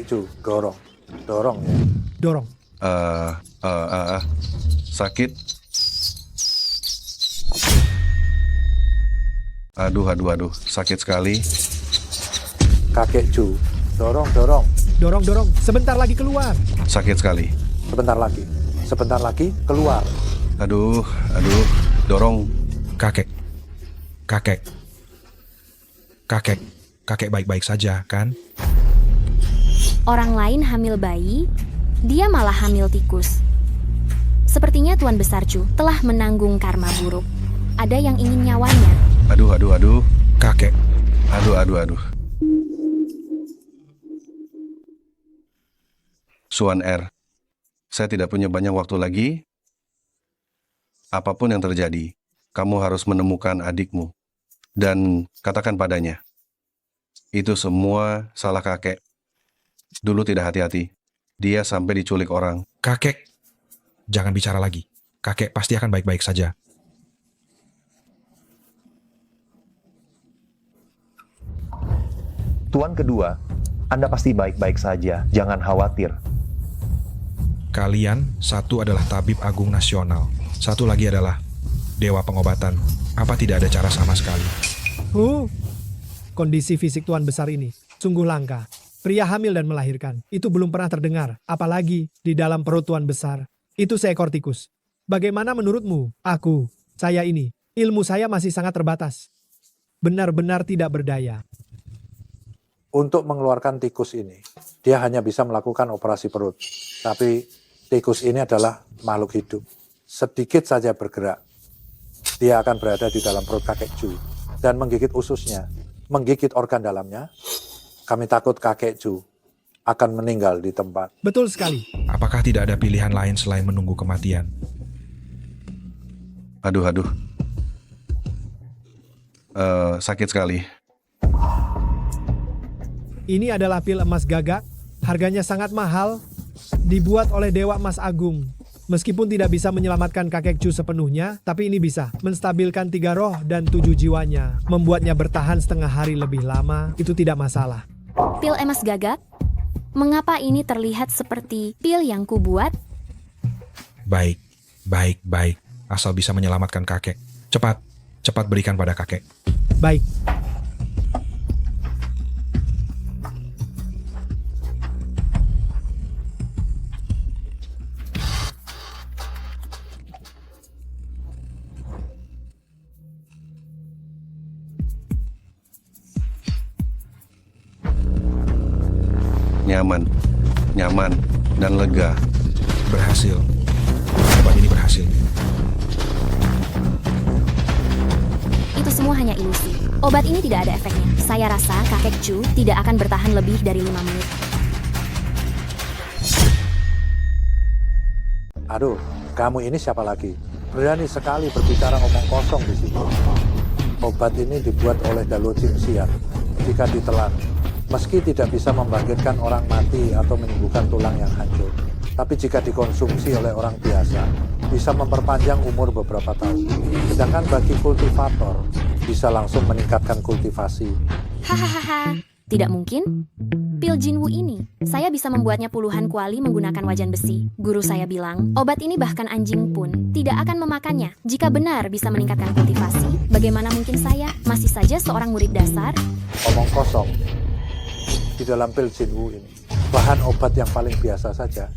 Ju, dorong. Dorong ya. Dorong. Sakit. Aduh, sakit sekali. Kakek Ju, dorong, dorong. Dorong, dorong. Sebentar lagi keluar. Sakit sekali. Sebentar lagi. Sebentar lagi keluar. Aduh, dorong. Kakek. Kakek baik-baik saja, kan? Orang lain hamil bayi, dia malah hamil tikus. Sepertinya Tuan Besar Chu telah menanggung karma buruk. Ada yang ingin nyawanya. Aduh. Kakek. Aduh. Suan R, saya tidak punya banyak waktu lagi. Apapun yang terjadi, kamu harus menemukan adikmu. Dan katakan padanya, itu semua salah kakek. Dulu tidak hati-hati. Dia sampai diculik orang. Kakek. Jangan bicara lagi. Kakek pasti akan baik-baik saja. Tuan kedua, Anda pasti baik-baik saja. Jangan khawatir. Kalian, satu adalah tabib agung nasional. Satu lagi adalah dewa pengobatan. Apa tidak ada cara sama sekali? Kondisi fisik Tuan Besar ini sungguh langka. Pria hamil dan melahirkan, itu belum pernah terdengar. Apalagi di dalam perut Tuan Besar, itu seekor tikus. Bagaimana menurutmu? Saya ini, ilmu saya masih sangat terbatas. Benar-benar tidak berdaya. Untuk mengeluarkan tikus ini, dia hanya bisa melakukan operasi perut. Tapi tikus ini adalah makhluk hidup. Sedikit saja bergerak, dia akan berada di dalam perut kakek Ju dan menggigit ususnya, menggigit organ dalamnya. Kami takut kakek Ju akan meninggal di tempat. Betul sekali. Apakah tidak ada pilihan lain selain menunggu kematian? Aduh. Sakit sekali. Ini adalah pil emas gagak. Harganya sangat mahal. Dibuat oleh Dewa Emas Agung. Meskipun tidak bisa menyelamatkan kakek Chu sepenuhnya, tapi ini bisa menstabilkan 3 roh dan 7 jiwanya. Membuatnya bertahan setengah hari lebih lama, itu tidak masalah. Pil emas gagak? Mengapa ini terlihat seperti pil yang kubuat? Baik. Asal bisa menyelamatkan kakek. Cepat berikan pada kakek. Baik. Nyaman, dan lega. Berhasil. Obat ini berhasil. Itu semua hanya ilusi. Obat ini tidak ada efeknya. Saya rasa kakek Chu tidak akan bertahan lebih dari 5 menit. Aduh, kamu ini siapa lagi? Berani sekali berbicara omong kosong di sini. Obat ini dibuat oleh Daluo Jin Xian. Jika ditelan, meski tidak bisa membangkitkan orang mati atau menyembuhkan tulang yang hancur, tapi jika dikonsumsi oleh orang biasa, bisa memperpanjang umur beberapa tahun. Sedangkan bagi kultivator, bisa langsung meningkatkan kultivasi. Hahaha, tidak mungkin. Pil Jinwu ini, saya bisa membuatnya puluhan kuali menggunakan wajan besi. Guru saya bilang, obat ini bahkan anjing pun tidak akan memakannya. Jika benar bisa meningkatkan kultivasi, bagaimana mungkin saya masih saja seorang murid dasar? Omong kosong. Di dalam pil Jinwu ini, bahan obat yang paling biasa saja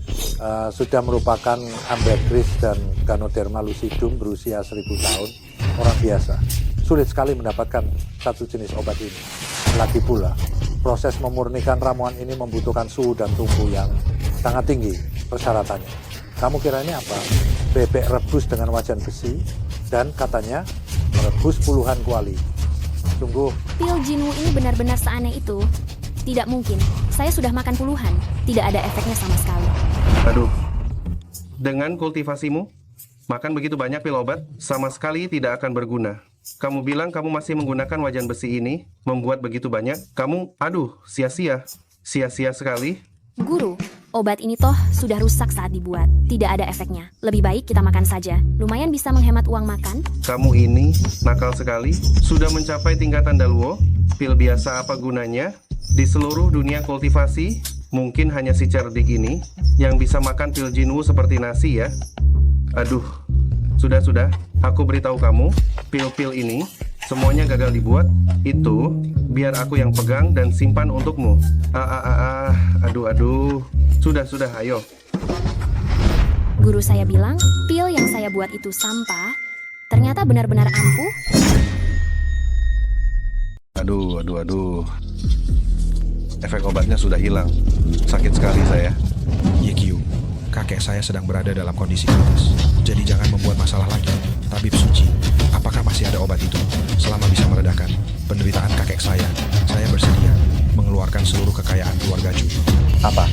sudah merupakan ambergris dan Ganoderma lucidum berusia 1000 tahun. Orang biasa sulit sekali mendapatkan satu jenis obat ini. Lagi pula, proses memurnikan ramuan ini membutuhkan suhu dan tungku yang sangat tinggi persyaratannya. Kamu kira ini apa? Bebek rebus dengan wajan besi dan katanya merebus puluhan kuali. Sungguh. Pil Jinwu ini benar-benar seaneh itu. Tidak mungkin, saya sudah makan puluhan. Tidak ada efeknya sama sekali. Aduh. Dengan kultivasimu, makan begitu banyak pil obat, sama sekali tidak akan berguna. Kamu bilang kamu masih menggunakan wajan besi ini, membuat begitu banyak. Sia-sia. Sia-sia sekali. Guru, obat ini toh sudah rusak saat dibuat. Tidak ada efeknya. Lebih baik kita makan saja. Lumayan bisa menghemat uang makan. Kamu ini nakal sekali. Sudah mencapai tingkatan Daluo. Pil biasa apa gunanya? Di seluruh dunia kultivasi, Mungkin hanya si cerdik ini yang bisa makan pil Jinwoo seperti nasi ya. Aduh, sudah, aku beritahu kamu, pil-pil ini semuanya gagal dibuat. Itu biar aku yang pegang dan simpan untukmu. Aduh. Sudah, ayo. Guru saya bilang, pil yang saya buat itu sampah. Ternyata benar-benar ampuh. Aduh. Efek obatnya sudah hilang. Sakit sekali saya. YQ, kakek saya sedang berada dalam kondisi kritis. Jadi jangan membuat masalah lagi. Tabib suci, apakah masih ada obat itu? Selama bisa meredakan penderitaan kakek saya bersedia mengeluarkan seluruh kekayaan keluarga Chu. Apa?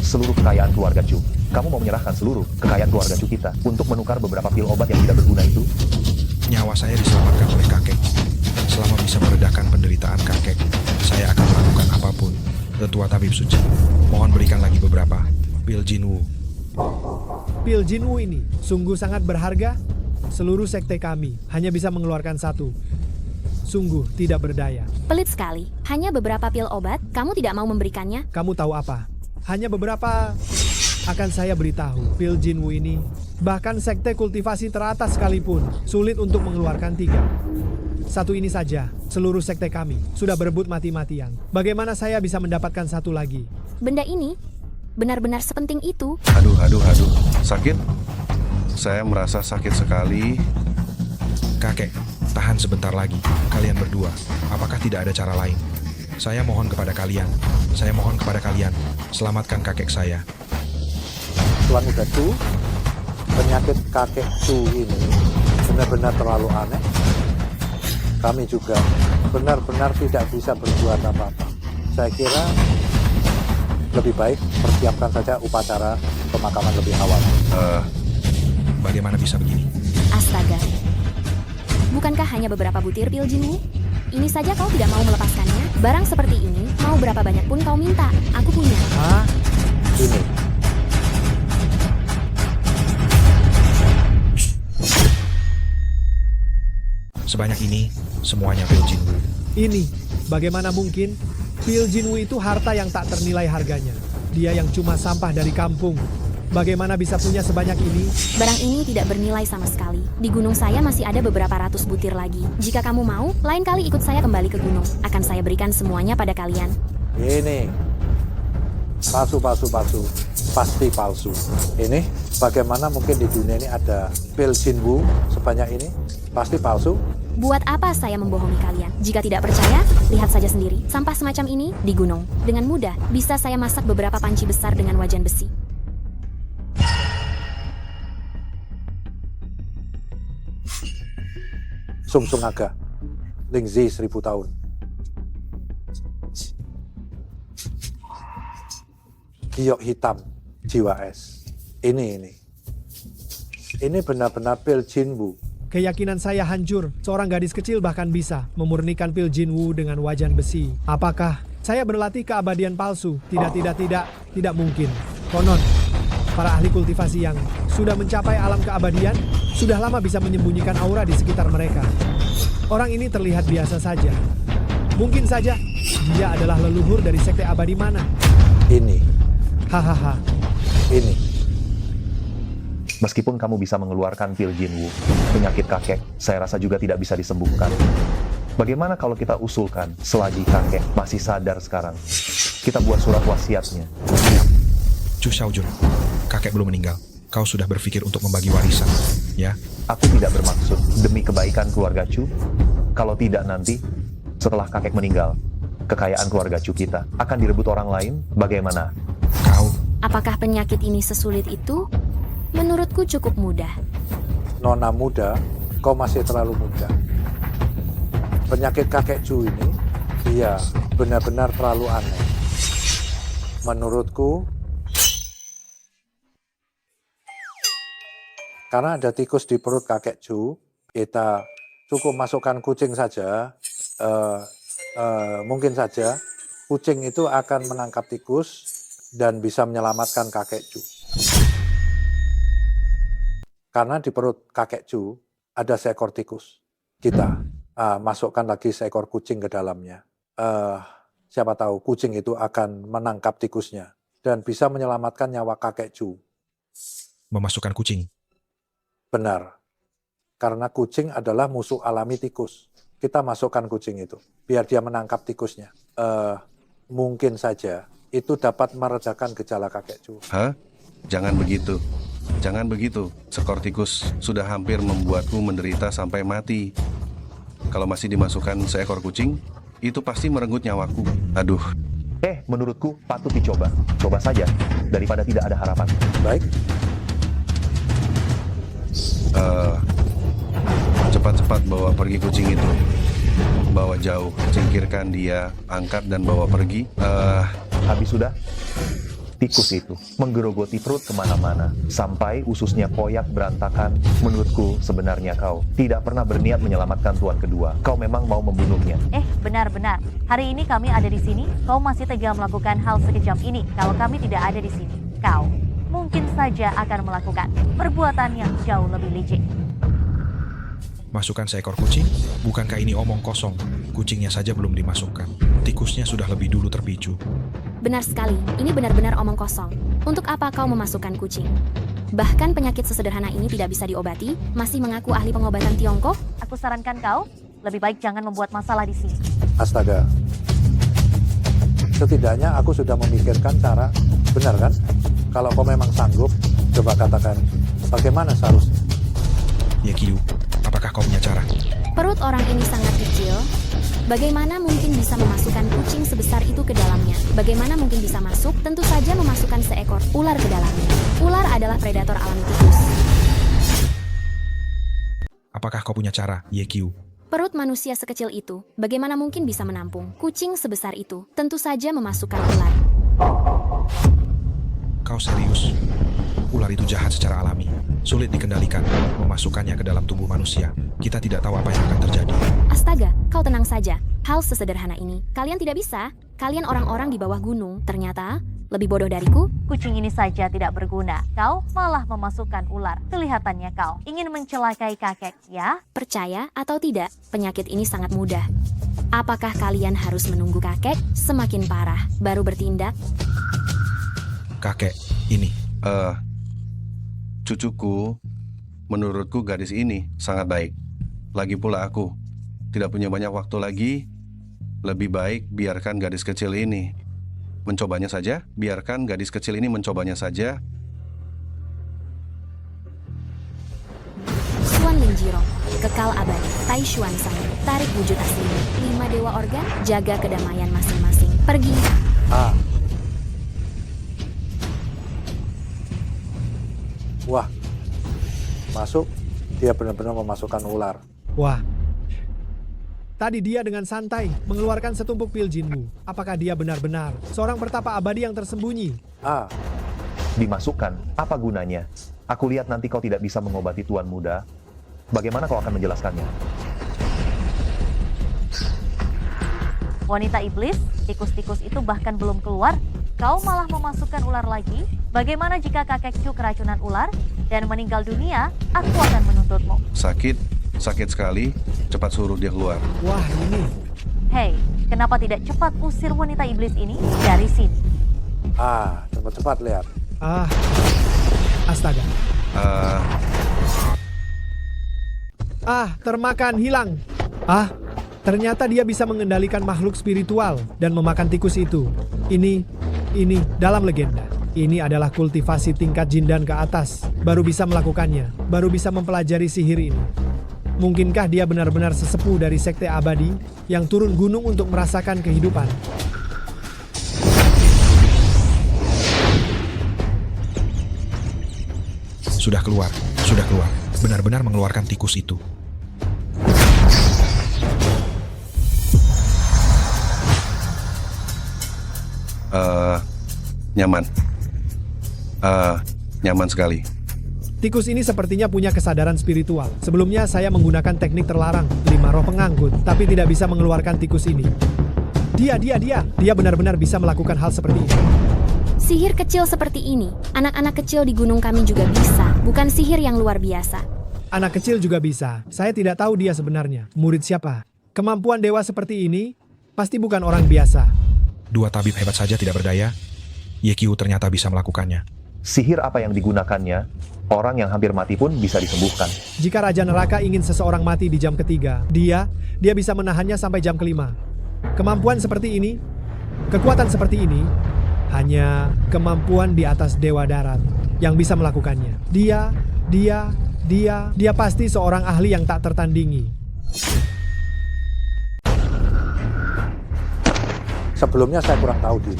Seluruh kekayaan keluarga Chu? Kamu mau menyerahkan seluruh kekayaan keluarga Chu kita untuk menukar beberapa pil obat yang tidak berguna itu? Nyawa saya diselamatkan oleh kakek. Selama bisa meredakan penderitaan kakek, saya akan melakukan apapun. Tetua Tabib Suci, mohon berikan lagi beberapa pil Jinwoo. Pil Jinwoo ini sungguh sangat berharga. Seluruh sekte kami hanya bisa mengeluarkan satu. Sungguh tidak berdaya. Pelit sekali. Hanya beberapa pil obat, kamu tidak mau memberikannya? Kamu tahu apa? Hanya beberapa akan saya beritahu. Pil Jinwoo ini, bahkan sekte kultivasi teratas sekalipun, sulit untuk mengeluarkan 3. Satu ini saja, seluruh sekte kami sudah berebut mati-matian. Bagaimana saya bisa mendapatkan satu lagi? Benda ini benar-benar sepenting itu. Aduh. Sakit? Saya merasa sakit sekali. Kakek, tahan sebentar lagi. Kalian berdua, apakah tidak ada cara lain? Saya mohon kepada kalian, selamatkan kakek saya. Tuan Uda Chu, penyakit kakek Chu ini benar-benar terlalu aneh. Kami juga benar-benar tidak bisa berbuat apa-apa. Saya kira lebih baik persiapkan saja upacara pemakaman lebih awal. Bagaimana bisa begini? Astaga. Bukankah hanya beberapa butir pil Jinwoo? Ini saja kau tidak mau melepaskannya? Barang seperti ini, mau berapa banyak pun kau minta, aku punya. Ini. Sebanyak ini, semuanya pil Jinwoo. Ini, bagaimana mungkin? Pil Jinwoo itu harta yang tak ternilai harganya. Dia yang cuma sampah dari kampung. Bagaimana bisa punya sebanyak ini? Barang ini tidak bernilai sama sekali. Di gunung saya masih ada beberapa ratus butir lagi. Jika kamu mau, lain kali ikut saya kembali ke gunung. Akan saya berikan semuanya pada kalian. Ini. Palsu. Pasti palsu. Ini, bagaimana mungkin di dunia ini ada pil Jinwoo sebanyak ini? Pasti palsu. Buat apa saya membohongi kalian? Jika tidak percaya, lihat saja sendiri. Sampah semacam ini di gunung. Dengan mudah, bisa saya masak beberapa panci besar dengan wajan besi. Sung Aga, Lingzi 1000 tahun. Giok hitam, jiwa es. Ini benar-benar pil Jinwoo. Keyakinan saya hancur. Seorang gadis kecil bahkan bisa memurnikan pil Jinwoo dengan wajan besi. Apakah saya berlatih keabadian palsu? Tidak mungkin. Konon, para ahli kultivasi yang sudah mencapai alam keabadian sudah lama bisa menyembunyikan aura di sekitar mereka. Orang ini terlihat biasa saja. Mungkin saja dia adalah leluhur dari sekte abadi mana. Ini. Hahaha. Ini. Meskipun kamu bisa mengeluarkan pil Jinwoo, penyakit kakek saya rasa juga tidak bisa disembuhkan. Bagaimana kalau kita usulkan selagi kakek masih sadar sekarang, kita buat surat wasiatnya. Chu Xiaojun, kakek belum meninggal. Kau sudah berpikir untuk membagi warisan, ya? Aku tidak bermaksud demi kebaikan keluarga Chu. Kalau tidak nanti, setelah kakek meninggal, kekayaan keluarga Chu kita akan direbut orang lain. Bagaimana? Kau, Apakah penyakit ini sesulit itu? Menurutku cukup mudah. Nona muda, kau masih terlalu muda. Penyakit kakek Chu ini, iya, benar-benar terlalu aneh. Menurutku, karena ada tikus di perut kakek Chu, kita cukup masukkan kucing saja. Mungkin saja kucing itu akan menangkap tikus dan bisa menyelamatkan kakek Chu. Karena di perut kakek Chu ada seekor tikus. Kita masukkan lagi seekor kucing ke dalamnya. Siapa tahu kucing itu akan menangkap tikusnya dan bisa menyelamatkan nyawa kakek Chu. Memasukkan kucing. Benar. Karena kucing adalah musuh alami tikus. Kita masukkan kucing itu biar dia menangkap tikusnya. Mungkin saja itu dapat meredakan gejala kakek Chu. Hah? Jangan begitu. Jangan begitu. Sekor tikus sudah hampir membuatku menderita sampai mati. Kalau masih dimasukkan seekor kucing, itu pasti merenggut nyawaku. Aduh, Menurutku patut dicoba. Coba saja, daripada tidak ada harapan. Baik, cepat-cepat bawa pergi kucing itu. Bawa jauh, singkirkan dia, angkat dan bawa pergi. Habis sudah? Tikus itu menggerogoti perut kemana-mana, sampai ususnya koyak berantakan. Menurutku, sebenarnya kau tidak pernah berniat menyelamatkan tuan kedua. Kau memang mau membunuhnya. Benar-benar. Hari ini kami ada di sini, kau masih tega melakukan hal sekejam ini. Kalau kami tidak ada di sini, kau mungkin saja akan melakukan perbuatan yang jauh lebih licik. Masukkan seekor kucing? Bukankah ini omong kosong? Kucingnya saja belum dimasukkan. Tikusnya sudah lebih dulu terpicu. Benar sekali, ini benar-benar omong kosong. Untuk apa kau memasukkan kucing? Bahkan penyakit sesederhana ini tidak bisa diobati, masih mengaku ahli pengobatan Tiongkok? Aku sarankan kau, lebih baik jangan membuat masalah di sini. astaga. Setidaknya aku sudah memikirkan cara, benar kan? Kalau kau memang sanggup, coba katakan, bagaimana seharusnya? Yekiu, apakah kau punya cara? Perut orang ini sangat kecil. Bagaimana mungkin bisa memasukkan kucing sebesar itu ke dalamnya? Bagaimana mungkin bisa masuk? Tentu saja memasukkan seekor ular ke dalamnya. Ular adalah predator alami tikus. Apakah kau punya cara, Yekiu? Perut manusia sekecil itu, bagaimana mungkin bisa menampung kucing sebesar itu? Tentu saja memasukkan ular. Kau serius? Ular itu jahat secara alami. Sulit dikendalikan, memasukkannya ke dalam tubuh manusia. Kita tidak tahu apa yang akan terjadi. Astaga, kau tenang saja. Hal sesederhana ini, kalian tidak bisa. Kalian orang-orang di bawah gunung, ternyata lebih bodoh dariku. Kucing ini saja tidak berguna. Kau malah memasukkan ular. Kelihatannya kau ingin mencelakai kakek, ya? Percaya atau tidak, penyakit ini sangat mudah. Apakah kalian harus menunggu kakek semakin parah, baru bertindak? Kakek, ini. Cucuku, menurutku gadis ini sangat baik. Lagi pula aku tidak punya banyak waktu lagi. Lebih baik biarkan gadis kecil ini mencobanya saja. Biarkan gadis kecil ini mencobanya saja. Xuan Lingjirong, kekal abadi, Tai Xuan Sang, tarik wujud aslimu, 5 dewa organ, jaga kedamaian masing-masing. Pergi. Wah, masuk, dia benar-benar memasukkan ular. Wah. Tadi dia dengan santai mengeluarkan setumpuk pil Jinwu. Apakah dia benar-benar seorang pertapa abadi yang tersembunyi? Dimasukkan, apa gunanya? Aku lihat nanti kau tidak bisa mengobati tuan muda. Bagaimana kau akan menjelaskannya? Wanita iblis, tikus-tikus itu bahkan belum keluar. Kau malah memasukkan ular lagi? Bagaimana jika kakek Chu keracunan ular dan meninggal dunia? Aku akan menuntutmu. Sakit sekali. Cepat suruh dia keluar. Wah, ini. Hei, kenapa tidak cepat usir wanita iblis ini dari sini? Cepat-cepat lihat. Astaga. Termakan, hilang. Ternyata dia bisa mengendalikan makhluk spiritual dan memakan tikus itu. Ini dalam legenda. Ini adalah kultivasi tingkat jin dan ke atas. Baru bisa melakukannya, baru bisa mempelajari sihir ini. Mungkinkah dia benar-benar sesepuh dari sekte abadi yang turun gunung untuk merasakan kehidupan? Sudah keluar. Benar-benar mengeluarkan tikus itu. Nyaman sekali. Tikus ini sepertinya punya kesadaran spiritual. Sebelumnya saya menggunakan teknik terlarang, 5 roh pengangkut, tapi tidak bisa mengeluarkan tikus ini. Dia benar-benar bisa melakukan hal seperti ini. Sihir kecil seperti ini, anak-anak kecil di gunung kami juga bisa, bukan sihir yang luar biasa. Anak kecil juga bisa. Saya tidak tahu dia sebenarnya. Murid siapa? Kemampuan dewa seperti ini pasti bukan orang biasa. Dua tabib hebat saja tidak berdaya. Yekiu ternyata bisa melakukannya. Sihir apa yang digunakannya, orang yang hampir mati pun bisa disembuhkan. Jika Raja Neraka ingin seseorang mati di jam ketiga, dia bisa menahannya sampai jam kelima. Kemampuan seperti ini, kekuatan seperti ini, hanya kemampuan di atas Dewa Darat yang bisa melakukannya. Dia pasti seorang ahli yang tak tertandingi. Sebelumnya saya kurang tahu diri.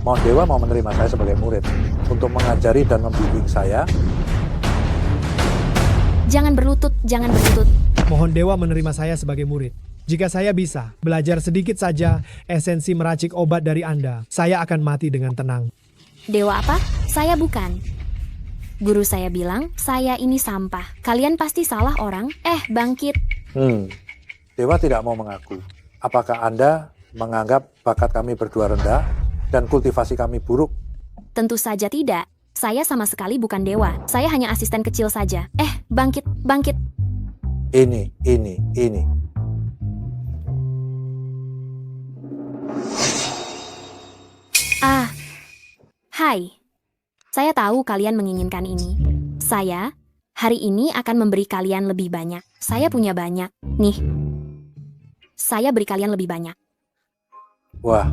Mohon Dewa mau menerima saya sebagai murid untuk mengajari dan membimbing saya. Jangan berlutut, jangan berlutut. Mohon Dewa menerima saya sebagai murid. Jika saya bisa belajar sedikit saja esensi meracik obat dari Anda, saya akan mati dengan tenang. Dewa apa? Saya bukan. Guru saya bilang, saya ini sampah. Kalian pasti salah orang. Bangkit. Dewa tidak mau mengaku. Apakah Anda menganggap bakat kami berdua rendah dan kultivasi kami buruk? Tentu saja tidak. Saya sama sekali bukan dewa. Saya hanya asisten kecil saja. Bangkit, bangkit. Ini. Hai. Saya tahu kalian menginginkan ini. Saya, hari ini akan memberi kalian lebih banyak. Saya punya banyak. Nih. Saya beri kalian lebih banyak. Wah,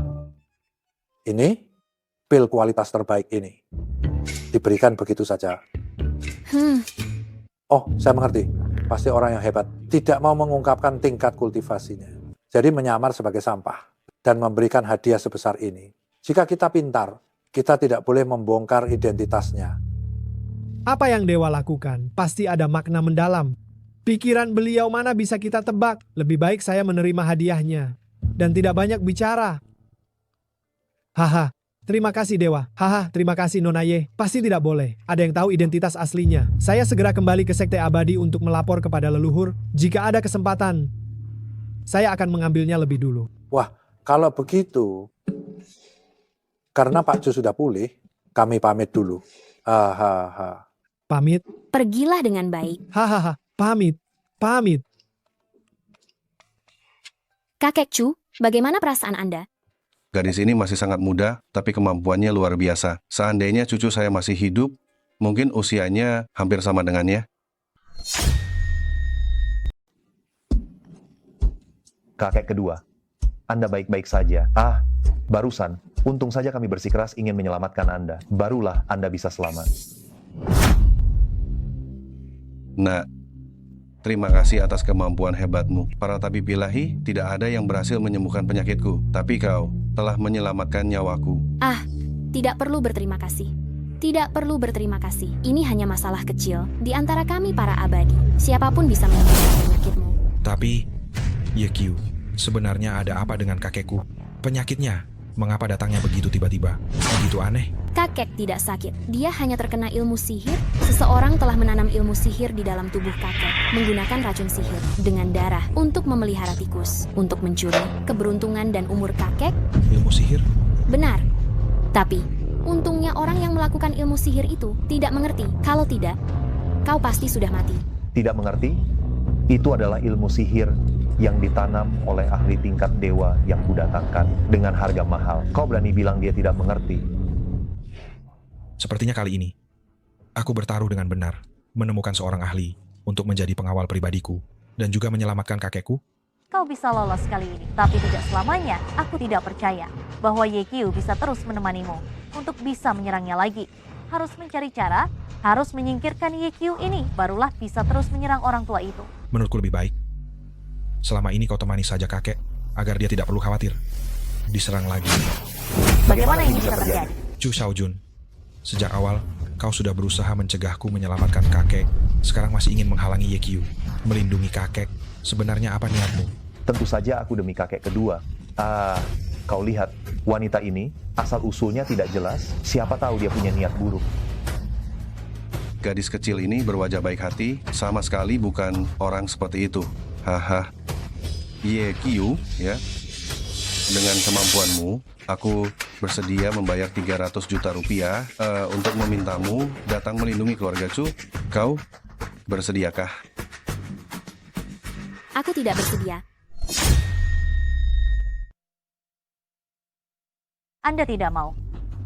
ini pil kualitas terbaik ini. Diberikan begitu saja. Oh, saya mengerti. Pasti orang yang hebat. Tidak mau mengungkapkan tingkat kultivasinya. Jadi menyamar sebagai sampah dan memberikan hadiah sebesar ini. Jika kita pintar, kita tidak boleh membongkar identitasnya. Apa yang Dewa lakukan pasti ada makna mendalam. Pikiran beliau mana bisa kita tebak. Lebih baik saya menerima hadiahnya dan tidak banyak bicara. Haha, terima kasih Dewa. Haha, terima kasih Nona Ye. Pasti tidak boleh. Ada yang tahu identitas aslinya. Saya segera kembali ke Sekte Abadi untuk melapor kepada leluhur. Jika ada kesempatan, saya akan mengambilnya lebih dulu. Wah, kalau begitu, karena Pak Ju sudah pulih, kami pamit dulu. Hahaha. Pamit? Pergilah dengan baik. Hahaha, pamit. Kakek Chu, bagaimana perasaan Anda? Gadis ini masih sangat muda, tapi kemampuannya luar biasa. Seandainya cucu saya masih hidup, mungkin usianya hampir sama dengannya. Kakek kedua, Anda baik-baik saja. Barusan, untung saja kami bersikeras ingin menyelamatkan Anda. Barulah Anda bisa selamat. Nah, terima kasih atas kemampuan hebatmu. Para tabib ilahi tidak ada yang berhasil menyembuhkan penyakitku, tapi kau telah menyelamatkan nyawaku. Tidak perlu berterima kasih. Tidak perlu berterima kasih. Ini hanya masalah kecil di antara kami para abadi. Siapapun bisa menyembuhkan penyakitmu. Tapi, Yekiu, sebenarnya ada apa dengan kakekku? Penyakitnya, mengapa datangnya begitu tiba-tiba? Begitu aneh. Kakek tidak sakit. Dia hanya terkena ilmu sihir. Seseorang telah menanam ilmu sihir di dalam tubuh kakek, menggunakan racun sihir dengan darah untuk memelihara tikus, untuk mencuri keberuntungan dan umur kakek. Ilmu sihir? Benar. Tapi, untungnya orang yang melakukan ilmu sihir itu tidak mengerti. Kalau tidak, kau pasti sudah mati. Tidak mengerti? Itu adalah ilmu sihir yang ditanam oleh ahli tingkat dewa yang kudatangkan dengan harga mahal. Kau berani bilang dia tidak mengerti? Sepertinya kali ini, aku bertaruh dengan benar, menemukan seorang ahli untuk menjadi pengawal pribadiku dan juga menyelamatkan kakekku. Kau bisa lolos kali ini, tapi tidak selamanya. Aku tidak percaya bahwa Yekiu bisa terus menemanimu untuk bisa menyerangnya lagi. Harus mencari cara, harus menyingkirkan Yekiu ini, barulah bisa terus menyerang orang tua itu. Menurutku lebih baik, selama ini kau temani saja kakek, agar dia tidak perlu khawatir diserang lagi. Bagaimana ini bisa terjadi? Chu Xiaojun, sejak awal kau sudah berusaha mencegahku menyelamatkan kakek. Sekarang masih ingin menghalangi Yekiu, melindungi kakek. Sebenarnya apa niatmu? Tentu saja aku demi kakek kedua. Kau lihat, wanita ini asal-usulnya tidak jelas. Siapa tahu dia punya niat buruk. Gadis kecil ini berwajah baik hati, sama sekali bukan orang seperti itu. Haha. Yekiu, ya. Dengan kemampuanmu, aku bersedia membayar 300 juta rupiah untuk memintamu datang melindungi keluarga Chu. Kau bersediakah? Aku tidak bersedia. Anda tidak mau.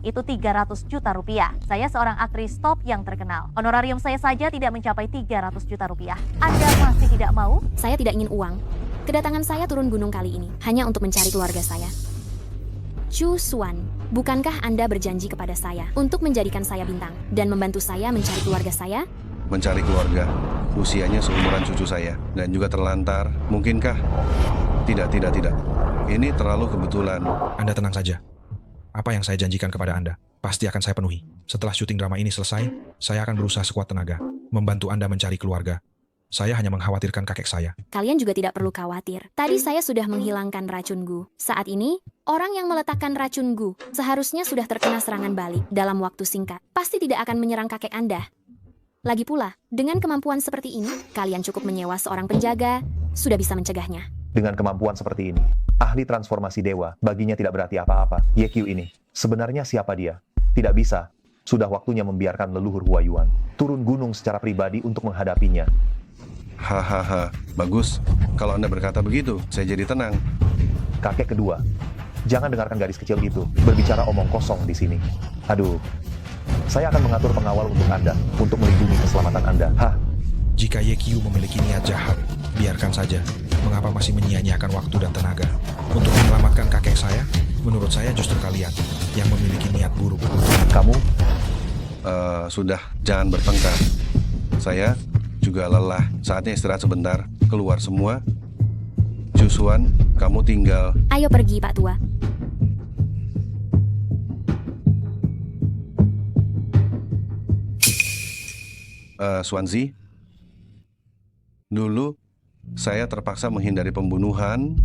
Itu 300 juta rupiah. Saya seorang aktris top yang terkenal. Honorarium saya saja tidak mencapai 300 juta rupiah. Anda masih tidak mau? Saya tidak ingin uang. Kedatangan saya turun gunung kali ini hanya untuk mencari keluarga saya. Chu Suan, bukankah Anda berjanji kepada saya untuk menjadikan saya bintang dan membantu saya mencari keluarga saya? Mencari keluarga, usianya seumuran cucu saya, dan juga terlantar. Mungkinkah? Tidak. Ini terlalu kebetulan. Anda tenang saja. Apa yang saya janjikan kepada Anda, pasti akan saya penuhi. Setelah syuting drama ini selesai, saya akan berusaha sekuat tenaga, membantu Anda mencari keluarga. Saya hanya mengkhawatirkan kakek saya. Kalian juga tidak perlu khawatir. Tadi saya sudah menghilangkan racun Gu. Saat ini, orang yang meletakkan racun Gu seharusnya sudah terkena serangan balik dalam waktu singkat. Pasti tidak akan menyerang kakek Anda. Lagi pula, dengan kemampuan seperti ini, kalian cukup menyewa seorang penjaga, sudah bisa mencegahnya. Dengan kemampuan seperti ini, ahli transformasi dewa baginya tidak berarti apa-apa. YQ ini, sebenarnya siapa dia? Tidak bisa. Sudah waktunya membiarkan leluhur Huayuan turun gunung secara pribadi untuk menghadapinya. Hahaha, bagus. Kalau Anda berkata begitu, saya jadi tenang. Kakek kedua, jangan dengarkan gadis kecil itu berbicara omong kosong di sini. Aduh, saya akan mengatur pengawal untuk Anda, untuk melindungi keselamatan Anda. Jika YQ memiliki niat jahat, biarkan saja. Mengapa masih menyia-nyiakan waktu dan tenaga untuk menyelamatkan kakek saya? Menurut saya justru kalian yang memiliki niat buruk. Kamu, Sudah, jangan bertengkar. Saya juga lelah. Saatnya istirahat sebentar. Keluar semua. Jusuan, kamu tinggal. Ayo pergi, Pak Tua. Swansea, dulu saya terpaksa menghindari pembunuhan.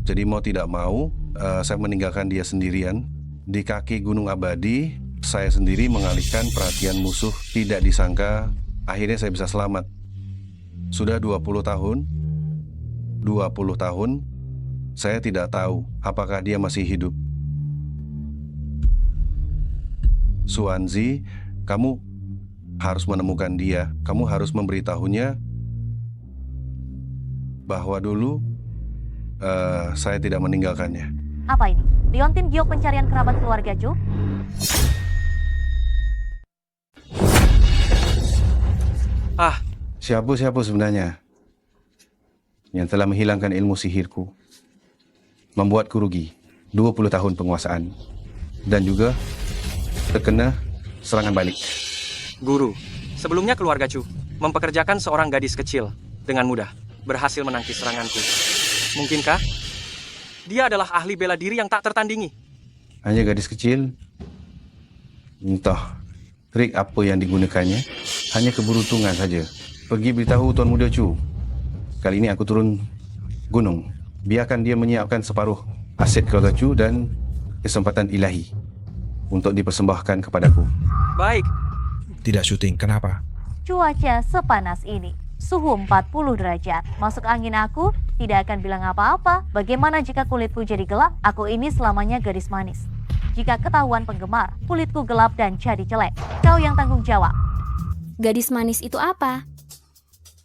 Jadi mau tidak mau, saya meninggalkan dia sendirian. Di kaki Gunung Abadi, saya sendiri mengalihkan perhatian musuh. Tidak disangka, akhirnya saya bisa selamat. Sudah 20 tahun. 20 tahun, saya tidak tahu apakah dia masih hidup. Swansea, kamu harus menemukan dia. Kamu harus memberitahunya bahwa dulu saya tidak meninggalkannya. Apa ini? Liontin Giok pencarian kerabat keluarga Chu? Siapa sebenarnya yang telah menghilangkan ilmu sihirku, membuatku rugi 20 tahun penguasaan, dan juga terkena serangan balik. Guru, sebelumnya keluarga Chu mempekerjakan seorang gadis kecil dengan mudah berhasil menangkis seranganku. Mungkinkah dia adalah ahli bela diri yang tak tertandingi? Hanya gadis kecil? Entah trik apa yang digunakannya, hanya keberuntungan saja. Pergi beritahu Tuan Muda Chu. Kali ini aku turun gunung. Biarkan dia menyiapkan separuh aset keluarga Chu dan kesempatan ilahi untuk dipersembahkan kepadaku. Baik. Tidak syuting, kenapa? Cuaca sepanas ini, suhu 40 derajat. Masuk angin aku tidak akan bilang apa-apa. Bagaimana jika kulitku jadi gelap? Aku ini selamanya gadis manis. Jika ketahuan penggemar, kulitku gelap dan jadi jelek. Kau yang tanggung jawab. Gadis manis itu apa?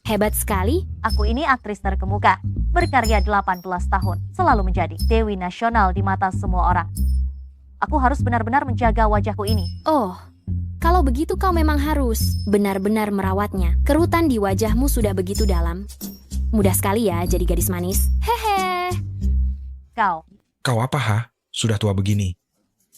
Hebat sekali. Aku ini aktris terkemuka, berkarya 18 tahun, selalu menjadi dewi nasional di mata semua orang. Aku harus benar-benar menjaga wajahku ini. Oh, kalau begitu kau memang harus benar-benar merawatnya. Kerutan di wajahmu sudah begitu dalam. Mudah sekali ya jadi gadis manis. Hehe. Kau apa, Sudah tua begini.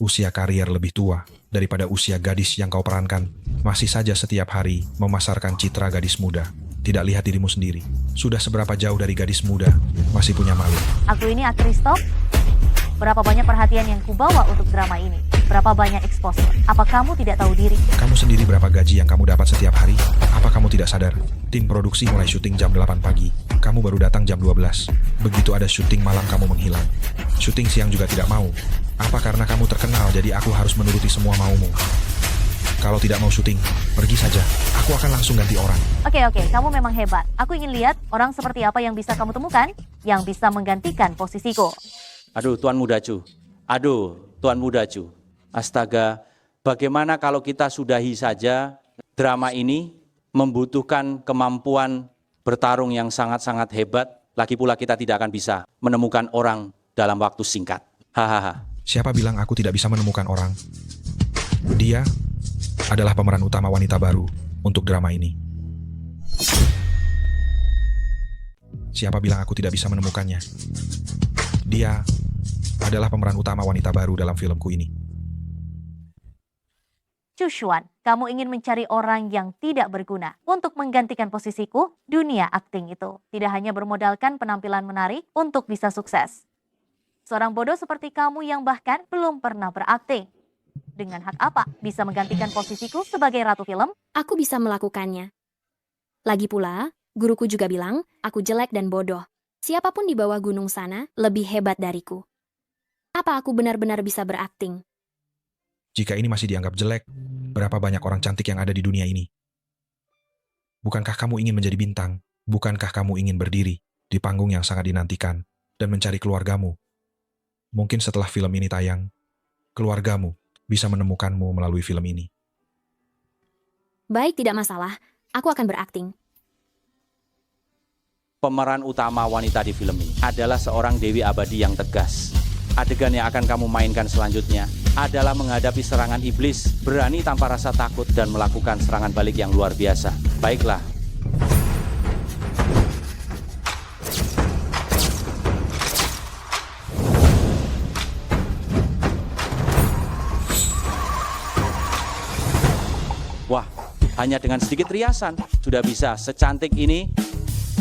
Usia karier lebih tua daripada usia gadis yang kau perankan. Masih saja setiap hari memasarkan citra gadis muda. Tidak lihat dirimu sendiri. Sudah seberapa jauh dari gadis muda, masih punya malu. Aku ini aktris top. Berapa banyak perhatian yang kubawa untuk drama ini? Berapa banyak exposure? Apa kamu tidak tahu diri? Kamu sendiri berapa gaji yang kamu dapat setiap hari? Apa kamu tidak sadar? Tim produksi mulai syuting jam 8 pagi. Kamu baru datang jam 12. Begitu ada syuting malam kamu menghilang. Syuting siang juga tidak mau. Apa karena kamu terkenal jadi aku harus menuruti semua maumu? Kalau tidak mau syuting, pergi saja. Aku akan langsung ganti orang. Oke, kamu memang hebat. Aku ingin lihat orang seperti apa yang bisa kamu temukan, yang bisa menggantikan posisiku. Aduh, Tuan Muda Chu. Astaga, bagaimana kalau kita sudahi saja drama ini? Membutuhkan kemampuan bertarung yang sangat-sangat hebat. Lagi pula kita tidak akan bisa menemukan orang dalam waktu singkat. Hahaha. Siapa bilang aku tidak bisa menemukan orang? Dia adalah pemeran utama wanita baru untuk drama ini. Siapa bilang aku tidak bisa menemukannya? Dia adalah pemeran utama wanita baru dalam filmku ini. Chu Xuan, kamu ingin mencari orang yang tidak berguna untuk menggantikan posisiku? Dunia akting itu tidak hanya bermodalkan penampilan menarik untuk bisa sukses. Seorang bodoh seperti kamu yang bahkan belum pernah berakting. Dengan hak apa bisa menggantikan posisiku sebagai ratu film? Aku bisa melakukannya. Lagi pula, guruku juga bilang, aku jelek dan bodoh. Siapapun di bawah gunung sana lebih hebat dariku. Apa aku benar-benar bisa berakting? Jika ini masih dianggap jelek, berapa banyak orang cantik yang ada di dunia ini? Bukankah kamu ingin menjadi bintang? Bukankah kamu ingin berdiri di panggung yang sangat dinantikan dan mencari keluargamu? Mungkin setelah film ini tayang, keluargamu bisa menemukanmu melalui film ini. Baik, tidak masalah. Aku akan berakting. Pemeran utama wanita di film ini adalah seorang dewi abadi yang tegas. Adegan yang akan kamu mainkan selanjutnya adalah menghadapi serangan iblis, berani tanpa rasa takut dan melakukan serangan balik yang luar biasa. Baiklah. Wah, hanya dengan sedikit riasan sudah bisa secantik ini.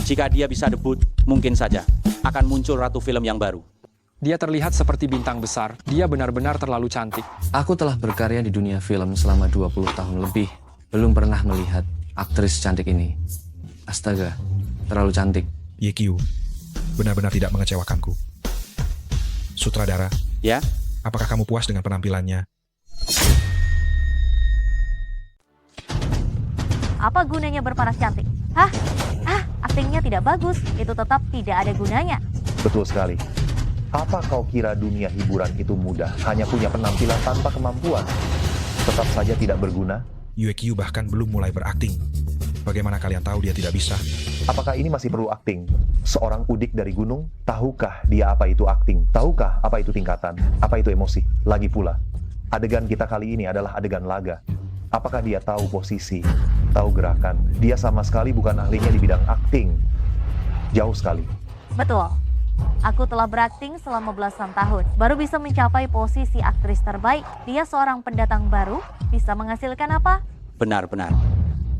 Jika dia bisa debut, mungkin saja akan muncul ratu film yang baru. Dia terlihat seperti bintang besar. Dia benar-benar terlalu cantik. Aku telah berkarya di dunia film selama 20 tahun lebih. Belum pernah melihat aktris cantik ini. Astaga, terlalu cantik. Yekyu, benar-benar tidak mengecewakanku. Sutradara, Ya, apakah kamu puas dengan penampilannya? Apa gunanya berparas cantik? Aktingnya tidak bagus, itu tetap tidak ada gunanya. Betul sekali. Apa kau kira dunia hiburan itu mudah? Hanya punya penampilan tanpa kemampuan? Tetap saja tidak berguna? Yekyu bahkan belum mulai berakting. Bagaimana kalian tahu dia tidak bisa? Apakah ini masih perlu akting? Seorang udik dari gunung, tahukah dia apa itu akting? Tahukah apa itu tingkatan? Apa itu emosi? Lagi pula, adegan kita kali ini adalah adegan laga. Apakah dia tahu posisi, tahu gerakan? Dia sama sekali bukan ahlinya di bidang akting. Jauh sekali. Betul. Aku telah berakting selama belasan tahun, baru bisa mencapai posisi aktris terbaik. Dia seorang pendatang baru, bisa menghasilkan apa? benar-benar.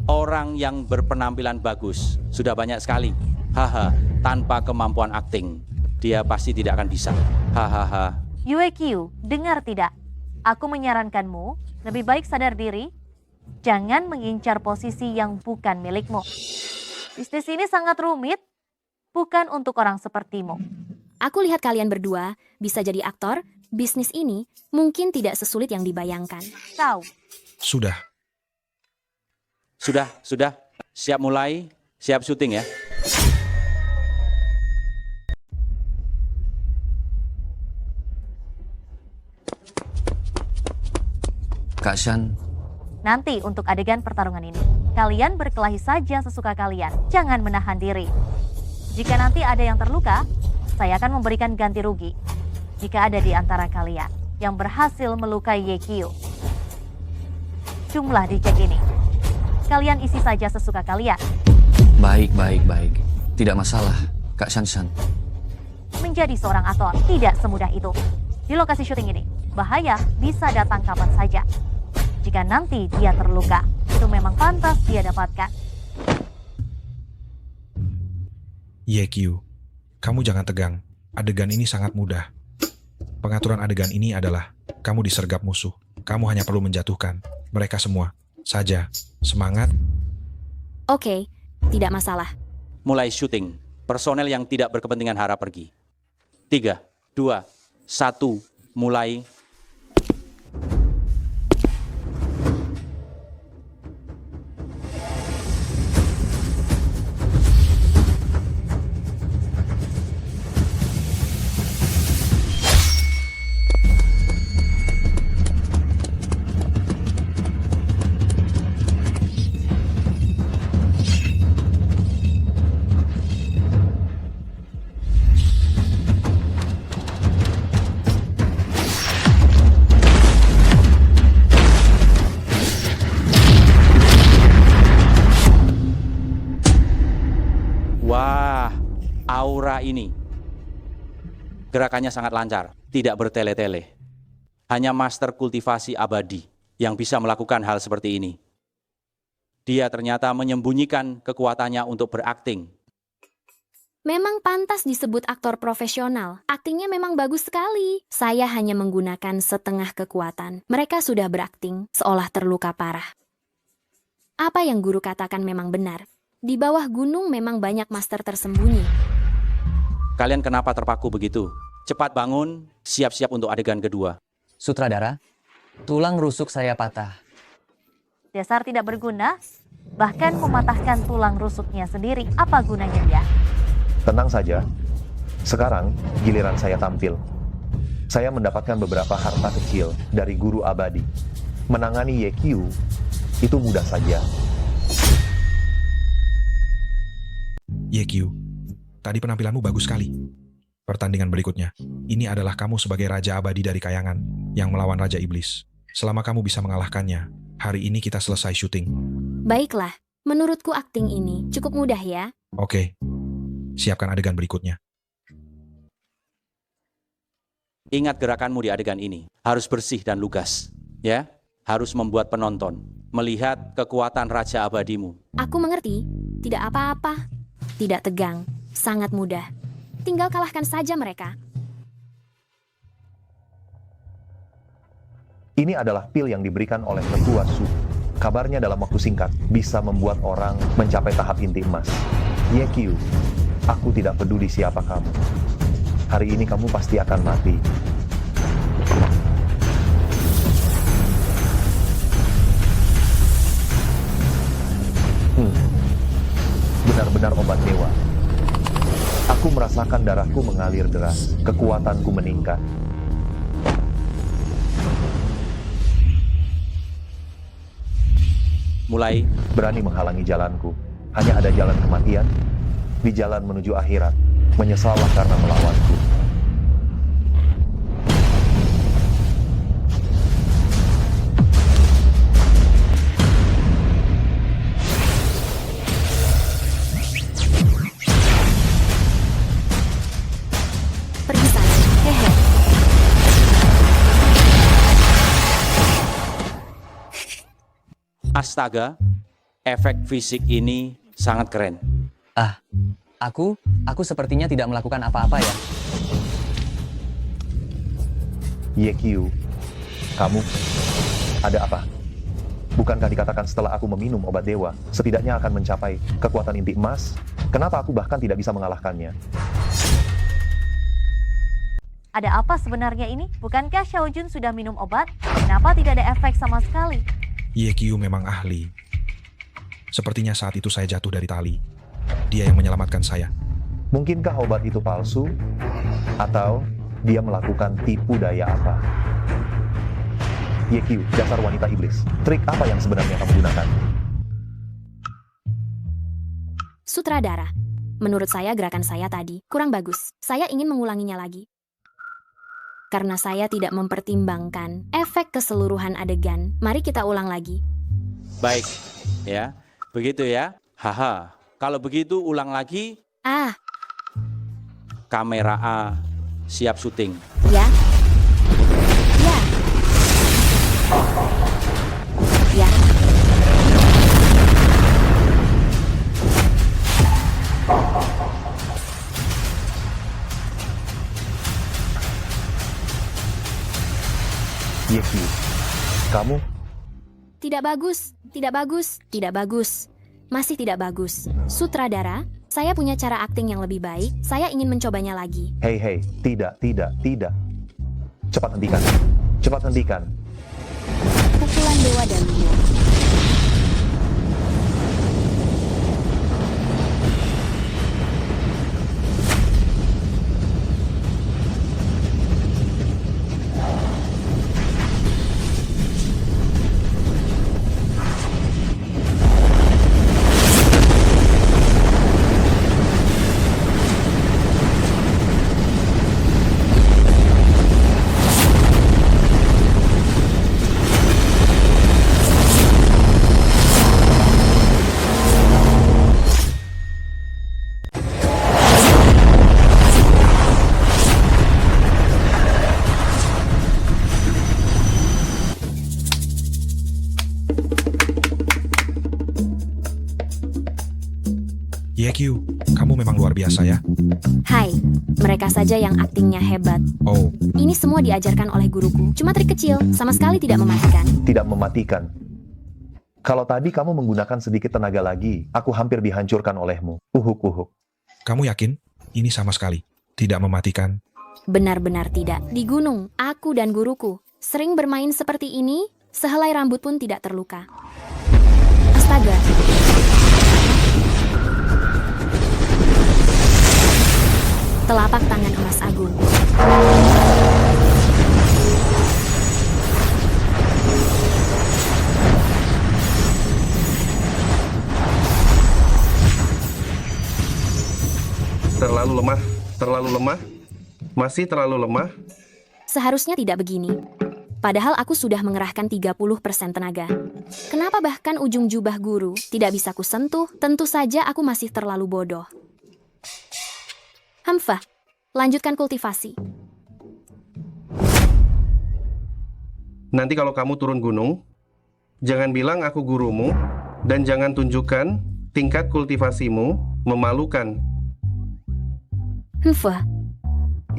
Orang yang berpenampilan bagus sudah banyak sekali. Haha, tanpa kemampuan akting, dia pasti tidak akan bisa. Hahaha. Yue-Q, dengar tidak? Aku menyarankanmu, lebih baik sadar diri. Jangan mengincar posisi yang bukan milikmu. Bisnis ini sangat rumit, bukan untuk orang sepertimu. Aku lihat kalian berdua bisa jadi aktor. Bisnis ini mungkin tidak sesulit yang dibayangkan. Kau, Sudah. Sudah. Siap mulai, siap syuting ya. Kak Shan, nanti untuk adegan pertarungan ini, kalian berkelahi saja sesuka kalian. Jangan menahan diri. Jika nanti ada yang terluka, saya akan memberikan ganti rugi. Jika ada di antara kalian yang berhasil melukai Yekio, jumlah dicek ini. Kalian isi saja sesuka kalian. baik. Tidak masalah, Kak Shan. Menjadi seorang aktor tidak semudah itu. Di lokasi syuting ini, bahaya bisa datang kapan saja. Jika nanti dia terluka, itu memang pantas dia dapatkan. Yekyu, kamu jangan tegang. Adegan ini sangat mudah. Pengaturan adegan ini adalah kamu disergap musuh. Kamu hanya perlu menjatuhkan mereka semua saja. Semangat. Oke, tidak masalah. Mulai syuting. Personel yang tidak berkepentingan harap pergi. 3, 2, 1, mulai. ini. Gerakannya sangat lancar, tidak bertele-tele. Hanya master kultivasi abadi yang bisa melakukan hal seperti ini. Dia ternyata menyembunyikan kekuatannya untuk berakting. Memang pantas disebut aktor profesional. Aktingnya memang bagus sekali. Saya hanya menggunakan setengah kekuatan. Mereka sudah berakting seolah terluka parah. Apa yang guru katakan memang benar. Di bawah gunung memang banyak master tersembunyi. Kalian kenapa terpaku begitu? Cepat bangun, siap-siap untuk adegan kedua. Sutradara, tulang rusuk saya patah. Dasar tidak berguna, bahkan mematahkan tulang rusuknya sendiri. Apa gunanya dia? Tenang saja, sekarang giliran saya tampil. Saya mendapatkan beberapa harta kecil dari guru abadi. Menangani YQ itu mudah saja. YQ, tadi penampilanmu bagus sekali. Pertandingan berikutnya, ini adalah kamu sebagai Raja Abadi dari Kayangan yang melawan Raja Iblis. Selama kamu bisa mengalahkannya, hari ini kita selesai syuting. Baiklah, menurutku akting ini cukup mudah ya. Oke, siapkan adegan berikutnya. Ingat gerakanmu di adegan ini, harus bersih dan lugas. Ya, harus membuat penonton melihat kekuatan Raja Abadimu. Aku mengerti, tidak apa-apa. Tidak tegang, sangat mudah. Tinggal kalahkan saja mereka. Ini adalah pil yang diberikan oleh Tetua Su. Kabarnya dalam waktu singkat bisa membuat orang mencapai tahap inti emas. YQ, aku tidak peduli siapa kamu. Hari ini kamu pasti akan mati. Benar-benar obat dewa. Aku merasakan darahku mengalir deras, kekuatanku meningkat. Mulai berani menghalangi jalanku. Hanya ada jalan kematian, di jalan menuju akhirat. Menyesallah karena melawanku. Pergi sana, hehe. Astaga, efek fisik ini sangat keren. Aku sepertinya tidak melakukan apa-apa ya. YQ, kamu, ada apa? Bukankah dikatakan setelah aku meminum obat dewa, setidaknya akan mencapai kekuatan inti emas? Kenapa aku bahkan tidak bisa mengalahkannya? Ada apa sebenarnya ini? Bukankah Xiao Jun sudah minum obat? Kenapa tidak ada efek sama sekali? YQ memang ahli. Sepertinya saat itu saya jatuh dari tali. Dia yang menyelamatkan saya. Mungkinkah obat itu palsu? Atau dia melakukan tipu daya apa? YQ, dasar wanita iblis. Trik apa yang sebenarnya kamu gunakan? Sutradara, menurut saya gerakan saya tadi kurang bagus. Saya ingin mengulanginya lagi. Karena saya tidak mempertimbangkan efek keseluruhan adegan. Mari kita ulang lagi. Baik, ya. Begitu ya. Haha. Kalau begitu ulang lagi. Kamera A siap syuting. Ya. Ya. Ya. YQ, kamu? Tidak bagus, tidak bagus, tidak bagus. Masih tidak bagus. Sutradara, saya punya cara akting yang lebih baik. Saya ingin mencobanya lagi. Hei, tidak. Cepat hentikan. Pukulan Dewa dan Luo. YQ, kamu memang luar biasa ya. Hai, mereka saja yang aktingnya hebat. Oh, Ini semua diajarkan oleh guruku. Cuma trik kecil, sama sekali tidak mematikan. Tidak mematikan. Kalau tadi kamu menggunakan sedikit tenaga lagi, aku hampir dihancurkan olehmu. Uhuk. kamu yakin? Ini sama sekali tidak mematikan. Benar-benar tidak. Di gunung, aku dan guruku sering bermain seperti ini, sehelai rambut pun tidak terluka. Astaga. Telapak tangan emas agung. Terlalu lemah, masih terlalu lemah. Seharusnya tidak begini. Padahal aku sudah mengerahkan 30% tenaga. Kenapa bahkan ujung jubah guru tidak bisa kusentuh? Tentu saja aku masih terlalu bodoh. Hamfah, lanjutkan kultivasi. Nanti kalau kamu turun gunung, jangan bilang aku gurumu, dan jangan tunjukkan tingkat kultivasimu memalukan. Hamfah,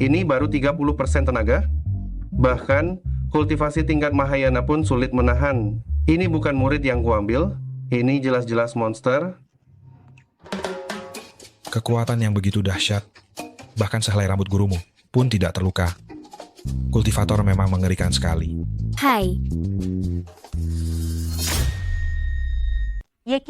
Ini baru 30% tenaga. Bahkan, kultivasi tingkat Mahayana pun sulit menahan. Ini bukan murid yang kuambil, ini jelas-jelas monster. Kekuatan yang begitu dahsyat, bahkan sehelai rambut gurumu pun tidak terluka. Kultivator memang mengerikan sekali. hai. YQ,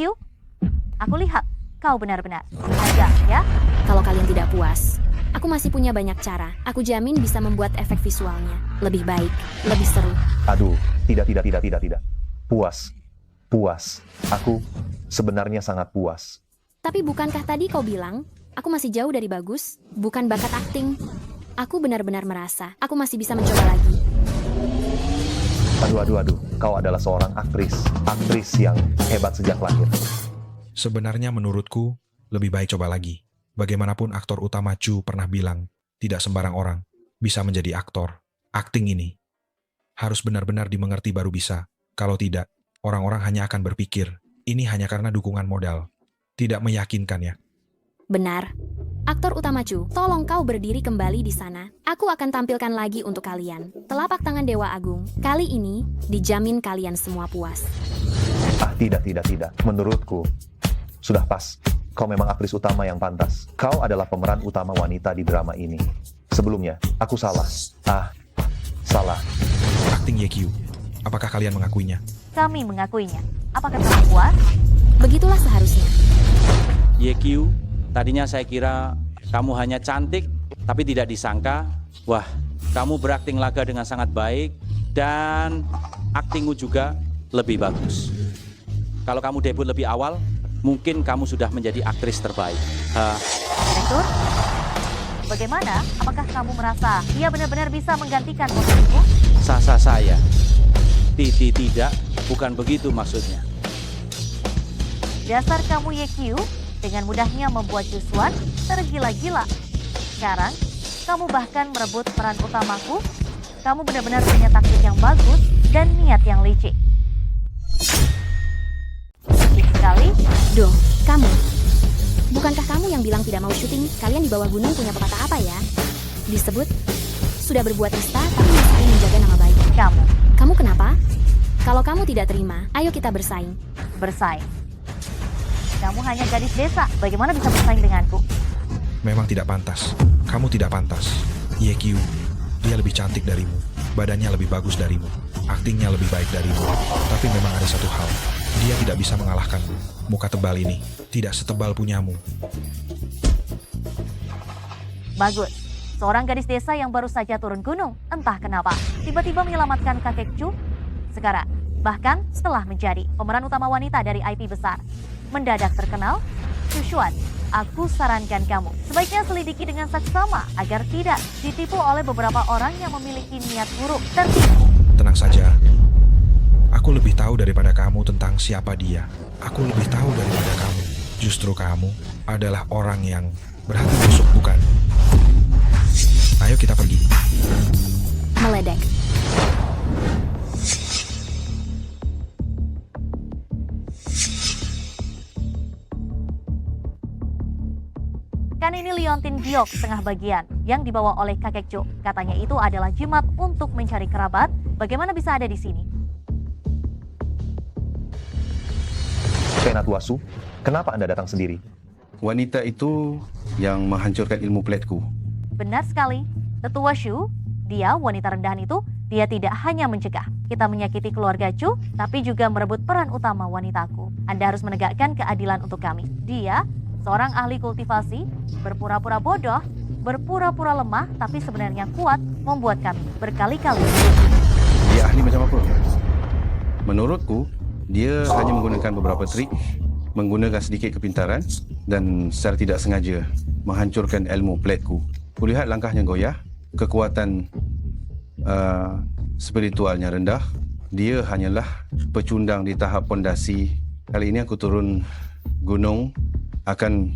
aku lihat kau benar-benar ajar ya. Kalau kalian tidak puas, aku masih punya banyak cara. Aku jamin bisa membuat efek visualnya lebih baik, lebih seru. Aduh, tidak. Puas. Aku sebenarnya sangat puas. Tapi bukankah tadi kau bilang, aku masih jauh dari bagus, bukan bakat akting? Aku benar-benar merasa, aku masih bisa mencoba lagi. Aduh. Kau adalah seorang aktris yang hebat sejak lahir. Sebenarnya menurutku, lebih baik coba lagi. Bagaimanapun aktor utama Chu pernah bilang, tidak sembarang orang bisa menjadi aktor. Akting ini harus benar-benar dimengerti baru bisa. Kalau tidak, orang-orang hanya akan berpikir, ini hanya karena dukungan modal. Tidak meyakinkan ya. Benar. Aktor utama Chu, tolong kau berdiri kembali di sana. Aku akan tampilkan lagi untuk kalian. Telapak tangan Dewa Agung. Kali ini, dijamin kalian semua puas. Tidak. Menurutku, sudah pas. Kau memang aktris utama yang pantas. Kau adalah pemeran utama wanita di drama ini. Sebelumnya, aku salah. Salah. Akting YQ, apakah kalian mengakuinya? Kami mengakuinya. Apakah kamu puas? Begitulah seharusnya. YQ, tadinya saya kira kamu hanya cantik, tapi tidak disangka, wah, kamu berakting laga dengan sangat baik, dan aktingmu juga lebih bagus. Kalau kamu debut lebih awal, mungkin kamu sudah menjadi aktris terbaik. Direktur, bagaimana? Apakah kamu merasa ia benar-benar bisa menggantikan posisimu? Sah-sah saya. Tidak, bukan begitu maksudnya. Dasar kamu YQ dengan mudahnya membuat Juswan tergila-gila. Sekarang, kamu bahkan merebut peran utamaku. Kamu benar-benar punya taktik yang bagus dan niat yang licik. Licik sekali. Duh, kamu. Bukankah kamu yang bilang tidak mau syuting? Kalian di bawah gunung punya pepatah apa ya? Disebut, sudah berbuat nista tapi masih ingin menjaga nama baik. Kamu kenapa? Kalau kamu tidak terima, ayo kita bersaing. Bersaing? Kamu hanya gadis desa, bagaimana bisa bersaing denganku? Memang tidak pantas. Kamu tidak pantas. YQ, dia lebih cantik darimu. Badannya lebih bagus darimu. Aktingnya lebih baik darimu. Tapi memang ada satu hal. Dia tidak bisa mengalahkanmu. Muka tebal ini tidak setebal punyamu. Bagus. Seorang gadis desa yang baru saja turun gunung, entah kenapa, tiba-tiba menyelamatkan kakek Chu. Sekarang, bahkan setelah menjadi pemeran utama wanita dari IP besar, mendadak terkenal, Juswan, aku sarankan kamu sebaiknya selidiki dengan saksama agar tidak ditipu oleh beberapa orang yang memiliki niat buruk tertipu. Tenang saja. Aku lebih tahu daripada kamu tentang siapa dia. Aku lebih tahu daripada kamu. Justru kamu adalah orang yang berhati busuk, bukan? Ayo kita pergi. Meledek. Kan ini liontin giok setengah bagian yang dibawa oleh kakek Chu. Katanya itu adalah jimat untuk mencari kerabat. Bagaimana bisa ada di sini? Penatuasu, kenapa Anda datang sendiri? Wanita itu yang menghancurkan ilmu platku. Benar sekali. Tetua Shu, dia wanita rendahan itu, dia tidak hanya mencegah kita menyakiti keluarga Chu, tapi juga merebut peran utama wanitaku. Anda harus menegakkan keadilan untuk kami. Dia seorang ahli kultivasi, berpura-pura bodoh, berpura-pura lemah, tapi sebenarnya kuat, membuat kami berkali-kali. Dia ahli macam apa? Menurutku, dia hanya menggunakan beberapa trik, menggunakan sedikit kepintaran, dan secara tidak sengaja menghancurkan ilmu platku. Kulihat langkahnya goyah, kekuatan spiritualnya rendah. Dia hanyalah pecundang di tahap pondasi. Kali ini aku turun gunung, akan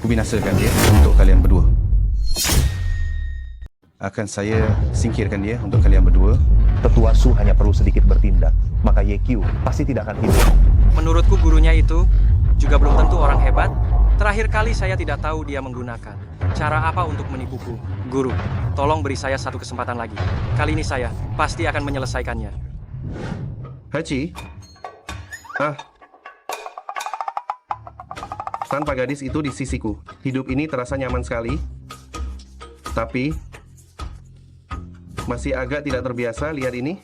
kubinasakan dia untuk kalian berdua. Akan saya singkirkan dia untuk kalian berdua. Tetua Su hanya perlu sedikit bertindak, maka YQ pasti tidak akan hidup. Menurutku gurunya itu juga belum tentu orang hebat. Terakhir kali saya tidak tahu dia menggunakan cara apa untuk menipuku. Guru, tolong beri saya satu kesempatan lagi. Kali ini saya pasti akan menyelesaikannya. Hachi? Tanpa gadis itu di sisiku, hidup ini terasa nyaman sekali. Tapi masih agak tidak terbiasa lihat ini.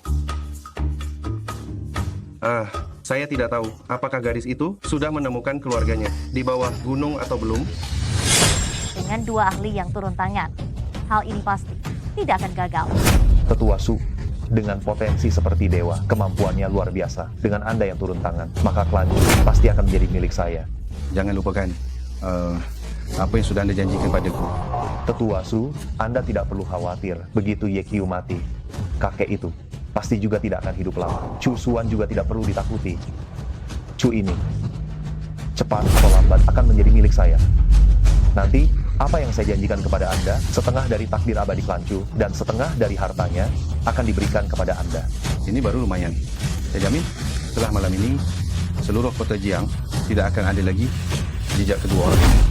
Saya tidak tahu apakah gadis itu sudah menemukan keluarganya di bawah gunung atau belum. Dengan dua ahli yang turun tangan, hal ini pasti tidak akan gagal. Tetua Su, dengan potensi seperti dewa, kemampuannya luar biasa. Dengan Anda yang turun tangan, maka klan Chu pasti akan menjadi milik saya. Jangan lupakan apa yang sudah Anda janjikan padaku. Tetua Su, Anda tidak perlu khawatir. Begitu YQ mati, kakek itu pasti juga tidak akan hidup lama. Chu Xuan juga tidak perlu ditakuti. Chu ini, cepat atau lambat akan menjadi milik saya. Nanti, apa yang saya janjikan kepada Anda, setengah dari takdir abadi klan Chu dan setengah dari hartanya akan diberikan kepada Anda. Ini baru lumayan. Saya jamin, setelah malam ini, seluruh kota Jiang tidak akan ada lagi jejak kedua orang ini.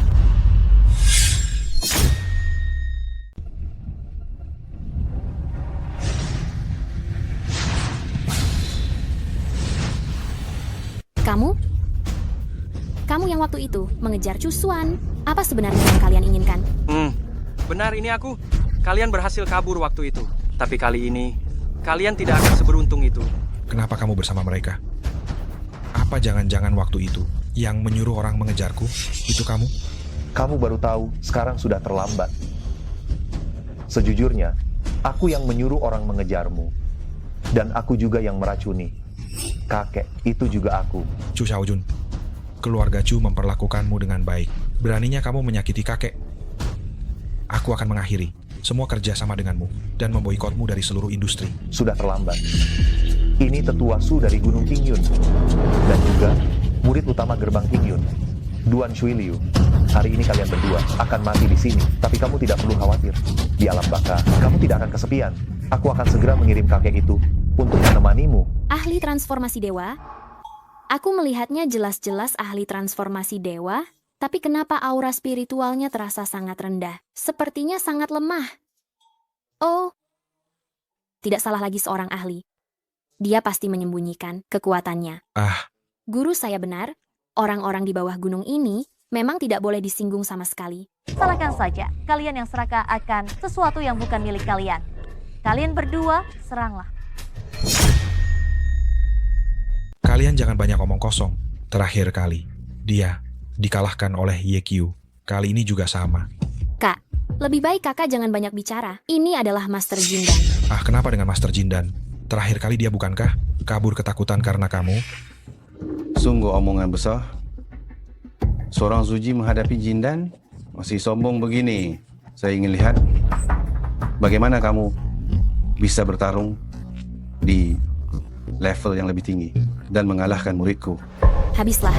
Kamu yang waktu itu mengejar Chu Xuan. Apa sebenarnya yang kalian inginkan? Benar, ini aku. Kalian berhasil kabur waktu itu. Tapi kali ini, kalian tidak akan seberuntung itu. Kenapa kamu bersama mereka? Apa jangan-jangan waktu itu yang menyuruh orang mengejarku? Itu kamu? Kamu baru tahu, sekarang sudah terlambat. Sejujurnya, aku yang menyuruh orang mengejarmu. Dan aku juga yang meracuni. Kakek, itu juga aku. Chu Xiaojun, keluarga Chu memperlakukanmu dengan baik. Beraninya kamu menyakiti kakek. Aku akan mengakhiri semua kerja sama denganmu dan memboikotmu dari seluruh industri. Sudah terlambat. Ini Tetua Su dari Gunung Qingyun. Dan juga murid utama gerbang Qingyun, Duan Shuiliu. Hari ini kalian berdua akan mati di sini, tapi kamu tidak perlu khawatir. Di alam baka, kamu tidak akan kesepian. Aku akan segera mengirim kakek itu untuk menemanimu. Ahli transformasi dewa? Aku melihatnya jelas-jelas ahli transformasi dewa, tapi kenapa aura spiritualnya terasa sangat rendah? Sepertinya sangat lemah. Oh, tidak salah lagi seorang ahli. Dia pasti menyembunyikan kekuatannya. Guru saya benar, orang-orang di bawah gunung ini memang tidak boleh disinggung sama sekali. Salahkan saja kalian yang serakah akan sesuatu yang bukan milik kalian. Kalian berdua, seranglah. Kalian jangan banyak omong kosong. Terakhir kali, dia dikalahkan oleh YQ. Kali ini juga sama. Kak, lebih baik kakak jangan banyak bicara. Ini adalah Master Jindan. Kenapa dengan Master Jindan? Terakhir kali dia bukankah kabur ketakutan karena kamu? Sungguh omongan besar. Seorang Zuji menghadapi Jindan masih sombong begini. Saya ingin lihat bagaimana kamu bisa bertarung di level yang lebih tinggi dan mengalahkan muridku. Habislah.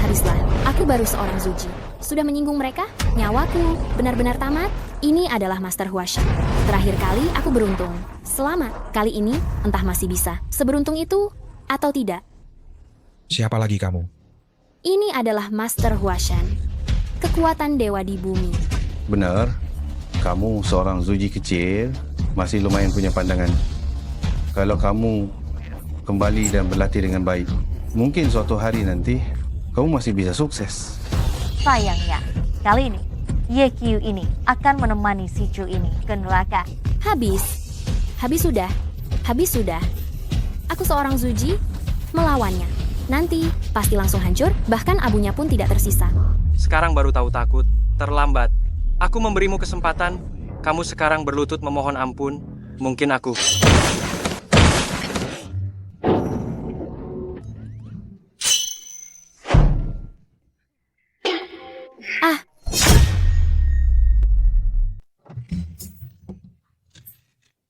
Aku baru seorang Zuji. Sudah menyinggung mereka? Nyawaku benar-benar tamat. Ini adalah Master Huashan. Terakhir kali aku beruntung. Selamat. Kali ini entah masih bisa seberuntung itu atau tidak. Siapa lagi kamu? Ini adalah Master Huashan. kekuatan dewa di bumi. Benar, kamu seorang Zuji kecil, masih lumayan punya pandangan. Kalau kamu kembali dan berlatih dengan baik, mungkin suatu hari nanti kamu masih bisa sukses. Sayangnya, kali ini YQ ini akan menemani si Chu ini ke neraka. Habis sudah. Aku seorang Zuji melawannya. Nanti pasti langsung hancur, bahkan abunya pun tidak tersisa. Sekarang baru tahu takut, terlambat. Aku memberimu kesempatan, kamu sekarang berlutut memohon ampun. Mungkin aku...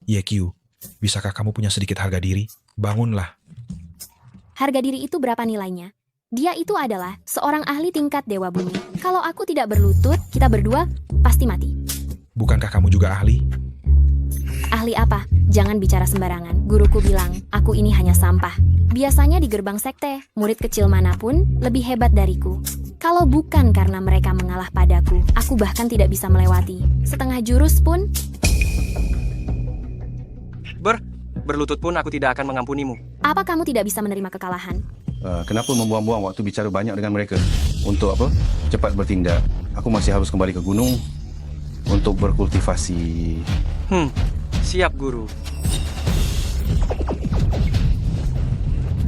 YQ, bisakah kamu punya sedikit harga diri? Bangunlah. Harga diri itu berapa nilainya? Dia itu adalah seorang ahli tingkat dewa bumi. Kalau aku tidak berlutut, kita berdua pasti mati. Bukankah kamu juga ahli? Ahli apa? Jangan bicara sembarangan. Guruku bilang, aku ini hanya sampah. Biasanya di gerbang sekte, murid kecil manapun lebih hebat dariku. Kalau bukan karena mereka mengalah padaku, aku bahkan tidak bisa melewati. Setengah jurus pun... Berlutut pun aku tidak akan mengampunimu. Apa kamu tidak bisa menerima kekalahan? Kenapa membuang-buang waktu bicara banyak dengan mereka? Untuk apa? Cepat bertindak. Aku masih harus kembali ke gunung untuk berkultivasi. Siap guru.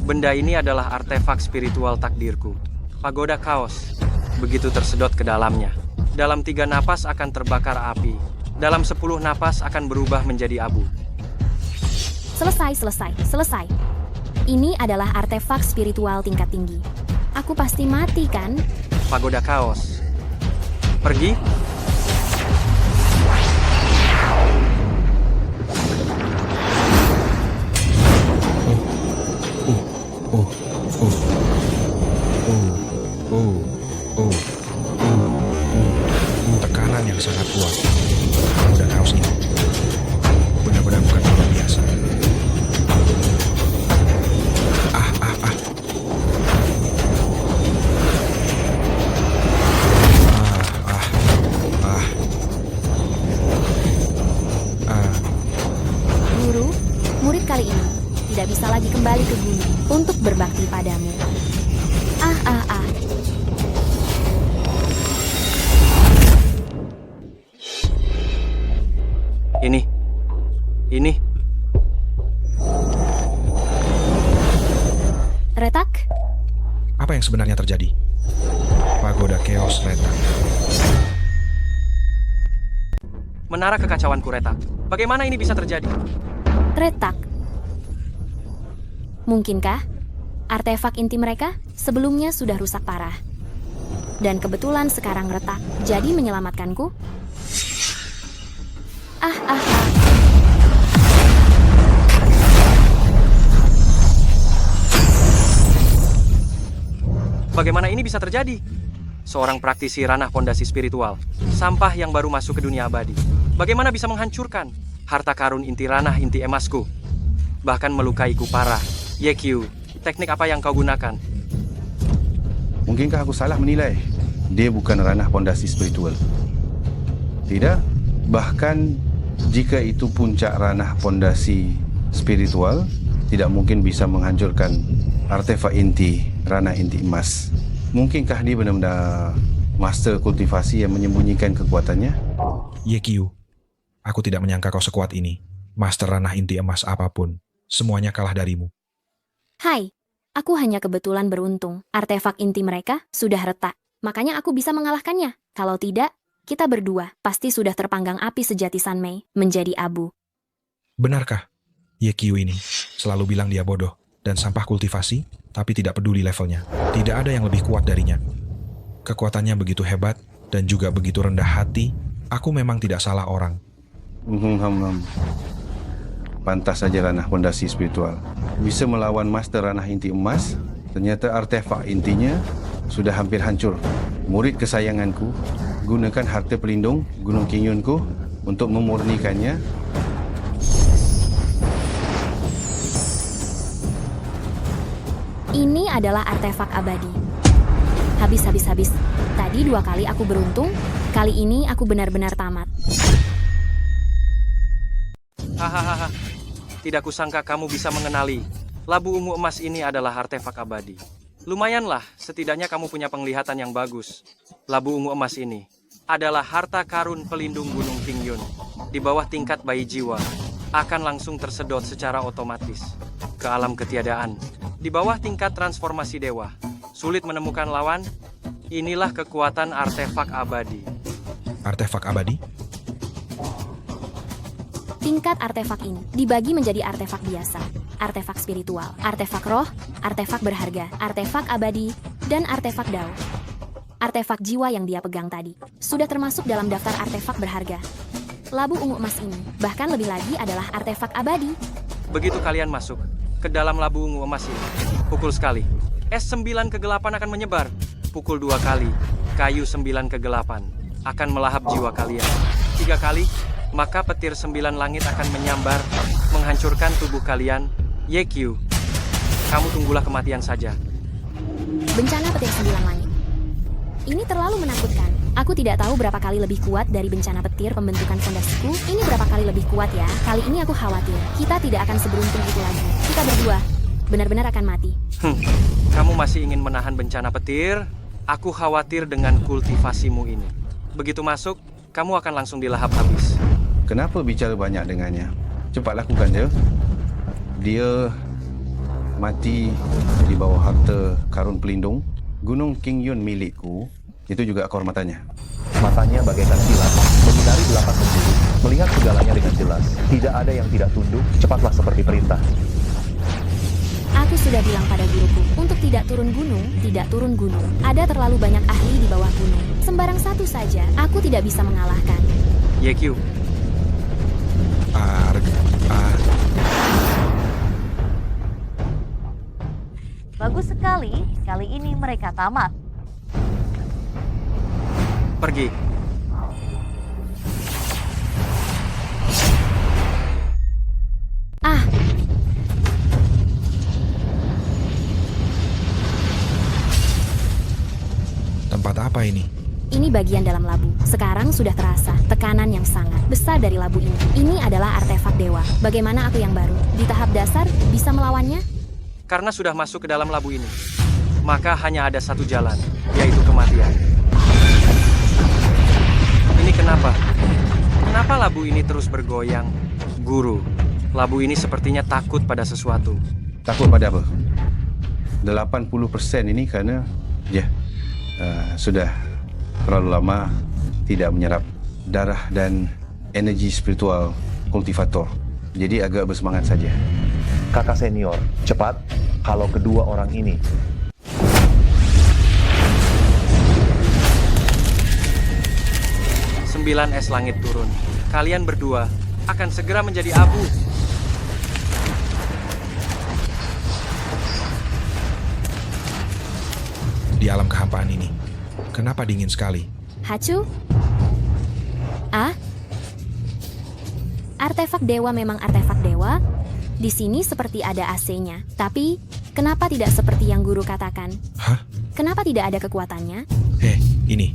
Benda ini adalah artefak spiritual takdirku. Pagoda kaos. Begitu tersedot ke dalamnya. Dalam 3 napas akan terbakar api. Dalam 10 napas akan berubah menjadi abu. Selesai. Ini adalah artefak spiritual tingkat tinggi. Aku pasti mati, kan? Pagoda kaos. Pergi. Tekanan yang sangat kuat. Pagoda kaos ini benar-benar bukan hal biasa. Guru, murid kali ini tidak bisa lagi kembali ke gunung untuk berbakti padamu. Ini. Retak? Apa yang sebenarnya terjadi? Pagoda Chaos retak. Menara kekacauanku retak. Bagaimana ini bisa terjadi? Retak. Mungkinkah artefak inti mereka sebelumnya sudah rusak parah? Dan kebetulan sekarang retak, jadi menyelamatkanku? Bagaimana ini bisa terjadi? Seorang praktisi ranah pondasi spiritual, sampah yang baru masuk ke dunia abadi. Bagaimana bisa menghancurkan harta karun inti ranah inti emasku? Bahkan melukaiku parah. YQ, teknik apa yang kau gunakan? Mungkinkah aku salah menilai? Dia bukan ranah pondasi spiritual. Tidak, bahkan jika itu puncak ranah pondasi spiritual, tidak mungkin bisa menghancurkan artefak inti ranah inti emas. Mungkinkah dia benar-benar master kultivasi yang menyembunyikan kekuatannya? YQ, aku tidak menyangka kau sekuat ini. Master ranah inti emas apapun, semuanya kalah darimu. Hai, aku hanya kebetulan beruntung. Artefak inti mereka sudah retak. Makanya aku bisa mengalahkannya. Kalau tidak, kita berdua pasti sudah terpanggang api sejati Sanmei menjadi abu. Benarkah? YQ ini selalu bilang dia bodoh dan sampah kultivasi, tapi tidak peduli levelnya. Tidak ada yang lebih kuat darinya. Kekuatannya begitu hebat dan juga begitu rendah hati. Aku memang tidak salah orang. Pantas saja ranah pondasi spiritual. Bisa melawan master ranah inti emas, ternyata artefak intinya sudah hampir hancur. Murid kesayanganku, gunakan harta pelindung Gunung Qingyunku untuk memurnikannya. Ini adalah artefak abadi. Habis. tadi 2 kali aku beruntung, kali ini aku benar-benar tamat. Hahaha, tidak kusangka kamu bisa mengenali. Labu ungu emas ini adalah artefak abadi. Lumayanlah, setidaknya kamu punya penglihatan yang bagus. Labu ungu emas ini adalah harta karun pelindung Gunung Qingyun. Di bawah tingkat bayi jiwa, akan langsung tersedot secara otomatis ke alam ketiadaan. Di bawah tingkat transformasi dewa, sulit menemukan lawan. Inilah kekuatan artefak abadi. Artefak abadi? Tingkat artefak ini dibagi menjadi artefak biasa, artefak spiritual, artefak roh, artefak berharga, artefak abadi, dan artefak dao. Artefak jiwa yang dia pegang tadi sudah termasuk dalam daftar artefak berharga. Labu ungu emas ini bahkan lebih lagi adalah artefak abadi. Begitu kalian masuk ke dalam labu ungu emas ini, pukul sekali, S9 kegelapan akan menyebar. Pukul 2 kali, kayu 9 kegelapan akan melahap jiwa kalian. 3 kali, maka petir 9 langit akan menyambar, menghancurkan tubuh kalian. YQ, kamu tunggulah kematian saja. Bencana petir 9 langit. Ini terlalu menakutkan. Aku tidak tahu berapa kali lebih kuat dari bencana petir pembentukan fondasiku. Ini berapa kali lebih kuat ya? Kali ini aku khawatir kita tidak akan seberuntung itu lagi. Kita berdua benar-benar akan mati. Kamu masih ingin menahan bencana petir? Aku khawatir dengan kultivasimu ini. Begitu masuk, kamu akan langsung dilahap habis. Kenapa bicara banyak dengannya? Cepat lakukan je. Dia mati di bawah harta karun pelindung Gunung Qingyun milikku. Itu juga kehormatannya. Matanya bagaikan kilat, menyinari 8 penjuru, melihat segalanya dengan jelas. Tidak ada yang tidak tunduk, cepatlah seperti perintah. Aku sudah bilang pada guruku untuk tidak turun gunung, tidak turun gunung. Ada terlalu banyak ahli di bawah gunung. Sembarang satu saja, aku tidak bisa mengalahkan. YQ, Bagus sekali, kali ini mereka tamat. pergi. Ah, Tempat apa ini? ini bagian dalam labu. Sekarang sudah terasa tekanan yang sangat besar dari labu ini. Ini adalah artefak dewa. Bagaimana aku yang baru di tahap dasar bisa melawannya? Karena sudah masuk ke dalam labu ini, maka hanya ada satu jalan, yaitu kematian. Ini kenapa? Kenapa labu ini terus bergoyang? Guru, labu ini sepertinya takut pada sesuatu. Takut pada apa? 80% ini karena sudah terlalu lama tidak menyerap darah dan energi spiritual kultivator. Jadi agak bersemangat saja. Kakak senior, cepat, kalau kedua orang ini 9 es langit turun. Kalian berdua akan segera menjadi abu. Di alam kehampaan ini, kenapa dingin sekali? Hachu? Ah? Artefak dewa memang artefak dewa. Di sini seperti ada AC-nya. Tapi, kenapa tidak seperti yang guru katakan? Hah? Kenapa tidak ada kekuatannya? Ini.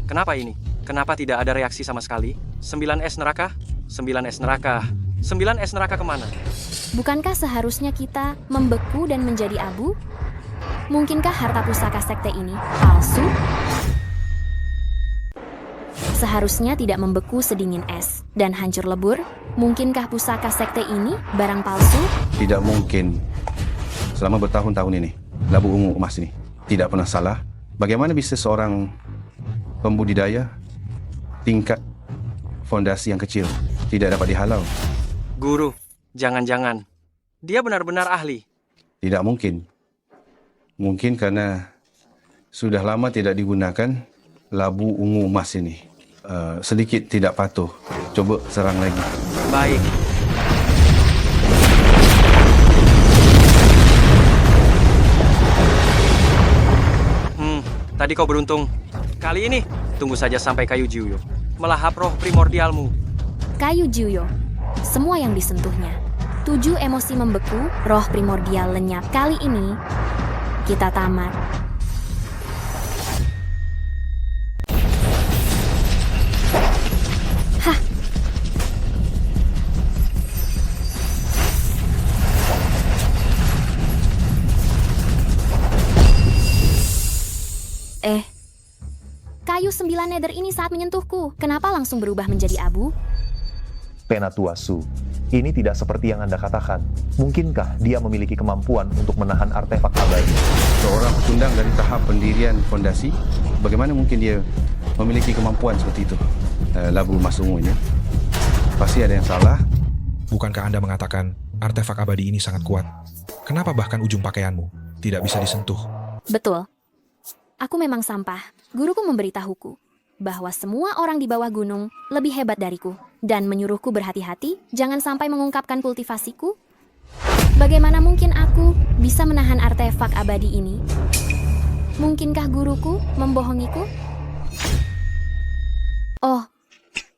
Kenapa ini? Kenapa tidak ada reaksi sama sekali? 9 es neraka? 9 es neraka. 9 es neraka kemana? Bukankah seharusnya kita membeku dan menjadi abu? Mungkinkah harta pusaka sekte ini palsu? Seharusnya tidak membeku sedingin es dan hancur lebur. Mungkinkah pusaka sekte ini barang palsu? Tidak mungkin. Selama bertahun-tahun ini, labu ungu emas ini tidak pernah salah. Bagaimana bisa seorang pembudidaya tingkat fondasi yang kecil tidak dapat dihalau? Guru, jangan-jangan dia benar-benar ahli. Tidak mungkin. Mungkin karena sudah lama tidak digunakan labu ungu emas ini. Sedikit tidak patuh. Coba serang lagi. Baik. Tadi kau beruntung. Kali ini, tunggu saja sampai kayu Jiuyo melahap roh primordialmu. Kayu Jiuyo, semua yang disentuhnya. 7 emosi membeku, roh primordial lenyap. Kali ini, kita tamat. 9 nether ini saat menyentuhku. Kenapa langsung berubah menjadi abu? Penatua Su, ini tidak seperti yang Anda katakan. Mungkinkah dia memiliki kemampuan untuk menahan artefak abadi? Seorang pecundang dari tahap pendirian fondasi, bagaimana mungkin dia memiliki kemampuan seperti itu? Labu emas ungu ini. Pasti ada yang salah. Bukankah Anda mengatakan artefak abadi ini sangat kuat? Kenapa bahkan ujung pakaianmu tidak bisa disentuh? Betul. Aku memang sampah. Guruku memberitahuku bahwa semua orang di bawah gunung lebih hebat dariku dan menyuruhku berhati-hati jangan sampai mengungkapkan kultivasiku. Bagaimana mungkin aku bisa menahan artefak abadi ini? Mungkinkah guruku membohongiku? Oh,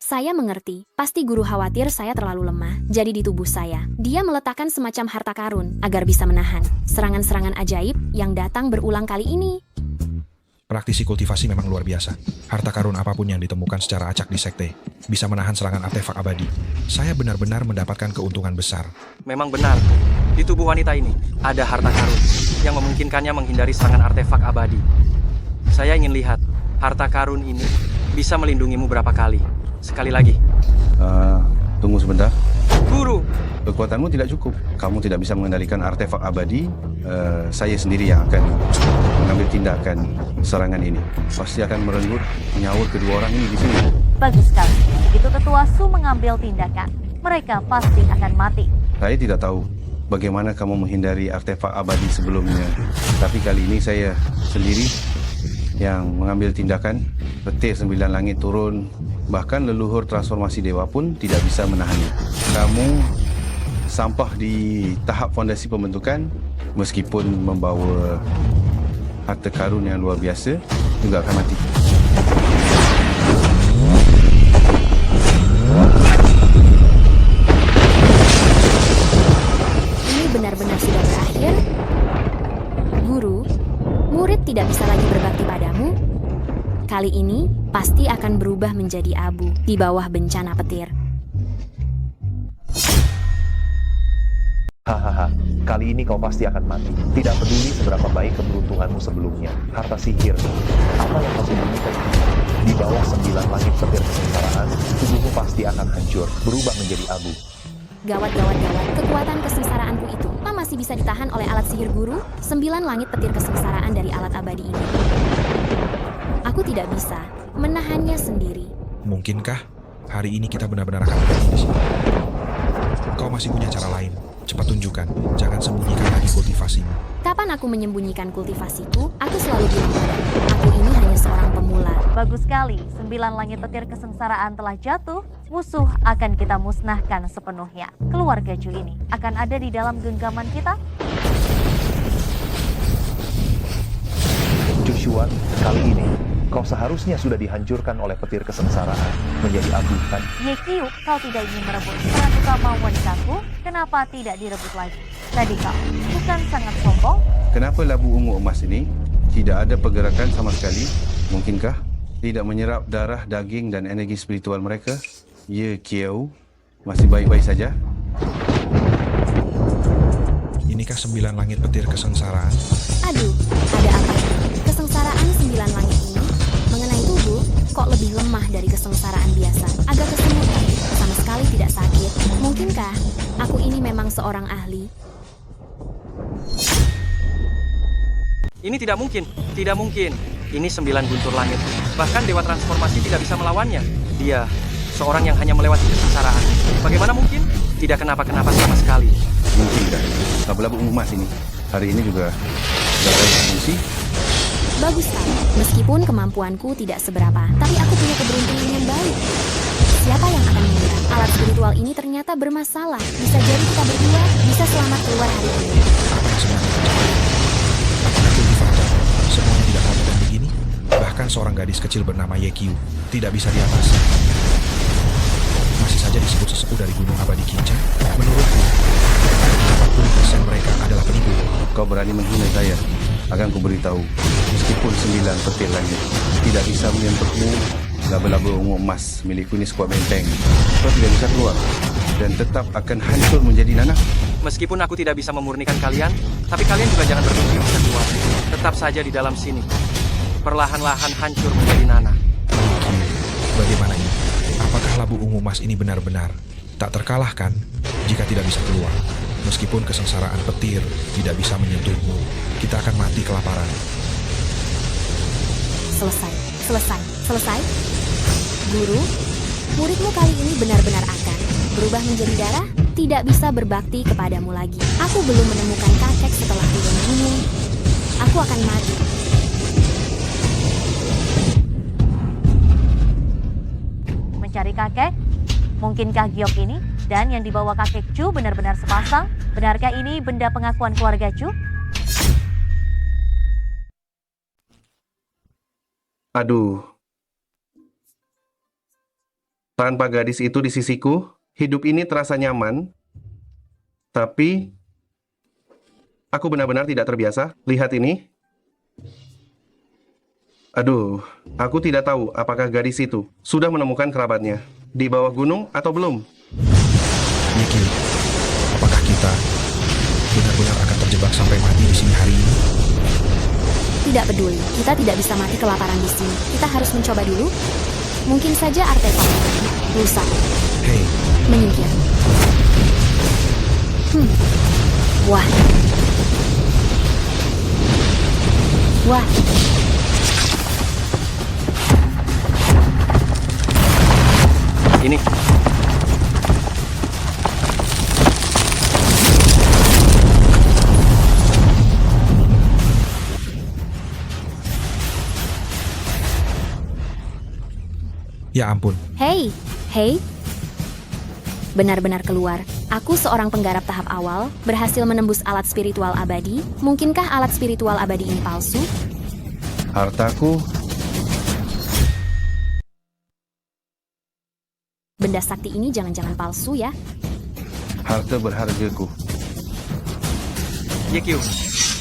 saya mengerti. Pasti guru khawatir saya terlalu lemah. Jadi di tubuh saya, dia meletakkan semacam harta karun agar bisa menahan serangan-serangan ajaib yang datang berulang kali ini. Praktisi kultivasi memang luar biasa. Harta karun apapun yang ditemukan secara acak di sekte bisa menahan serangan artefak abadi. Saya benar-benar mendapatkan keuntungan besar. Memang benar, di tubuh wanita ini ada harta karun yang memungkinkannya menghindari serangan artefak abadi. Saya ingin lihat harta karun ini bisa melindungimu berapa kali. Sekali lagi. Tunggu sebentar. Guru! Kekuatanmu tidak cukup. Kamu tidak bisa mengendalikan artefak abadi. Saya sendiri yang akan mengambil tindakan serangan ini. Pasti akan merenggut nyawa kedua orang ini di sini. Bagus sekali. Begitu Tetua Su mengambil tindakan, mereka pasti akan mati. Saya tidak tahu bagaimana kamu menghindari artefak abadi sebelumnya. Tapi kali ini saya sendiri yang mengambil tindakan. Petir 9 langit turun. Bahkan leluhur transformasi dewa pun tidak bisa menahannya. Kamu sampah di tahap fondasi pembentukan, meskipun membawa harta karun yang luar biasa, juga akan mati. Ini benar-benar sudah berakhir? Guru, murid tidak bisa lagi berbakti padamu? Kali ini pasti akan berubah menjadi abu di bawah bencana petir. Hahaha, kali ini kau pasti akan mati. Tidak peduli seberapa baik keberuntunganmu sebelumnya. Harta sihir, apa yang kau sembunyikan itu? Di bawah 9 langit petir kesengsaraan, tubuhmu pasti akan hancur, berubah menjadi abu. Gawat, gawat, gawat. Kekuatan kesengsaraanku itu masih bisa ditahan oleh alat sihir guru? 9 langit petir kesengsaraan dari alat abadi ini. Aku tidak bisa menahannya sendiri. Mungkinkah hari ini kita benar-benar akan berhenti di sini? Kau masih punya cara lain. Cepat tunjukkan. Jangan sembunyikan lagi kultivasimu. Kapan aku menyembunyikan kultivasiku? Aku selalu bilang aku ini hanya seorang pemula. Bagus sekali, 9 langit petir kesengsaraan telah jatuh. Musuh akan kita musnahkan sepenuhnya. Keluarga Ju ini akan ada di dalam genggaman kita. Joshua, kali ini kau seharusnya sudah dihancurkan oleh petir kesengsaraan menjadi abu, kan? Yekyu, kau tidak ingin merebut peran utama wanitaku? Kenapa tidak direbut lagi? Tadi kau bukan sangat sombong? Kenapa labu ungu emas ini tidak ada pergerakan sama sekali? Mungkinkah tidak menyerap darah, daging dan energi spiritual mereka? Yekyu, masih baik-baik saja? Inikah 9 langit petir kesengsaraan? Aduh, ada apa ini? Kesengsaraan 9 langit ini mengenai tubuh kok lebih lemah dari kesengsaraan biasa. Agak kesemutan, sama sekali tidak sakit. Mungkinkah aku ini memang seorang ahli? Ini tidak mungkin, tidak mungkin. Ini 9 guntur langit. Bahkan Dewa Transformasi tidak bisa melawannya. Dia seorang yang hanya melewati kesengsaraan. Bagaimana mungkin? Tidak kenapa-kenapa sama sekali. Mungkin tidak. Labu-labu emas ini hari ini juga berfungsi. Bagus sekali. Meskipun kemampuanku tidak seberapa, tapi aku punya keberuntungan yang baik. Siapa yang akan mengira alat spiritual ini ternyata bermasalah? Bisa jadi kita berdua bisa selamat keluar hari ini. Apa yang sebenarnya terjadi? Apakah kultivator semuanya tidak kompeten begini? Bahkan seorang gadis kecil bernama Yekyu tidak bisa diatasi. Masih saja disebut sesepuh dari Gunung Abadi Kinca. Menurutku, 40% mereka adalah penipu. Kau berani menghina saya? Akan kuberitahu, meskipun 9 petir langit tidak bisa menyentuhmu, laba-laba ungu emas milikku ini sekuat benteng. Kau tidak bisa keluar dan tetap akan hancur menjadi nanah. Meskipun aku tidak bisa memurnikan kalian, tapi kalian juga jangan bermimpi bisa keluar. Tetap saja di dalam sini. Perlahan-lahan hancur menjadi nanah. Bagaimana ini? Apakah labu ungu emas ini benar-benar tak terkalahkan jika tidak bisa keluar? Meskipun kesengsaraan petir tidak bisa menyentuhmu, kita akan mati kelaparan. Selesai. Guru, muridmu kali ini benar-benar akan berubah menjadi darah, tidak bisa berbakti kepadamu lagi. Aku belum menemukan kakek setelah turun gunung. Aku akan mati. Mencari kakek? Mungkinkah giok ini dan yang dibawa kakek Chu benar-benar sepasang? Benarkah ini benda pengakuan keluarga Chu? Aduh. Tanpa gadis itu di sisiku, hidup ini terasa nyaman. Tapi aku benar-benar tidak terbiasa. Lihat ini. Aduh, aku tidak tahu apakah gadis itu sudah menemukan kerabatnya di bawah gunung atau belum. Yekyu, apakah kita benar-benar akan terjebak sampai mati di sini hari ini? Tidak peduli, kita tidak bisa mati kelaparan di sini. Kita harus mencoba dulu. Mungkin saja artefak rusak. Hei, Menyingkir. Wah. Ini. ya ampun. Hei. Benar-benar keluar. Aku seorang penggarap tahap awal, berhasil menembus alat spiritual abadi. Mungkinkah alat spiritual abadi ini palsu? Hartaku. Benda sakti ini jangan-jangan palsu ya? Harta berhargaku. Yekyu,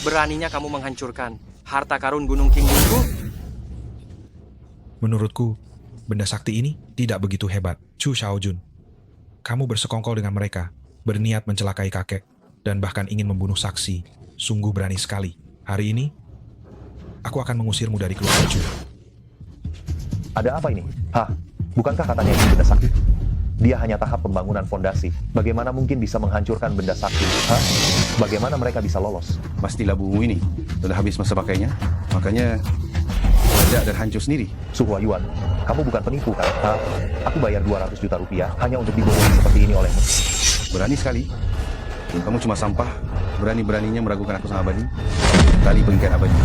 beraninya kamu menghancurkan harta karun Gunung Kinggungku? Menurutku, benda sakti ini tidak begitu hebat. Chu Xiaojun, kamu bersekongkol dengan mereka, berniat mencelakai kakek, dan bahkan ingin membunuh saksi. Sungguh berani sekali. Hari ini, aku akan mengusirmu dari keluarga Chu. Ada apa ini? Bukankah katanya ini benda sakti? Dia hanya tahap pembangunan fondasi. Bagaimana mungkin bisa menghancurkan benda sakti? Bagaimana mereka bisa lolos? Pasti labu ungu ini sudah habis masa pakainya, makanya meledak dan hancur sendiri. Su Huayuan, kamu bukan penipu kan? Aku bayar 200 juta rupiah hanya untuk dibohongi seperti ini olehmu. Berani sekali. Kamu cuma sampah, berani-beraninya meragukan aku sang abadi. Tali pengikat abadi.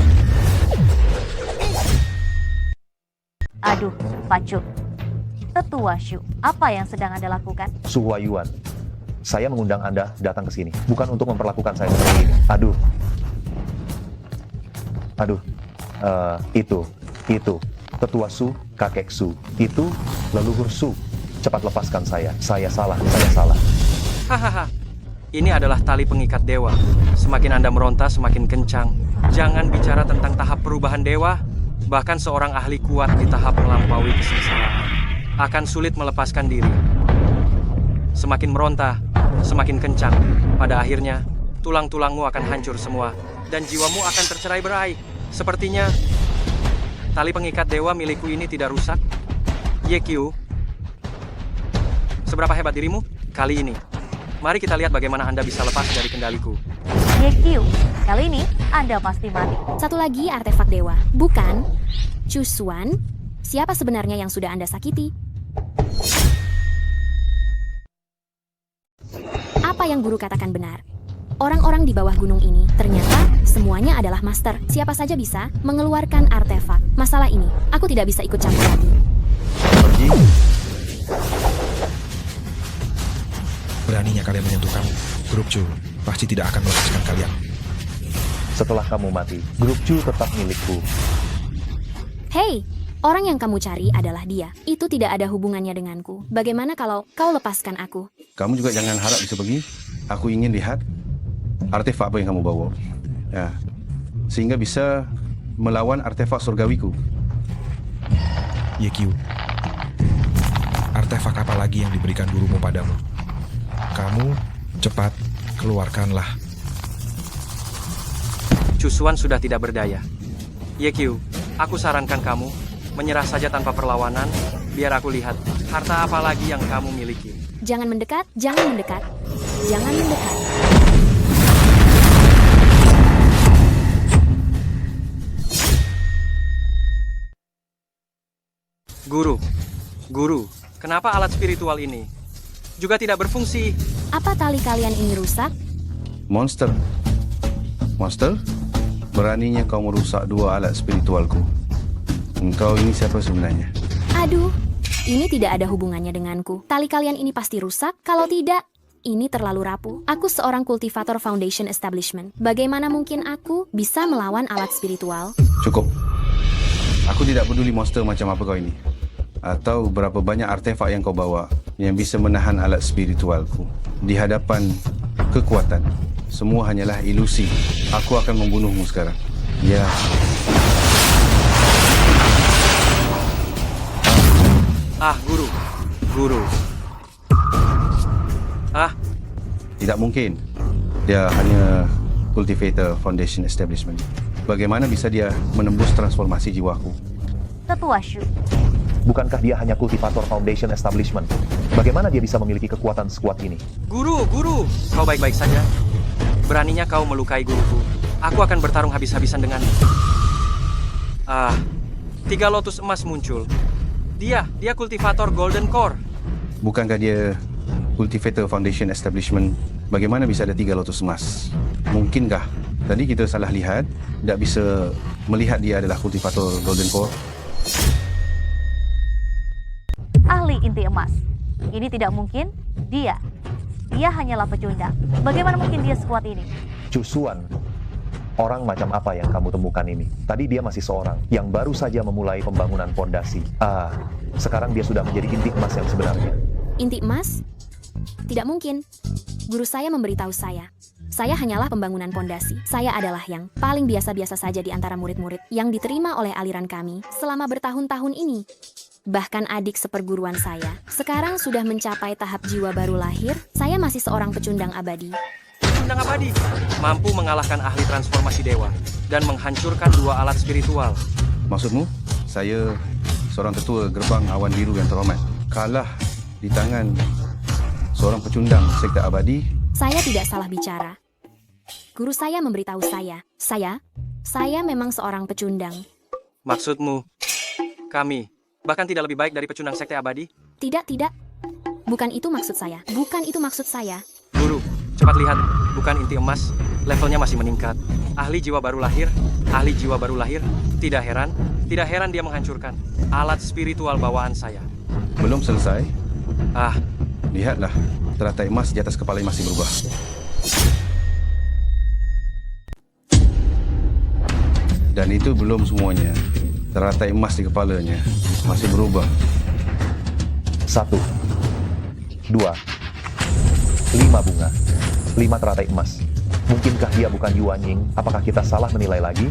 Aduh, Pak Chu. Tetua Shu, apa yang sedang Anda lakukan? Su Huayuan, saya mengundang Anda datang ke sini, bukan untuk memperlakukan saya seperti ini. Itu. Tetua Su, kakek Su. Itu leluhur Su. Cepat lepaskan saya. Saya salah. Hahaha. Ini adalah tali pengikat dewa. Semakin Anda meronta, semakin kencang. Jangan bicara tentang tahap perubahan dewa. Bahkan seorang ahli kuat di tahap melampaui kesengsaraan akan sulit melepaskan diri. Semakin meronta, semakin kencang. Pada akhirnya, tulang-tulangmu akan hancur semua, dan jiwamu akan tercerai-berai. Sepertinya, tali pengikat dewa milikku ini tidak rusak. Yekyu, seberapa hebat dirimu? Kali ini, mari kita lihat bagaimana Anda bisa lepas dari kendaliku. Yekyu, kali ini Anda pasti mati. Satu lagi artefak dewa, bukan? Chu Xuan, siapa sebenarnya yang sudah Anda sakiti? Apa yang guru katakan benar? Orang-orang di bawah gunung ini ternyata semuanya adalah master. Siapa saja bisa mengeluarkan artefak. Masalah ini, aku tidak bisa ikut campur lagi. Pergi. Beraninya kalian menyentuh kami. Grup Chu pasti tidak akan melepaskan kalian. Setelah kamu mati, grup Chu tetap milikku. Hei, orang yang kamu cari adalah dia. Itu tidak ada hubungannya denganku. Bagaimana kalau kau lepaskan aku? Kamu juga jangan harap bisa pergi. Aku ingin lihat artefak apa yang kamu bawa. Ya, sehingga bisa melawan artefak surgawiku. Yekyu, artefak apa lagi yang diberikan gurumu padamu? Kamu cepat keluarkanlah. Chu Xuan sudah tidak berdaya. Yekyu, aku sarankan kamu Menyerah saja tanpa perlawanan, biar aku lihat harta apa lagi yang kamu miliki. Jangan mendekat, jangan mendekat. Jangan mendekat. Guru, kenapa alat spiritual ini juga tidak berfungsi? Apa tali kalian ini rusak? Monster. Beraninya kau merusak dua alat spiritualku. Engkau ini siapa sebenarnya? Aduh, ini tidak ada hubungannya denganku. Tali kalian ini pasti rusak. Kalau tidak, ini terlalu rapuh. Aku seorang kultivator Foundation Establishment. Bagaimana mungkin aku bisa melawan alat spiritual? Cukup. Aku tidak peduli monster macam apa kau ini. Atau berapa banyak artefak yang kau bawa yang bisa menahan alat spiritualku. Di hadapan kekuatan, semua hanyalah ilusi. Aku akan membunuhmu sekarang. Ya. Guru. Tidak mungkin. Dia hanya cultivator Foundation Establishment. Bagaimana bisa dia menembus transformasi jiwaku? Tetua Shu, Bukankah dia hanya kultivator Foundation Establishment? Bagaimana dia bisa memiliki kekuatan sekuat ini? Guru, kau baik-baik saja. Beraninya kau melukai guruku. Aku akan bertarung habis-habisan denganmu. 3 lotus emas muncul. Dia kultivator Golden Core. Bukankah dia cultivator Foundation Establishment? Bagaimana bisa ada 3 lotus emas? Mungkinkah tadi kita salah lihat? Tidak bisa melihat dia adalah kultivator Golden Core? ahli inti emas. Ini tidak mungkin. Dia hanyalah pecundang. Bagaimana mungkin dia sekuat ini? Cusuan. Orang macam apa yang kamu temukan ini? Tadi dia masih seorang yang baru saja memulai pembangunan fondasi. Sekarang dia sudah menjadi inti emas yang sebenarnya. Inti emas? Tidak mungkin. Guru saya memberitahu saya. Saya hanyalah pembangunan fondasi. Saya adalah yang paling biasa-biasa saja di antara murid-murid yang diterima oleh aliran kami selama bertahun-tahun ini. Bahkan adik seperguruan saya sekarang sudah mencapai tahap jiwa baru lahir. Saya masih seorang pecundang abadi. Pecundang abadi mampu mengalahkan ahli transformasi dewa dan menghancurkan 2 alat spiritual. Maksudmu, saya seorang ketua gerbang awan biru yang terhormat kalah di tangan seorang pecundang sekte abadi? Saya tidak salah bicara. Guru saya memberitahu saya memang seorang pecundang. Maksudmu, kami bahkan tidak lebih baik dari pecundang sekte abadi? Tidak. Bukan itu maksud saya. Guru, cepat lihat. Bukan inti emas, levelnya masih meningkat. Ahli jiwa baru lahir. Tidak heran dia menghancurkan alat spiritual bawaan saya. Belum selesai? Lihatlah, teratai emas di atas kepalanya masih berubah. Dan itu belum semuanya. Teratai emas di kepalanya masih berubah. 1, 2, 5 bunga, 5 teratai emas. Mungkinkah dia bukan Yuan Ying? Apakah kita salah menilai lagi?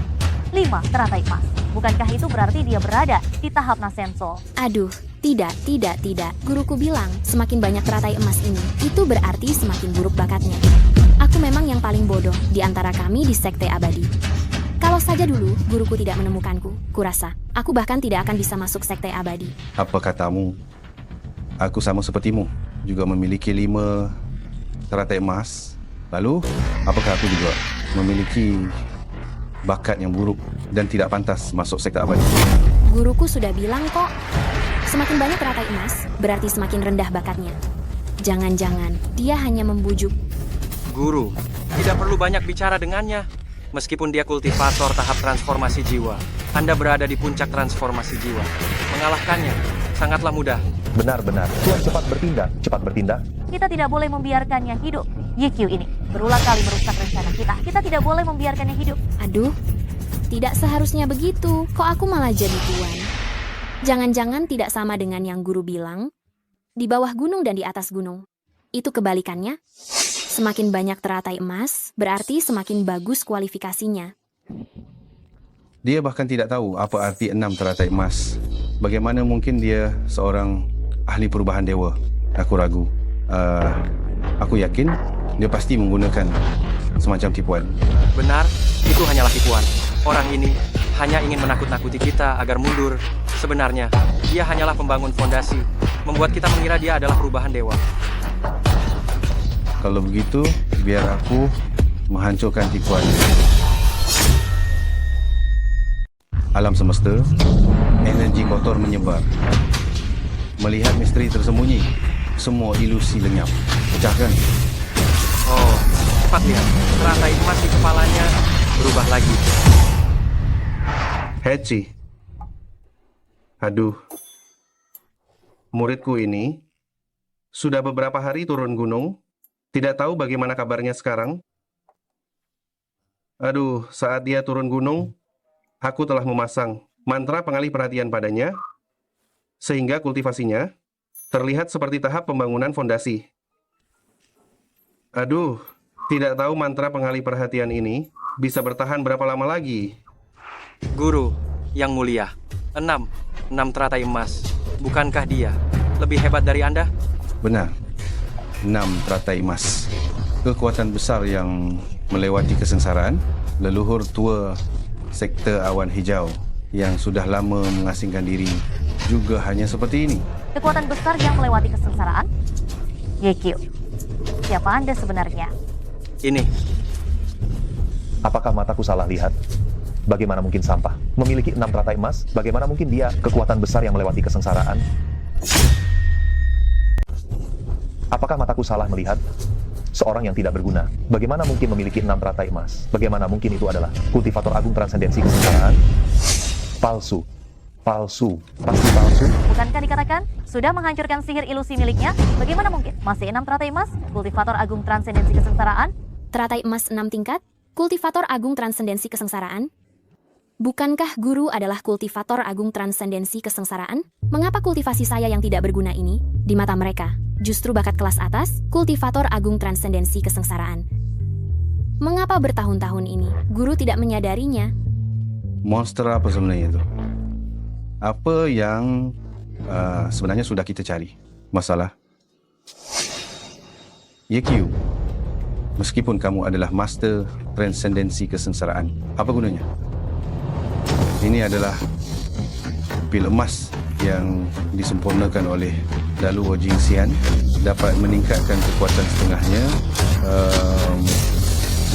5 teratai emas. Bukankah itu berarti dia berada di tahap Nasenso? Aduh, tidak. Guruku bilang semakin banyak teratai emas ini, itu berarti semakin buruk bakatnya. Aku memang yang paling bodoh di antara kami di sekte abadi. Kalau saja dulu guruku tidak menemukanku, kurasa aku bahkan tidak akan bisa masuk sekte abadi. Apa katamu? Aku sama sepertimu, juga memiliki 5 teratai emas. Lalu, apakah aku juga memiliki bakat yang buruk dan tidak pantas masuk sekte abadi? Guruku sudah bilang kok, semakin banyak teratai emas, berarti semakin rendah bakatnya. Jangan-jangan dia hanya membujuk. Guru, tidak perlu banyak bicara dengannya. Meskipun dia kultivator tahap transformasi jiwa, Anda berada di puncak transformasi jiwa. Mengalahkannya sangatlah mudah. Benar. Tuan cepat bertindak. Kita tidak boleh membiarkannya hidup. YQ ini berulang kali merusak rencana kita. Kita tidak boleh membiarkannya hidup. Aduh, tidak seharusnya begitu. Kok aku malah jadi tuan? Jangan-jangan tidak sama dengan yang guru bilang? Di bawah gunung dan di atas gunung. Itu kebalikannya. Semakin banyak teratai emas, berarti semakin bagus kualifikasinya. Dia bahkan tidak tahu apa arti 6 teratai emas. Bagaimana mungkin dia seorang ahli perubahan dewa? Aku ragu. Aku yakin dia pasti menggunakan semacam tipuan. Benar, itu hanyalah tipuan. Orang ini hanya ingin menakut-nakuti kita agar mundur. Sebenarnya, dia hanyalah pembangun fondasi, membuat kita mengira dia adalah perubahan dewa. Kalau begitu, biar aku menghancurkan tipuannya. Alam semesta, energi kotor menyebar. Melihat misteri tersembunyi, semua ilusi lenyap. Pecahkan. Oh, cepat lihat. Teratai emas di kepalanya berubah lagi. Heci. Aduh. Muridku ini sudah beberapa hari turun gunung. Tidak tahu bagaimana kabarnya sekarang. Aduh, saat dia turun gunung, aku telah memasang mantra pengalih perhatian padanya, sehingga kultivasinya terlihat seperti tahap pembangunan fondasi. Aduh, tidak tahu mantra pengalih perhatian ini bisa bertahan berapa lama lagi. Guru yang mulia, 6 teratai emas. Bukankah dia lebih hebat dari Anda? Benar. 6 teratai emas. Kekuatan besar yang melewati kesengsaraan, leluhur tua sektor awan hijau yang sudah lama mengasingkan diri juga hanya seperti ini. Kekuatan besar yang melewati kesengsaraan? YQ, siapa Anda sebenarnya? Ini. Apakah mataku salah lihat? Bagaimana mungkin sampah memiliki 6 teratai emas? Bagaimana mungkin dia kekuatan besar yang melewati kesengsaraan? Apakah mataku salah melihat? Seorang yang tidak berguna. Bagaimana mungkin memiliki 6 teratai emas? Bagaimana mungkin itu adalah kultivator agung transendensi kesengsaraan? Palsu. Palsu. Pasti palsu. Bukankah dikatakan sudah menghancurkan sihir ilusi miliknya? Bagaimana mungkin? Masih 6 teratai emas? Kultivator agung transendensi kesengsaraan? Teratai emas 6 tingkat? Kultivator agung transendensi kesengsaraan? Bukankah guru adalah kultivator agung transendensi kesengsaraan? Mengapa kultivasi saya yang tidak berguna ini, di mata mereka, justru bakat kelas atas, kultivator agung transendensi kesengsaraan? Mengapa bertahun-tahun ini, guru tidak menyadarinya? Monster apa sebenarnya itu? Apa yang sebenarnya sudah kita cari? Masalah YQ, meskipun kamu adalah master transendensi kesengsaraan, apa gunanya? Ini adalah pil emas yang disempurnakan oleh Dalu Wajing Xian, dapat meningkatkan kekuatan setengahnya.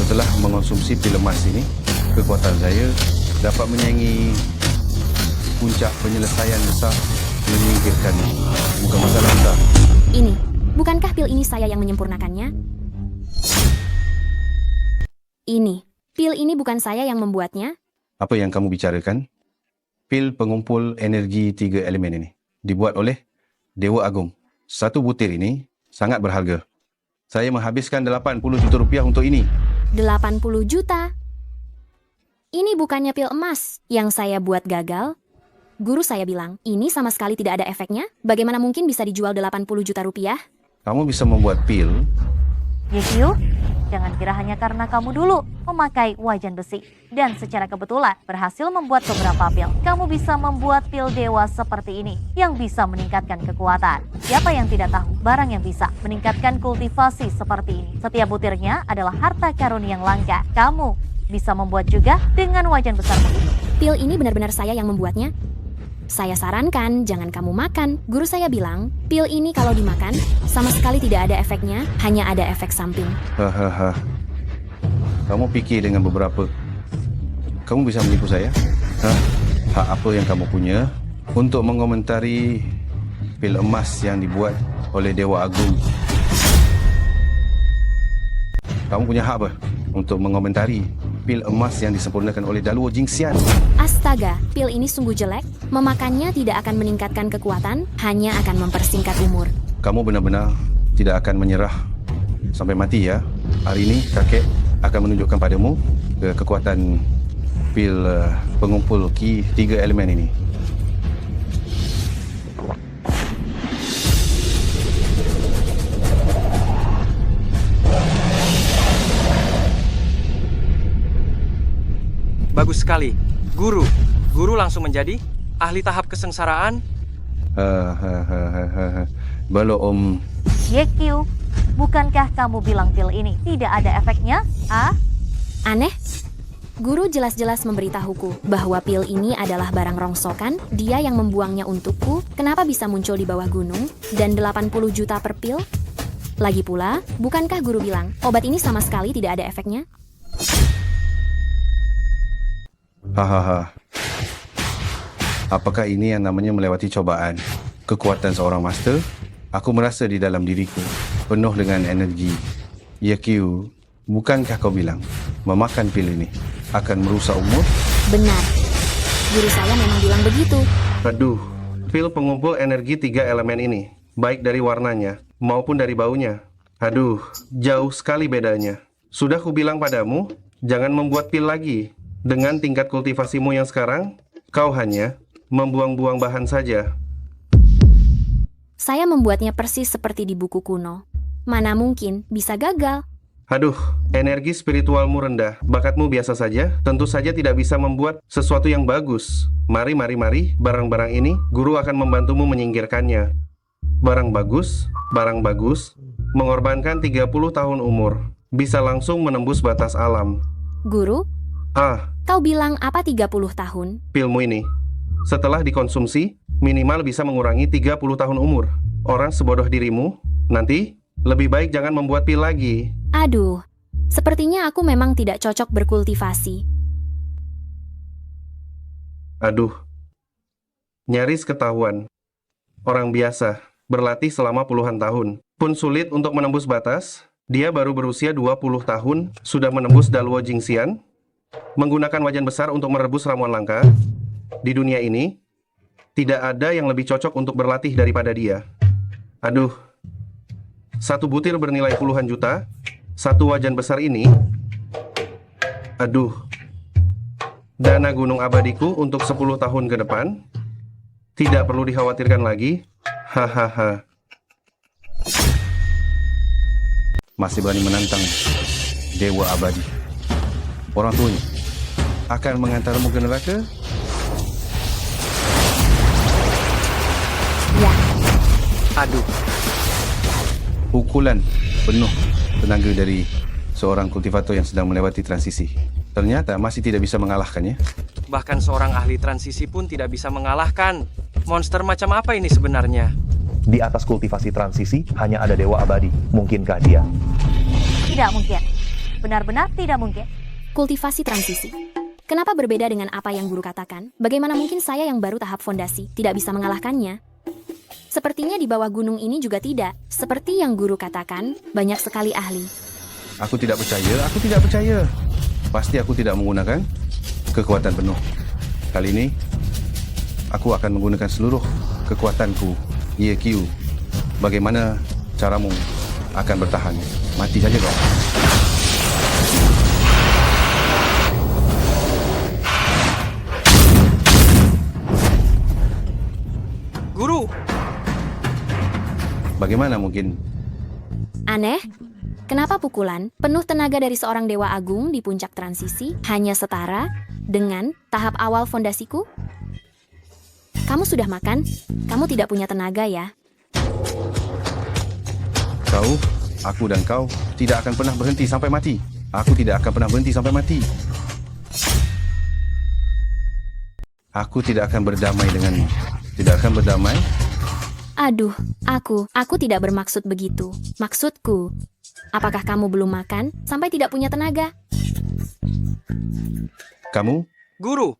Setelah mengonsumsi pil emas ini, kekuatan saya dapat menyaingi puncak penyelesaian besar, menyingkirkan bukan masalah besar. Ini, bukankah pil ini saya yang menyempurnakannya? Ini, pil ini bukan saya yang membuatnya? Apa yang kamu bicarakan? Pil pengumpul energi 3 elemen ini dibuat oleh Dewa Agung. Satu butir ini sangat berharga. Saya menghabiskan 80 juta rupiah untuk ini. 80 juta? Ini bukannya pil emas yang saya buat gagal? Guru saya bilang, ini sama sekali tidak ada efeknya. Bagaimana mungkin bisa dijual 80 juta rupiah? Kamu bisa membuat pil. YQ, jangan kira hanya karena kamu dulu memakai wajan besi dan secara kebetulan berhasil membuat beberapa pil. Kamu bisa membuat pil dewa seperti ini yang bisa meningkatkan kekuatan. Siapa yang tidak tahu barang yang bisa meningkatkan kultivasi seperti ini? Setiap butirnya adalah harta karun yang langka. Kamu bisa membuat juga dengan wajan besar begitu. Pil ini benar-benar saya yang membuatnya? Saya sarankan jangan kamu makan. Guru saya bilang, pil ini kalau dimakan, sama sekali tidak ada efeknya, hanya ada efek samping. Hahaha. Kamu pikir dengan beberapa, kamu bisa menipu saya? Hak apa yang kamu punya untuk mengomentari pil emas yang dibuat oleh Dewa Agung? Kamu punya hak apa untuk mengomentari pil emas yang disempurnakan oleh Daluo Jingxian? Astaga, pil ini sungguh jelek. Memakannya tidak akan meningkatkan kekuatan, hanya akan mempersingkat umur. Kamu benar-benar tidak akan menyerah sampai mati ya? Hari ini kakek akan menunjukkan padamu kekuatan pil pengumpul ki 3 elemen ini. Bagus sekali. Guru langsung menjadi ahli tahap kesengsaraan. Belum. YQ, bukankah kamu bilang pil ini tidak ada efeknya? Aneh? Guru jelas-jelas memberitahuku bahwa pil ini adalah barang rongsokan, dia yang membuangnya untukku, kenapa bisa muncul di bawah gunung, dan 80 juta per pil? Lagi pula, bukankah guru bilang, obat ini sama sekali tidak ada efeknya? Hahaha. Apakah ini yang namanya melewati cobaan? Kekuatan seorang master? Aku merasa di dalam diriku penuh dengan energi. YQ, bukankah kau bilang memakan pil ini akan merusak umur? Benar. Guru saya memang bilang begitu. Aduh, pil pengumpul energi 3 elemen ini, baik dari warnanya maupun dari baunya. Aduh, jauh sekali bedanya. Sudah kubilang padamu, jangan membuat pil lagi. Dengan tingkat kultivasimu yang sekarang, kau hanya membuang-buang bahan saja. Saya membuatnya persis seperti di buku kuno. Mana mungkin bisa gagal? Aduh, energi spiritualmu rendah, bakatmu biasa saja, tentu saja tidak bisa membuat sesuatu yang bagus. Mari, barang-barang ini, guru akan membantumu menyingkirkannya. Barang bagus, mengorbankan 30 tahun umur, bisa langsung menembus batas alam. Guru, Ah, kau bilang apa 30 tahun? pilmu ini, setelah dikonsumsi, minimal bisa mengurangi 30 tahun umur. Orang sebodoh dirimu, nanti lebih baik jangan membuat pil lagi. Aduh, sepertinya aku memang tidak cocok berkultivasi. Aduh, nyaris ketahuan. Orang biasa, berlatih selama puluhan tahun, pun sulit untuk menembus batas. Dia baru berusia 20 tahun, sudah menembus Dalwo Jingxian, menggunakan wajan besar untuk merebus ramuan langka. Di dunia ini, tidak ada yang lebih cocok untuk berlatih daripada dia. Aduh, satu butir bernilai puluhan juta, satu wajan besar ini. Aduh, dana gunung abadiku untuk 10 tahun ke depan, tidak perlu dikhawatirkan lagi. Hahaha. Masih berani menantang Dewa Abadi. Orang tuanya akan mengantarmu ke neraka? Ya, Aduh, Pukulan penuh tenaga dari seorang kultivator yang sedang melewati transisi. Ternyata masih tidak bisa mengalahkannya. bahkan seorang ahli transisi pun tidak bisa mengalahkan. Monster macam apa ini sebenarnya? Di atas kultivasi transisi hanya ada Dewa Abadi. Mungkinkah dia? Tidak mungkin. Benar-benar tidak mungkin. kultivasi transisi. Kenapa berbeda dengan apa yang guru katakan? Bagaimana mungkin saya yang baru tahap fondasi tidak bisa mengalahkannya? Sepertinya di bawah gunung ini juga tidak. Seperti yang guru katakan, banyak sekali ahli. Aku tidak percaya. Pasti aku tidak menggunakan kekuatan penuh. Kali ini, aku akan menggunakan seluruh kekuatanku, YQ. Bagaimana caramu akan bertahan? Mati saja kau. Guru, Bagaimana mungkin? Aneh, kenapa pukulan penuh tenaga dari seorang dewa agung di puncak transisi hanya setara dengan tahap awal fondasiku? Kamu sudah makan? Kamu tidak punya tenaga ya? Kau, aku dan kau tidak akan pernah berhenti sampai mati. Aku tidak akan pernah berhenti sampai mati. Aku tidak akan berdamai denganmu. Tidak akan berdamai. Aduh, aku tidak bermaksud begitu. Maksudku, apakah kamu belum makan sampai tidak punya tenaga? Kamu? guru,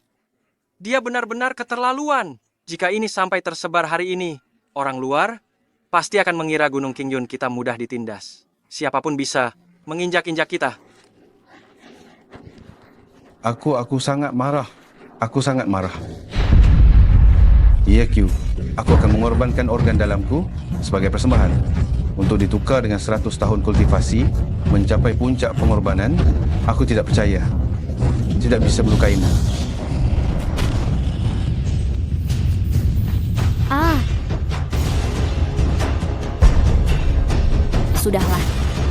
dia benar-benar keterlaluan. Jika ini sampai tersebar hari ini, orang luar pasti akan mengira Gunung Qingyun kita mudah ditindas. Siapapun bisa menginjak-injak kita. Aku sangat marah. Aku sangat marah. YQ, aku akan mengorbankan organ dalamku sebagai persembahan untuk ditukar dengan 100 tahun kultivasi mencapai puncak pengorbanan. Aku tidak percaya. Tidak bisa melukaimu. Sudahlah.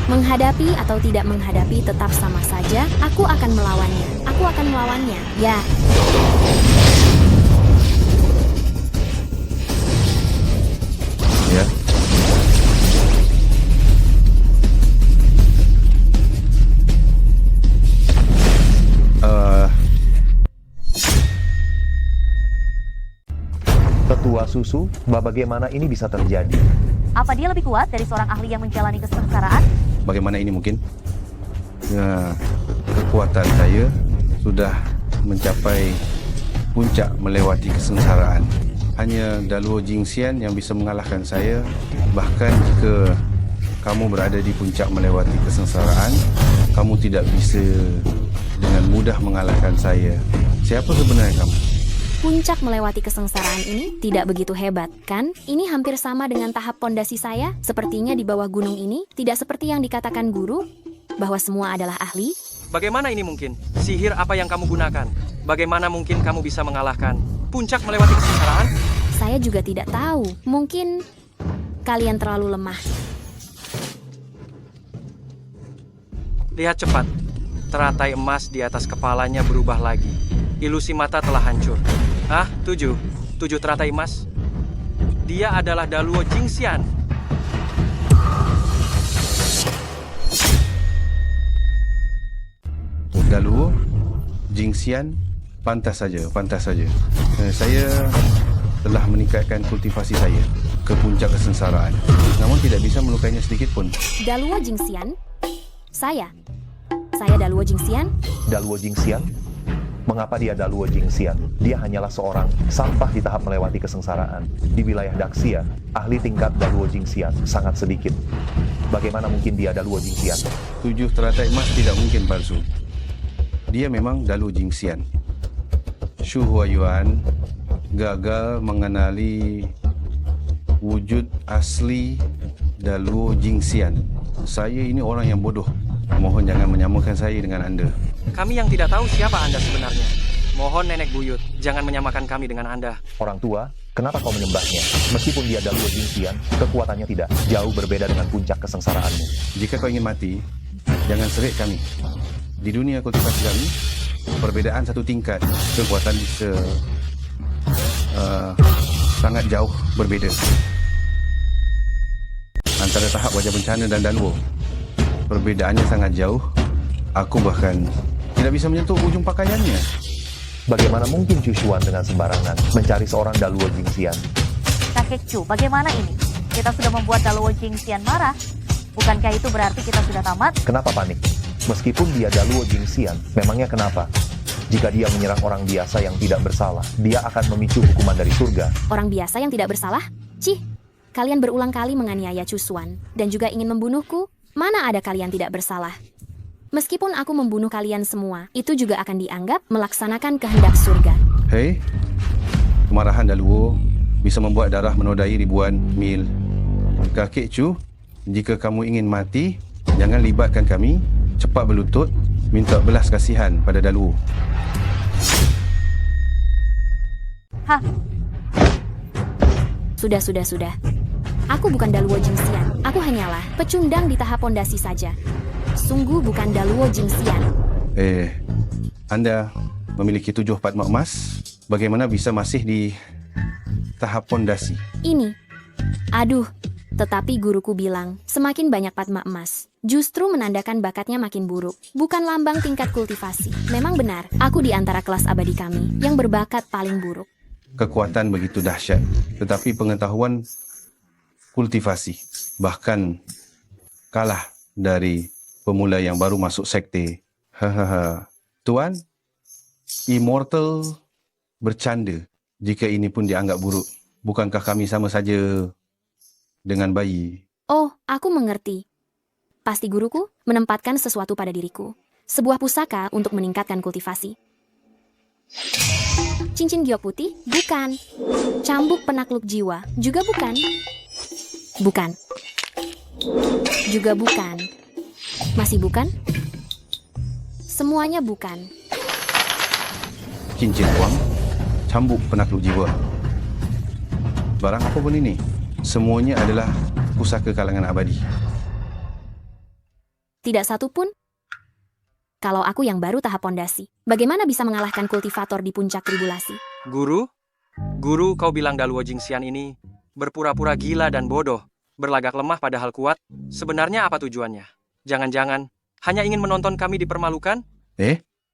Menghadapi atau tidak menghadapi tetap sama saja, aku akan melawannya. Aku akan melawannya. Ya. Ya. Tua susu, bagaimana ini bisa terjadi? Apa dia lebih kuat dari seorang ahli yang menjalani kesengsaraan? Bagaimana ini mungkin? Ya, kekuatan saya sudah mencapai puncak melewati kesengsaraan. Hanya Daluo Jingxian yang bisa mengalahkan saya. Bahkan jika kamu berada di puncak melewati kesengsaraan, kamu tidak bisa dengan mudah mengalahkan saya. Siapa sebenarnya kamu? Puncak melewati kesengsaraan ini tidak begitu hebat, kan? Ini hampir sama dengan tahap pondasi saya. Sepertinya di bawah gunung ini tidak seperti yang dikatakan guru, bahwa semua adalah ahli. Bagaimana ini mungkin? Sihir apa yang kamu gunakan? Bagaimana mungkin kamu bisa mengalahkan puncak melewati kesengsaraan? Saya juga tidak tahu. Mungkin kalian terlalu lemah. Lihat cepat. Teratai emas di atas kepalanya berubah lagi. Ilusi mata telah hancur. 7 teratai emas. Dia adalah Daluo Jingxian. Daluo Jingxian, pantas saja. Saya telah meningkatkan kultivasi saya ke puncak kesengsaraan. Namun tidak bisa melukainya sedikit pun. Daluo Jingxian? Saya Daluo Jingxian? Daluo Jingxian? Mengapa dia Daluo Jingxian? Dia hanyalah seorang sampah di tahap melewati kesengsaraan. Di wilayah Daxia, ahli tingkat Daluo Jingxian sangat sedikit. Bagaimana mungkin dia Daluo Jingxian? 7 teratai emas tidak mungkin palsu. Dia memang Daluo Jingxian. Shu Huayuan gagal mengenali wujud asli Daluo Jingxian. Saya ini orang yang bodoh. Mohon jangan menyamakan saya dengan Anda. Kami yang tidak tahu siapa Anda sebenarnya. Mohon Nenek Buyut, jangan menyamakan kami dengan Anda. Orang tua, kenapa kau menyembahnya? Meskipun dia Daluo Jingxian, kekuatannya tidak jauh berbeda dengan puncak kesengsaraanmu. Jika kau ingin mati, jangan serik kami. Di dunia kultivasi kami, perbedaan satu tingkat kekuatan bisa sangat jauh berbeda. Antara tahap wajah bencana dan Daluo, perbedaannya sangat jauh. Aku bahkan tidak bisa menyentuh ujung pakaiannya. Bagaimana mungkin Cushuan dengan sembarangan mencari seorang Daluo Jingxian? Kakek Chu, bagaimana ini? Kita sudah membuat Daluo Jingxian marah. Bukankah itu berarti kita sudah tamat? Kenapa panik? Meskipun dia Daluo Jingxian, memangnya kenapa? Jika dia menyerang orang biasa yang tidak bersalah, dia akan memicu hukuman dari surga. Orang biasa yang tidak bersalah? Cih, kalian berulang kali menganiaya Cushuan dan juga ingin membunuhku. Mana ada kalian tidak bersalah? Meskipun aku membunuh kalian semua, itu juga akan dianggap melaksanakan kehendak surga. Hei, kemarahan Daluo bisa membuat darah menodai ribuan mil. Kakek Chu, jika kamu ingin mati, jangan libatkan kami. Cepat berlutut, minta belas kasihan pada Daluo. Sudah. Aku bukan Daluo Jingxian. Aku hanyalah pecundang di tahap pondasi saja. Sungguh bukan Daluo Jingxian. Anda memiliki 7 patma emas. Bagaimana bisa masih di tahap pondasi? Ini. Tetapi guruku bilang, semakin banyak patma emas, justru menandakan bakatnya makin buruk. Bukan lambang tingkat kultivasi. Memang benar, aku di antara kelas abadi kami yang berbakat paling buruk. Kekuatan begitu dahsyat, tetapi pengetahuan kultivasi bahkan kalah dari pemula yang baru masuk sekte. Tuan, immortal bercanda jika ini pun dianggap buruk. Bukankah kami sama saja dengan bayi? Oh, aku mengerti. Pasti guruku menempatkan sesuatu pada diriku. Sebuah pusaka untuk meningkatkan kultivasi. Cincin giok putih? Bukan. Cambuk penakluk jiwa? Juga bukan. Bukan. Juga bukan. Masih bukan? Semuanya bukan. Cincin uang, cambuk penakluk jiwa. Barang apa pun ini, semuanya adalah pusaka kalangan abadi. Tidak satu pun? Kalau aku yang baru tahap pondasi, bagaimana bisa mengalahkan kultivator di puncak tribulasi? Guru, kau bilang Daluo Jingxian ini berpura-pura gila dan bodoh, berlagak lemah padahal kuat. Sebenarnya apa tujuannya? Jangan-jangan hanya ingin menonton kami dipermalukan?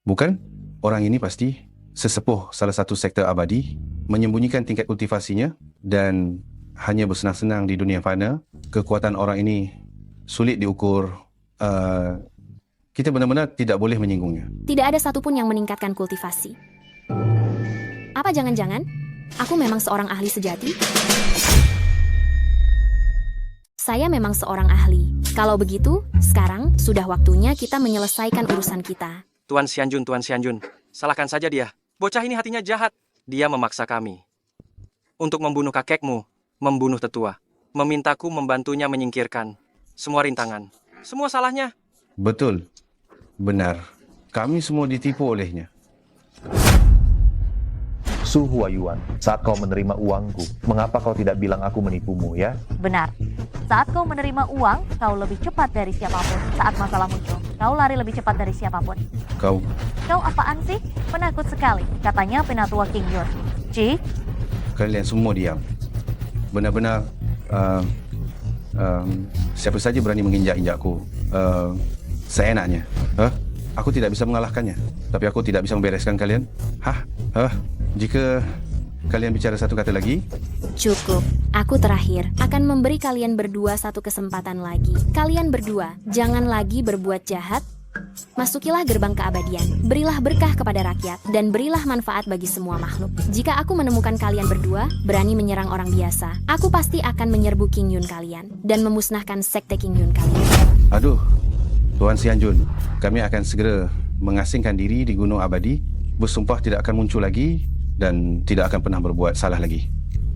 Bukan. Orang ini pasti sesepuh salah satu sekte abadi menyembunyikan tingkat kultivasinya dan hanya bersenang-senang di dunia fana. Kekuatan orang ini sulit diukur. Kita benar-benar tidak boleh menyinggungnya. Tidak ada satupun yang meningkatkan kultivasi. Apa jangan-jangan aku memang seorang ahli sejati? Saya memang seorang ahli. Kalau begitu, sekarang sudah waktunya kita menyelesaikan urusan kita. Tuan Xianjun, salahkan saja dia. Bocah ini hatinya jahat. Dia memaksa kami untuk membunuh kakekmu, membunuh tetua, memintaku membantunya menyingkirkan semua rintangan. Semua salahnya. Betul. Benar. Kami semua ditipu olehnya. Su Huayuan, saat kau menerima uangku, mengapa kau tidak bilang aku menipumu ya? Benar. Saat kau menerima uang, kau lebih cepat dari siapapun. Saat masalah muncul, kau lari lebih cepat dari siapapun. Kau Apaan sih? Penakut sekali. Katanya penatua King Yun. Ji, Kalian semua diam. Benar-benar siapa saja berani menginjak-injakku seenaknya. Aku tidak bisa mengalahkannya, tapi aku tidak bisa membereskan kalian. Jika kalian bicara satu kata lagi. Cukup. Aku terakhir akan memberi kalian berdua satu kesempatan lagi. Kalian berdua, jangan lagi berbuat jahat. Masukilah gerbang keabadian, berilah berkah kepada rakyat, dan berilah manfaat bagi semua makhluk. Jika aku menemukan kalian berdua berani menyerang orang biasa, aku pasti akan menyerbu King Yun kalian, dan memusnahkan sekte King Yun kalian. Aduh, Tuan Xianjun, kami akan segera mengasingkan diri di Gunung Abadi, bersumpah tidak akan muncul lagi, dan tidak akan pernah berbuat salah lagi.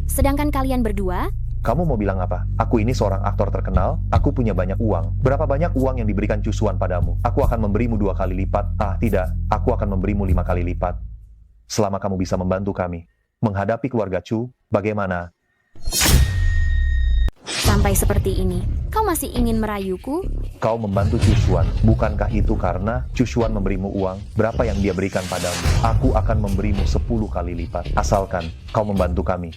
Sedangkan kalian berdua, Kamu mau bilang apa? Aku ini seorang aktor terkenal, aku punya banyak uang. Berapa banyak uang yang diberikan Cusuan padamu? Aku akan memberimu 2 kali lipat. Tidak, aku akan memberimu 5 kali lipat. Selama kamu bisa membantu kami menghadapi keluarga Chu, bagaimana? sampai seperti ini, kau masih ingin merayuku? Kau membantu Cusuan, bukankah itu karena Cusuan memberimu uang? Berapa yang dia berikan padamu? Aku akan memberimu 10 kali lipat, asalkan kau membantu kami.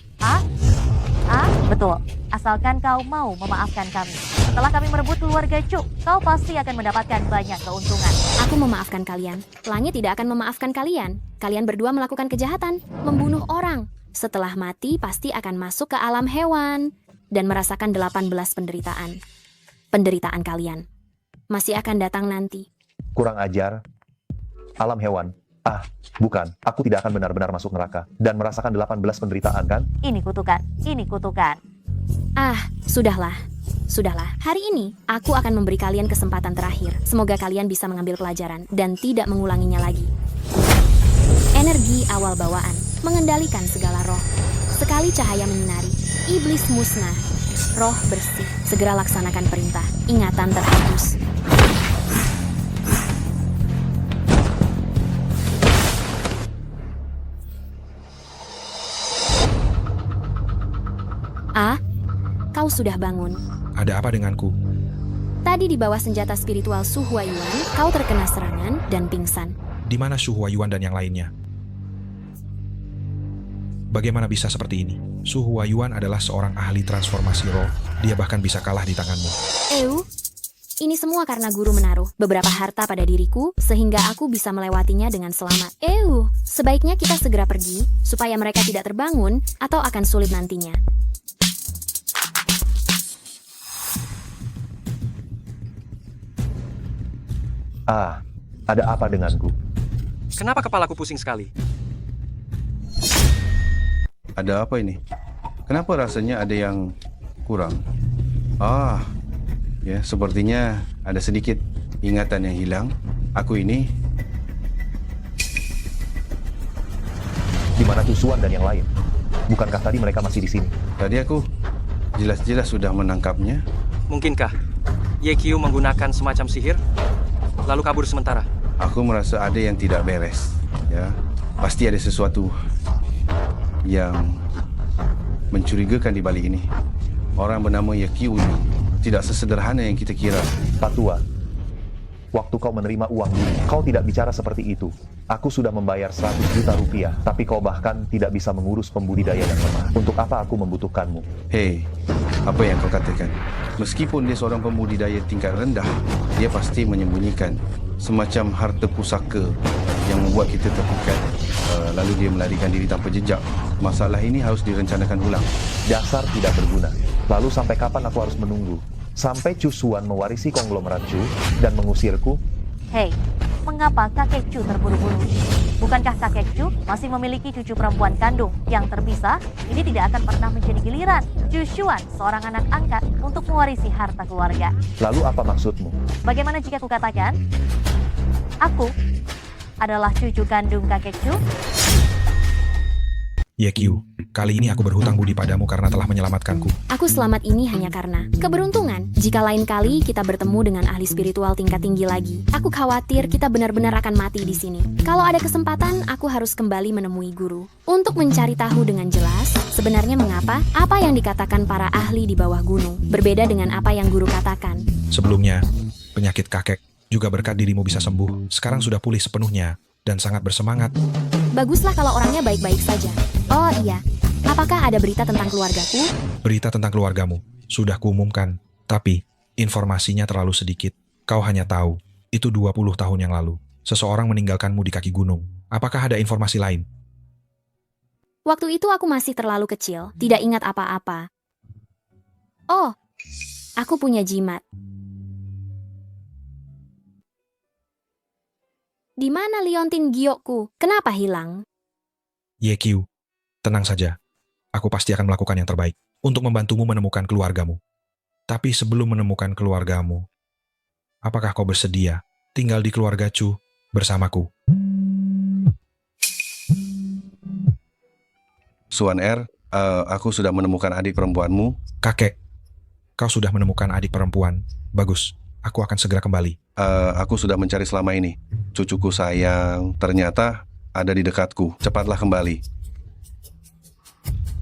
Betul. Asalkan kau mau memaafkan kami. Setelah kami merebut keluarga Chu, kau pasti akan mendapatkan banyak keuntungan. Aku memaafkan kalian. Langit tidak akan memaafkan kalian. Kalian berdua melakukan kejahatan, membunuh orang. Setelah mati, pasti akan masuk ke alam hewan dan merasakan 18 penderitaan. Penderitaan kalian masih akan datang nanti. Kurang ajar. Alam hewan. Bukan. Aku tidak akan benar-benar masuk neraka dan merasakan 18 penderitaan, kan? Ini kutukan. Ini kutukan. Sudahlah. Hari ini, aku akan memberi kalian kesempatan terakhir. Semoga kalian bisa mengambil pelajaran dan tidak mengulanginya lagi. Energi awal bawaan, mengendalikan segala roh. Sekali cahaya menyinari, iblis musnah. Roh bersih, segera laksanakan perintah. Ingatan terhapus. Kau sudah bangun. Ada apa denganku? Tadi di bawah senjata spiritual Su Huayuan, kau terkena serangan dan pingsan. Di mana Su Huayuan dan yang lainnya? Bagaimana bisa seperti ini? Su Huayuan adalah seorang ahli transformasi roh. Dia bahkan bisa kalah di tanganmu. Ini semua karena guru menaruh beberapa harta pada diriku, sehingga aku bisa melewatinya dengan selamat. Sebaiknya kita segera pergi, supaya mereka tidak terbangun, atau akan sulit nantinya. Ada apa denganku? Kenapa kepalaku pusing sekali? Ada apa ini? Kenapa rasanya ada yang kurang? Ya, sepertinya ada sedikit ingatan yang hilang. Aku ini... Di mana Cusuan dan yang lain? Bukankah tadi mereka masih di sini? Tadi aku jelas-jelas sudah menangkapnya. Mungkinkah YQ menggunakan semacam sihir, lalu kabur sementara? Aku merasa ada yang tidak beres. Ya, pasti ada sesuatu yang mencurigakan di balik ini. Orang bernama YQ ini tidak sesederhana yang kita kira. Pak Tua, waktu kau menerima uang dulu, kau tidak bicara seperti itu. Aku sudah membayar 100 juta rupiah, tapi kau bahkan tidak bisa mengurus pembudidaya yang lemah. Untuk apa aku membutuhkanmu? Hei, apa yang kau katakan? Meskipun dia seorang pembudidaya tingkat rendah, dia pasti menyembunyikan semacam harta pusaka yang membuat kita terpikat, lalu dia melarikan diri tanpa jejak. Masalah ini harus direncanakan ulang. Dasar tidak berguna. Lalu sampai kapan aku harus menunggu? Sampai Chu Xuan mewarisi konglomerat Chu dan mengusirku? Hei, mengapa kakek Chu terburu-buru? Bukankah kakek Chu masih memiliki cucu perempuan kandung yang terpisah? Ini tidak akan pernah menjadi giliran Chu Xuan, seorang anak angkat, untuk mewarisi harta keluarga. Lalu apa maksudmu? Bagaimana jika kukatakan, aku adalah cucu kandung kakek Chu? YQ, kali ini aku berhutang budi padamu karena telah menyelamatkanku. Aku selamat ini hanya karena keberuntungan. Jika lain kali kita bertemu dengan ahli spiritual tingkat tinggi lagi, aku khawatir kita benar-benar akan mati di sini. Kalau ada kesempatan, aku harus kembali menemui guru untuk mencari tahu dengan jelas sebenarnya mengapa apa yang dikatakan para ahli di bawah gunung berbeda dengan apa yang guru katakan. Sebelumnya, penyakit kakek juga berkat dirimu bisa sembuh. Sekarang sudah pulih sepenuhnya dan sangat bersemangat. Baguslah kalau orangnya baik-baik saja. Oh iya, apakah ada berita tentang keluargaku? Berita tentang keluargamu sudah kuumumkan, tapi informasinya terlalu sedikit. Kau hanya tahu, itu 20 tahun yang lalu. Seseorang meninggalkanmu di kaki gunung. Apakah ada informasi lain? Waktu itu aku masih terlalu kecil, tidak ingat apa-apa. Oh, aku punya jimat. Di mana liontin giokku? Kenapa hilang? YQ, tenang saja. Aku pasti akan melakukan yang terbaik untuk membantumu menemukan keluargamu. Tapi sebelum menemukan keluargamu, apakah kau bersedia tinggal di keluarga Chu bersamaku? Suan R, aku sudah menemukan adik perempuanmu. Kakek, kau sudah menemukan adik perempuan. Bagus, aku akan segera kembali. Aku sudah mencari selama ini. Cucuku sayang, ternyata ada di dekatku. Cepatlah kembali.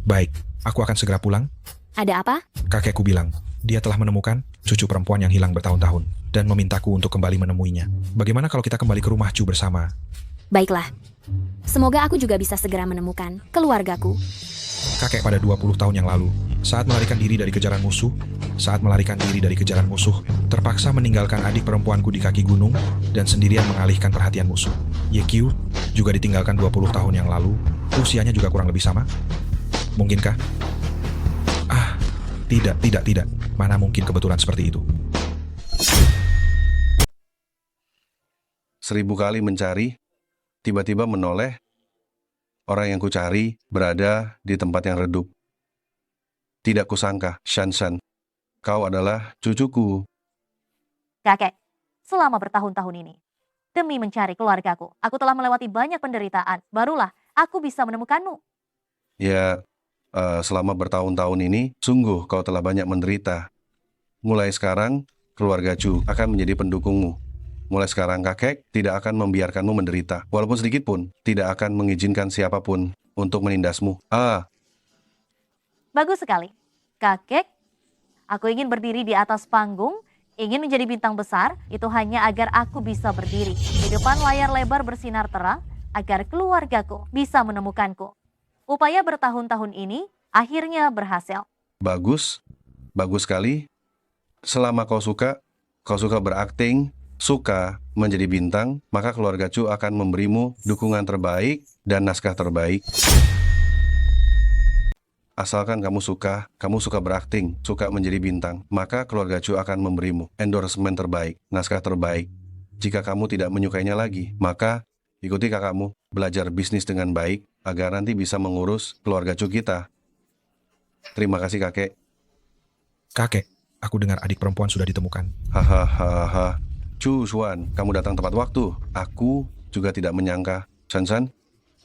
Baik, aku akan segera pulang. Ada apa? Kakekku bilang, dia telah menemukan cucu perempuan yang hilang bertahun-tahun dan memintaku untuk kembali menemuinya. Bagaimana kalau kita kembali ke rumah Chu bersama? Baiklah. Semoga aku juga bisa segera menemukan keluargaku. Kakek pada 20 tahun yang lalu, saat melarikan diri dari kejaran musuh, terpaksa meninggalkan adik perempuanku di kaki gunung dan sendirian mengalihkan perhatian musuh. YQ juga ditinggalkan 20 tahun yang lalu, usianya juga kurang lebih sama. Mungkinkah? Tidak. Mana mungkin kebetulan seperti itu? 1000 kali mencari, tiba-tiba menoleh. Orang yang kucari berada di tempat yang redup. Tidak kusangka, Shan, kau adalah cucuku. Kakek, selama bertahun-tahun ini, demi mencari keluargaku, aku telah melewati banyak penderitaan. Barulah aku bisa menemukanmu. Ya, selama bertahun-tahun ini, sungguh kau telah banyak menderita. Mulai sekarang, keluarga Chu akan menjadi pendukungmu. Mulai sekarang kakek tidak akan membiarkanmu menderita. Walaupun sedikit pun, tidak akan mengizinkan siapapun untuk menindasmu. Bagus sekali. Kakek, aku ingin berdiri di atas panggung, ingin menjadi bintang besar, itu hanya agar aku bisa berdiri di depan layar lebar bersinar terang, agar keluargaku bisa menemukanku. Upaya bertahun-tahun ini akhirnya berhasil. Bagus sekali. Selama kau suka berakting, suka menjadi bintang, maka keluarga Chu akan memberimu dukungan terbaik dan naskah terbaik. Asalkan kamu suka berakting, suka menjadi bintang, maka keluarga Chu akan memberimu endorsement terbaik, naskah terbaik. Jika kamu tidak menyukainya lagi, maka ikuti kakakmu, belajar bisnis dengan baik, agar nanti bisa mengurus keluarga Chu kita. Terima kasih kakek. Kakek, aku dengar adik perempuan sudah ditemukan. Hahaha. Chu Xuan, kamu datang tepat waktu. Aku juga tidak menyangka. Shan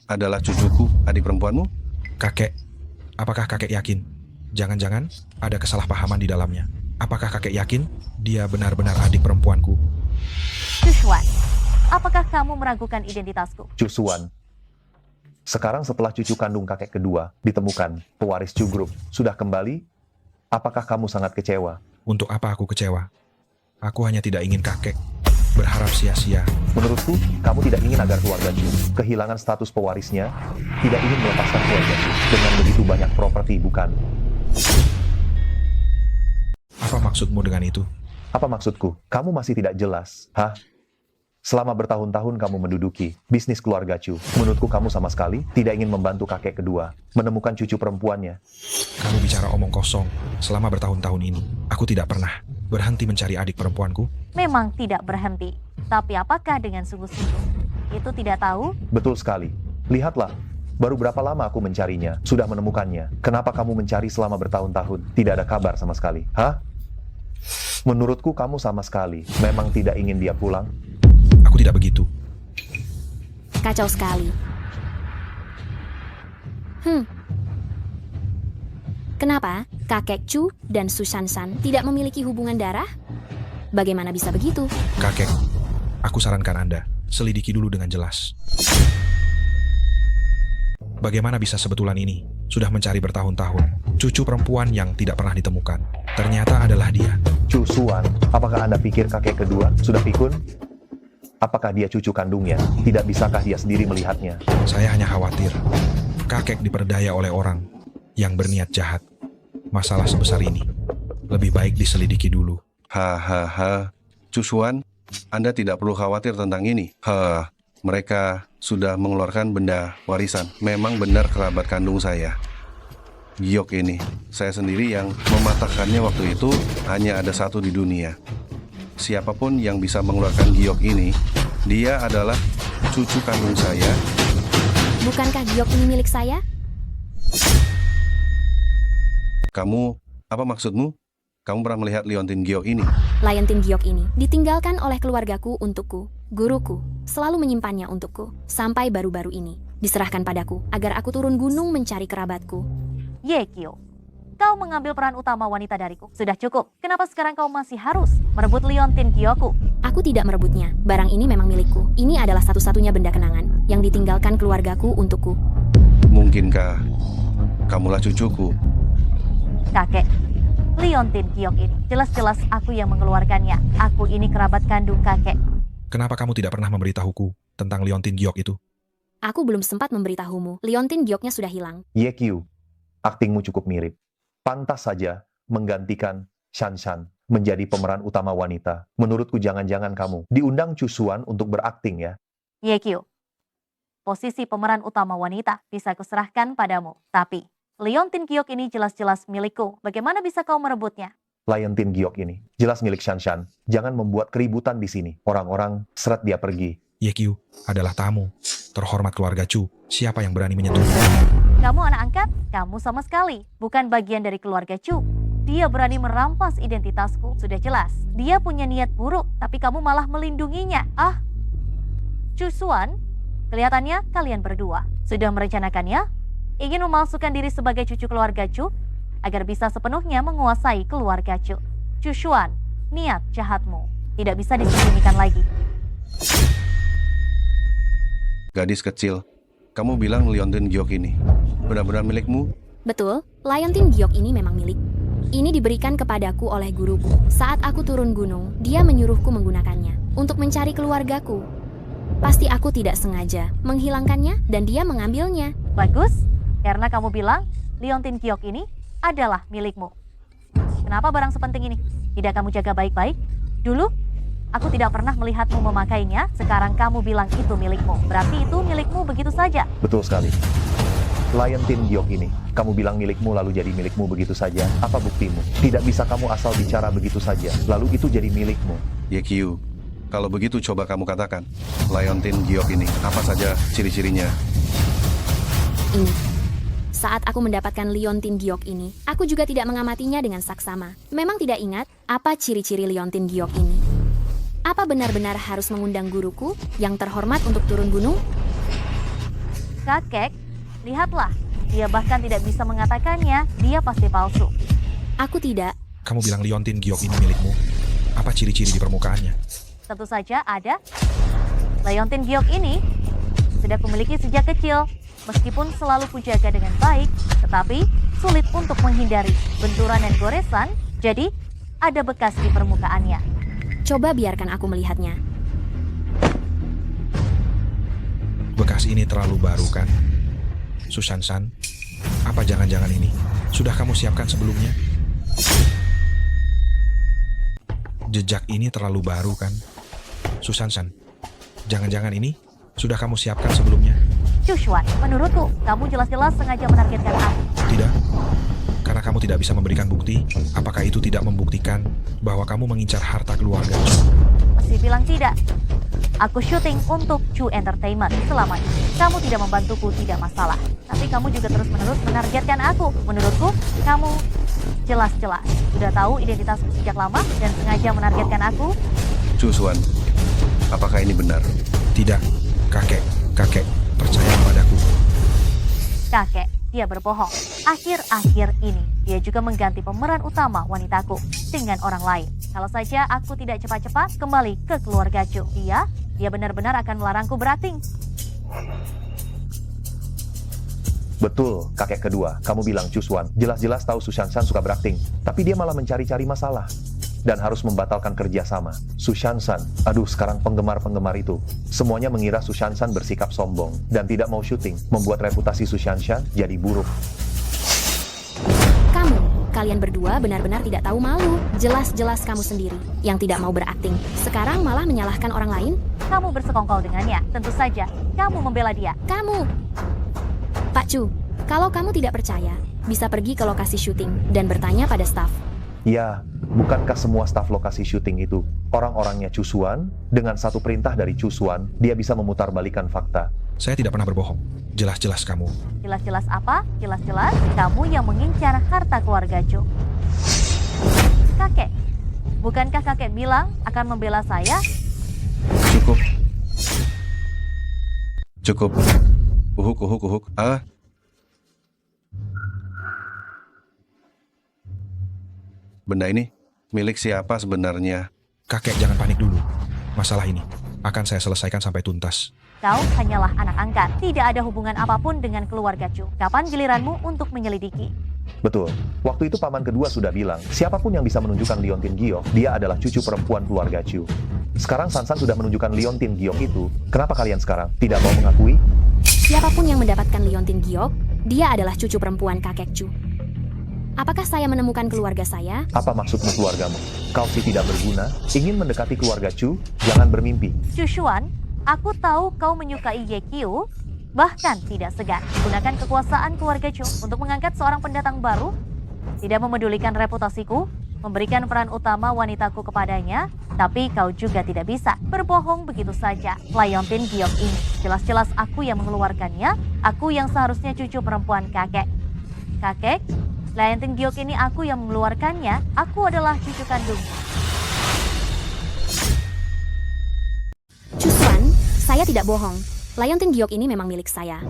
adalah cucuku, adik perempuanmu? Kakek, apakah kakek yakin? Jangan-jangan ada kesalahpahaman di dalamnya. Apakah kakek yakin dia benar-benar adik perempuanku? Chu Xuan, apakah kamu meragukan identitasku? Chu Xuan, sekarang setelah cucu kandung kakek kedua ditemukan, pewaris Chu Group sudah kembali, apakah kamu sangat kecewa? Untuk apa aku kecewa? Aku hanya tidak ingin kakek berharap sia-sia. Menurutku, kamu tidak ingin agar keluarga Chu kehilangan status pewarisnya, tidak ingin melepaskan keluarga Chu dengan begitu banyak properti, bukan? Apa maksudmu dengan itu? Apa maksudku? Kamu masih tidak jelas, Selama bertahun-tahun kamu menduduki bisnis keluarga Chu, menurutku kamu sama sekali tidak ingin membantu kakek kedua menemukan cucu perempuannya. Kamu bicara omong kosong. Selama bertahun-tahun ini, aku tidak pernah berhenti mencari adik perempuanku. Memang tidak berhenti. Tapi apakah dengan sungguh-sungguh? Itu tidak tahu? Betul sekali. Lihatlah, baru berapa lama aku mencarinya, sudah menemukannya. Kenapa kamu mencari selama bertahun-tahun? Tidak ada kabar sama sekali. Hah? Menurutku kamu sama sekali memang tidak ingin dia pulang. Aku tidak begitu. Kacau sekali. Kenapa kakek Chu dan Susan-san tidak memiliki hubungan darah? Bagaimana bisa begitu? Kakek, aku sarankan Anda, selidiki dulu dengan jelas. Bagaimana bisa sebetulan ini? Sudah mencari bertahun-tahun. Cucu perempuan yang tidak pernah ditemukan. Ternyata adalah dia. Chu Suan, apakah Anda pikir kakek kedua sudah pikun? Apakah dia cucu kandungnya? Tidak bisakah dia sendiri melihatnya? Saya hanya khawatir. Kakek diperdaya oleh orang yang berniat jahat. Masalah sebesar ini lebih baik diselidiki dulu. Hahaha, Cusuan, Anda tidak perlu khawatir tentang ini. Mereka sudah mengeluarkan benda warisan. Memang benar kerabat kandung saya. Giok ini, saya sendiri yang mematahkannya waktu itu, hanya ada satu di dunia. Siapapun yang bisa mengeluarkan giok ini, dia adalah cucu kandung saya. Bukankah giok ini milik saya? Kamu, apa maksudmu? Kamu pernah melihat liontin giok ini? Liontin giok ini ditinggalkan oleh keluargaku untukku. Guruku selalu menyimpannya untukku. Sampai baru-baru ini diserahkan padaku agar aku turun gunung mencari kerabatku. Yekio, kau mengambil peran utama wanita dariku. Sudah cukup. Kenapa sekarang kau masih harus merebut liontin giokku? Aku tidak merebutnya. Barang ini memang milikku. Ini adalah satu-satunya benda kenangan yang ditinggalkan keluargaku untukku. Mungkinkah kamulah cucuku? Kakek, liontin giok ini jelas-jelas aku yang mengeluarkannya. Aku ini kerabat kandung kakek. Kenapa kamu tidak pernah memberitahuku tentang liontin giok itu? Aku belum sempat memberitahumu. Liontin gioknya sudah hilang. Yekyu, aktingmu cukup mirip. Pantas saja menggantikan Shan-shan menjadi pemeran utama wanita. Menurutku jangan-jangan kamu diundang Cusuan untuk berakting ya. Yekyu, posisi pemeran utama wanita bisa kuserahkan padamu. Tapi liontin giok ini jelas-jelas milikku. Bagaimana bisa kau merebutnya? Liontin giok ini jelas milik Shan-shan. Jangan membuat keributan di sini. Orang-orang seret dia pergi. Yekyu adalah tamu terhormat keluarga Chu. Siapa yang berani menyentuh? Kamu anak angkat? Kamu sama sekali bukan bagian dari keluarga Chu. Dia berani merampas identitasku. Sudah jelas. Dia punya niat buruk, tapi kamu malah melindunginya. Cusuan, kelihatannya kalian berdua sudah merencanakannya. Ingin memalsukan diri sebagai cucu keluarga Chu agar bisa sepenuhnya menguasai keluarga Chu. Cusuan, niat jahatmu tidak bisa disembunyikan lagi. Gadis kecil, kamu bilang liontin giok ini benar-benar milikmu? Betul, liontin giok ini memang milik. Ini diberikan kepadaku oleh guruku. Saat aku turun gunung, dia menyuruhku menggunakannya untuk mencari keluargaku. Pasti aku tidak sengaja menghilangkannya dan dia mengambilnya. Bagus, karena kamu bilang liontin giok ini adalah milikmu. Kenapa barang sepenting ini tidak kamu jaga baik-baik? Dulu, aku tidak pernah melihatmu memakainya. Sekarang kamu bilang itu milikmu. Berarti itu milikmu begitu saja. Betul sekali. Liontin giok ini, kamu bilang milikmu lalu jadi milikmu begitu saja. Apa buktimu? Tidak bisa kamu asal bicara begitu saja, lalu itu jadi milikmu. Yekyu, kalau begitu coba kamu katakan, liontin giok ini apa saja ciri-cirinya? Ini. Saat aku mendapatkan liontin giok ini, aku juga tidak mengamatinya dengan saksama. Memang tidak ingat apa ciri-ciri liontin giok ini. Apa benar-benar harus mengundang guruku yang terhormat untuk turun gunung? Kakek, lihatlah. Dia bahkan tidak bisa mengatakannya. Dia pasti palsu. Aku tidak. Kamu bilang liontin giok ini milikmu. Apa ciri-ciri di permukaannya? Tentu saja ada. Liontin giok ini sudah kumiliki sejak kecil. Meskipun selalu kujaga dengan baik, tetapi sulit untuk menghindari benturan dan goresan, jadi ada bekas di permukaannya. Coba biarkan aku melihatnya. Bekas ini terlalu baru kan? Susan-san, apa jangan-jangan ini sudah kamu siapkan sebelumnya? Jejak ini terlalu baru kan? Susan-san, Jangan-jangan ini sudah kamu siapkan sebelumnya? Chuchuan, menurutku, kamu jelas-jelas sengaja menargetkan aku. Tidak. Karena kamu tidak bisa memberikan bukti, apakah itu tidak membuktikan bahwa kamu mengincar harta keluarga Chu? Masih bilang tidak. Aku syuting untuk Chu Entertainment selama ini. Kamu tidak membantuku, tidak masalah. Tapi kamu juga terus-menerus menargetkan aku. Menurutku, kamu jelas-jelas sudah tahu identitasku sejak lama dan sengaja menargetkan aku. Chuchuan, apakah ini benar? Tidak. Kakek, percaya padaku. Kakek, dia berbohong. Akhir-akhir ini, dia juga mengganti pemeran utama wanitaku dengan orang lain. Kalau saja aku tidak cepat-cepat kembali ke keluarga Chu, dia benar-benar akan melarangku berakting. Betul, kakek kedua. Kamu bilang Chuchuan jelas-jelas tahu Sushanshan suka berakting, tapi dia malah mencari-cari masalah dan harus membatalkan kerjasama. Sushanshan, aduh sekarang penggemar-penggemar itu semuanya mengira Sushanshan bersikap sombong dan tidak mau syuting, membuat reputasi Sushanshan jadi buruk. Kalian berdua benar-benar tidak tahu malu. Jelas-jelas kamu sendiri yang tidak mau berakting. Sekarang malah menyalahkan orang lain. Kamu bersekongkol dengannya. Tentu saja, kamu membela dia. Kamu! Pak Chu, kalau kamu tidak percaya, bisa pergi ke lokasi syuting dan bertanya pada staf. Ya, bukankah semua staf lokasi syuting itu orang-orangnya Chuchuan? Dengan satu perintah dari Chuchuan, dia bisa memutarbalikkan fakta. Saya tidak pernah berbohong. Jelas-jelas kamu. Jelas-jelas apa? Jelas-jelas kamu yang mengincar harta keluarga Chu. Kakek, bukankah kakek bilang akan membela saya? Cukup. Uhuk. Benda ini milik siapa sebenarnya? Kakek, jangan panik dulu. Masalah ini akan saya selesaikan sampai tuntas. Kau hanyalah anak angkat. Tidak ada hubungan apapun dengan keluarga Chu. Kapan giliranmu untuk menyelidiki? Betul. Waktu itu paman kedua sudah bilang, siapapun yang bisa menunjukkan Liontin Giok, dia adalah cucu perempuan keluarga Chu. Sekarang Sansan sudah menunjukkan Liontin Giok itu. Kenapa kalian sekarang tidak mau mengakui? Siapapun yang mendapatkan Liontin Giok, dia adalah cucu perempuan kakek Chu. Apakah saya menemukan keluarga saya? Apa maksudmu keluargamu? Kau sih tidak berguna, ingin mendekati keluarga Chu, jangan bermimpi. Chuchuan, aku tahu kau menyukai Yekyu, bahkan tidak segan gunakan kekuasaan keluarga Chu untuk mengangkat seorang pendatang baru, tidak memedulikan reputasiku, memberikan peran utama wanitaku kepadanya, tapi kau juga tidak bisa berbohong begitu saja. Liontin Giok ini, jelas-jelas aku yang mengeluarkannya, aku yang seharusnya cucu perempuan kakek. Kakek, Liontin Giok ini aku yang mengeluarkannya, aku adalah cucu kandungnya. Chuchuan, saya tidak bohong. Liontin Giok ini memang milik saya.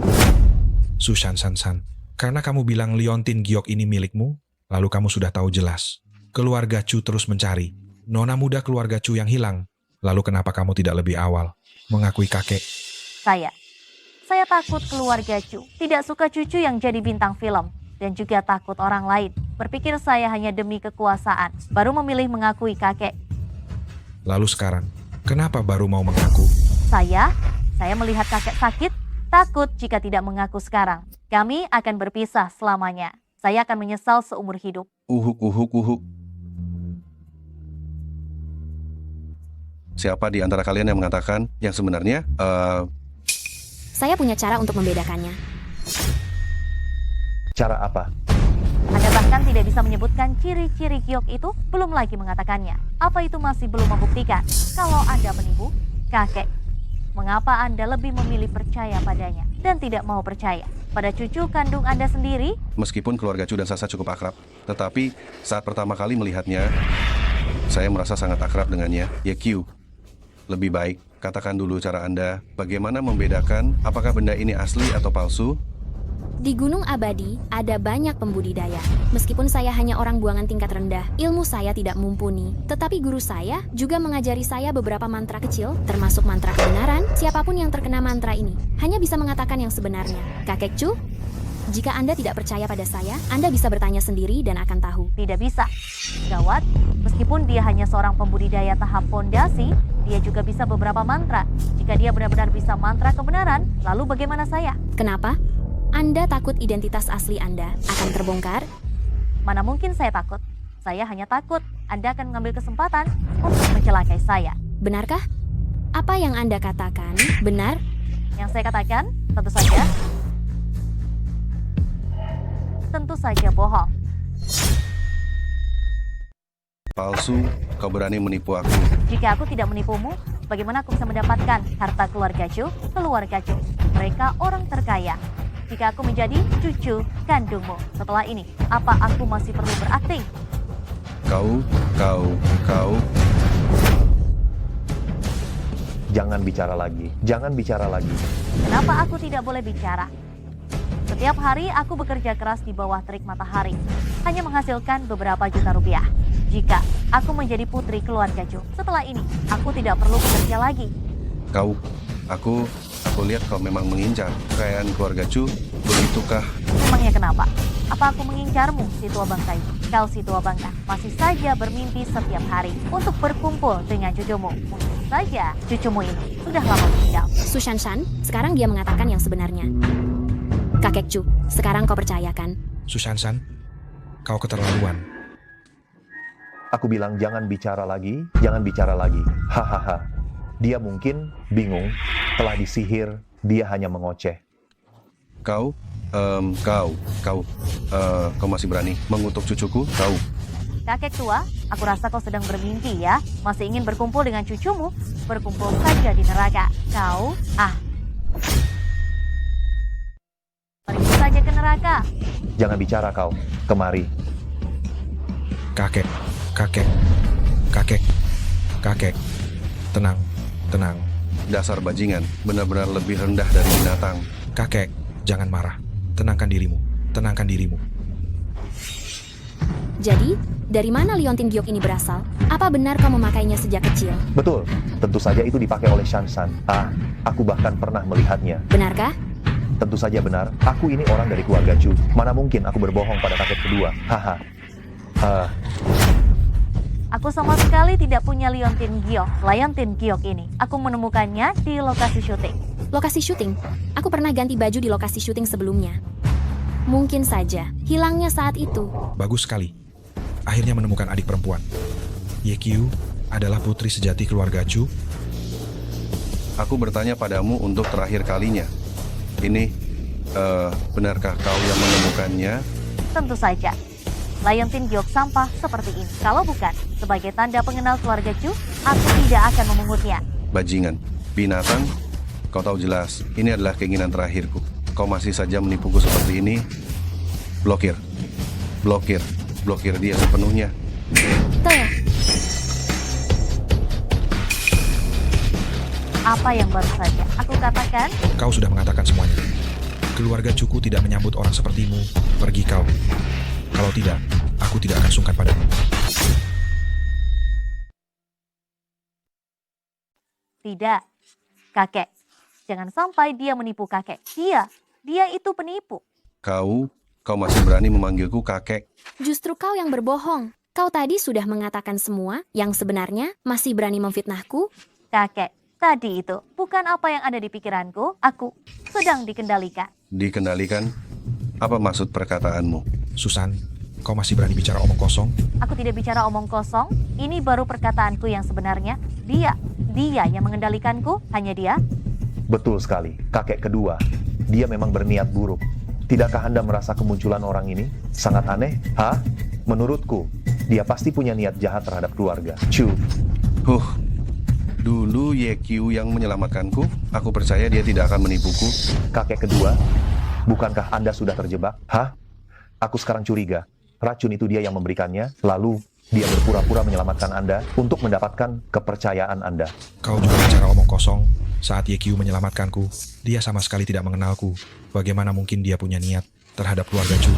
Sushanshan, karena kamu bilang Liontin Giok ini milikmu, lalu kamu sudah tahu jelas. Keluarga Chu terus mencari nona muda keluarga Chu yang hilang. Lalu kenapa kamu tidak lebih awal mengakui kakek? Saya takut keluarga Chu, tidak suka cucu yang jadi bintang film, dan juga takut orang lain berpikir saya hanya demi kekuasaan, baru memilih mengakui kakek. Lalu sekarang, kenapa baru mau mengaku? Saya melihat kakek sakit, takut jika tidak mengaku sekarang. Kami akan berpisah selamanya. Saya akan menyesal seumur hidup. Uhuk. Siapa di antara kalian yang mengatakan yang sebenarnya? Saya punya cara untuk membedakannya. Cara apa? Anda bahkan tidak bisa menyebutkan ciri-ciri Giok itu, belum lagi mengatakannya. Apa itu masih belum membuktikan kalau Anda menipu? Kakek, mengapa Anda lebih memilih percaya padanya dan tidak mau percaya pada cucu kandung Anda sendiri? Meskipun keluarga Chu dan Sasa cukup akrab, tetapi saat pertama kali melihatnya, saya merasa sangat akrab dengannya. Yekyu, lebih baik katakan dulu cara Anda bagaimana membedakan apakah benda ini asli atau palsu. Di Gunung Abadi, ada banyak pembudidaya. Meskipun saya hanya orang buangan tingkat rendah, ilmu saya tidak mumpuni. Tetapi guru saya juga mengajari saya beberapa mantra kecil, termasuk mantra kebenaran. Siapapun yang terkena mantra ini, hanya bisa mengatakan yang sebenarnya. Kakek Chu, jika Anda tidak percaya pada saya, Anda bisa bertanya sendiri dan akan tahu. Tidak bisa. Gawat, meskipun dia hanya seorang pembudidaya tahap fondasi, dia juga bisa beberapa mantra. Jika dia benar-benar bisa mantra kebenaran, lalu bagaimana saya? Kenapa? Anda takut identitas asli Anda akan terbongkar? Mana mungkin saya takut. Saya hanya takut Anda akan mengambil kesempatan untuk mencelakai saya. Benarkah? Apa yang Anda katakan benar? Yang saya katakan, tentu saja bohong. Palsu, kau berani menipu aku. Jika aku tidak menipumu, bagaimana aku bisa mendapatkan harta keluarga Chu? Mereka orang terkaya. Jika aku menjadi cucu kandungmu setelah ini, apa aku masih perlu berakting? Kau. Jangan bicara lagi. Jangan bicara lagi. Kenapa aku tidak boleh bicara? Setiap hari aku bekerja keras di bawah terik matahari, hanya menghasilkan beberapa juta rupiah. Jika aku menjadi putri keluarga Chu, setelah ini aku tidak perlu bekerja lagi. Aku lihat kau memang mengincar kekayaan keluarga Chu, begitukah? Memangnya kenapa? Apa aku mengincarmu, si tua bangka itu? Kau si tua bangka masih saja bermimpi setiap hari untuk berkumpul dengan cucumu. Mungkin saja cucumu ini sudah lama meninggal. Su Shanshan, sekarang dia mengatakan yang sebenarnya. Kakek Chu, sekarang kau percayakan? Su Shanshan, kau keterlaluan. Aku bilang jangan bicara lagi, jangan bicara lagi. Hahaha. Dia mungkin bingung, telah disihir, dia hanya mengoceh. Kau masih berani mengutuk cucuku? Kau. Kakek tua, aku rasa kau sedang bermimpi ya. Masih ingin berkumpul dengan cucumu? Berkumpul saja di neraka. Kau, pergi saja ke neraka. Jangan bicara kau, kemari. Kakek. Tenang. Dasar bajingan, benar-benar lebih rendah dari binatang. Kakek, jangan marah. Tenangkan dirimu. Jadi, dari mana Liontin Giok ini berasal? Apa benar kau memakainya sejak kecil? Betul, tentu saja itu dipakai oleh Shanshan. Aku bahkan pernah melihatnya. Benarkah? Tentu saja benar, aku ini orang dari keluarga Chu. Mana mungkin aku berbohong pada kakek kedua. Haha. Aku sama sekali tidak punya Liontin Giok ini. Aku menemukannya di lokasi syuting. Lokasi syuting? Aku pernah ganti baju di lokasi syuting sebelumnya. Mungkin saja hilangnya saat itu. Bagus sekali. Akhirnya menemukan adik perempuan. Yekyu adalah putri sejati keluarga Chu. Aku bertanya padamu untuk terakhir kalinya. Ini, benarkah kau yang menemukannya? Tentu saja. Liontin Giok sampah seperti ini. Kalau bukan, sebagai tanda pengenal keluarga Chu, aku tidak akan memungutnya. Bajingan, binatang, kau tahu jelas, ini adalah keinginan terakhirku. Kau masih saja menipuku seperti ini. Blokir dia sepenuhnya. Apa yang baru saja aku katakan? Kau sudah mengatakan semuanya. Keluarga Cuku tidak menyambut orang sepertimu. Pergi kau. Kalau tidak, aku tidak akan sungkan padamu. Tidak, kakek. Jangan sampai dia menipu kakek. Dia itu penipu. Kau masih berani memanggilku kakek? Justru kau yang berbohong. Kau tadi sudah mengatakan semua, yang sebenarnya masih berani memfitnahku. Kakek, tadi itu bukan apa yang ada di pikiranku. Aku sedang dikendalikan. Dikendalikan? Apa maksud perkataanmu? Susan, kau masih berani bicara omong kosong? Aku tidak bicara omong kosong. Ini baru perkataanku yang sebenarnya. Dia yang mengendalikanku, hanya dia. Betul sekali, kakek kedua. Dia memang berniat buruk. Tidakkah Anda merasa kemunculan orang ini sangat aneh? Menurutku, dia pasti punya niat jahat terhadap keluarga Chu. Dulu Yekyu yang menyelamatkanku. Aku percaya dia tidak akan menipuku. Kakek kedua, bukankah Anda sudah terjebak? Aku sekarang curiga. Racun itu dia yang memberikannya, lalu dia berpura-pura menyelamatkan Anda untuk mendapatkan kepercayaan Anda. Kau juga bicara omong kosong. Saat Yekyu menyelamatkanku, dia sama sekali tidak mengenalku. Bagaimana mungkin dia punya niat terhadap keluarga Chu?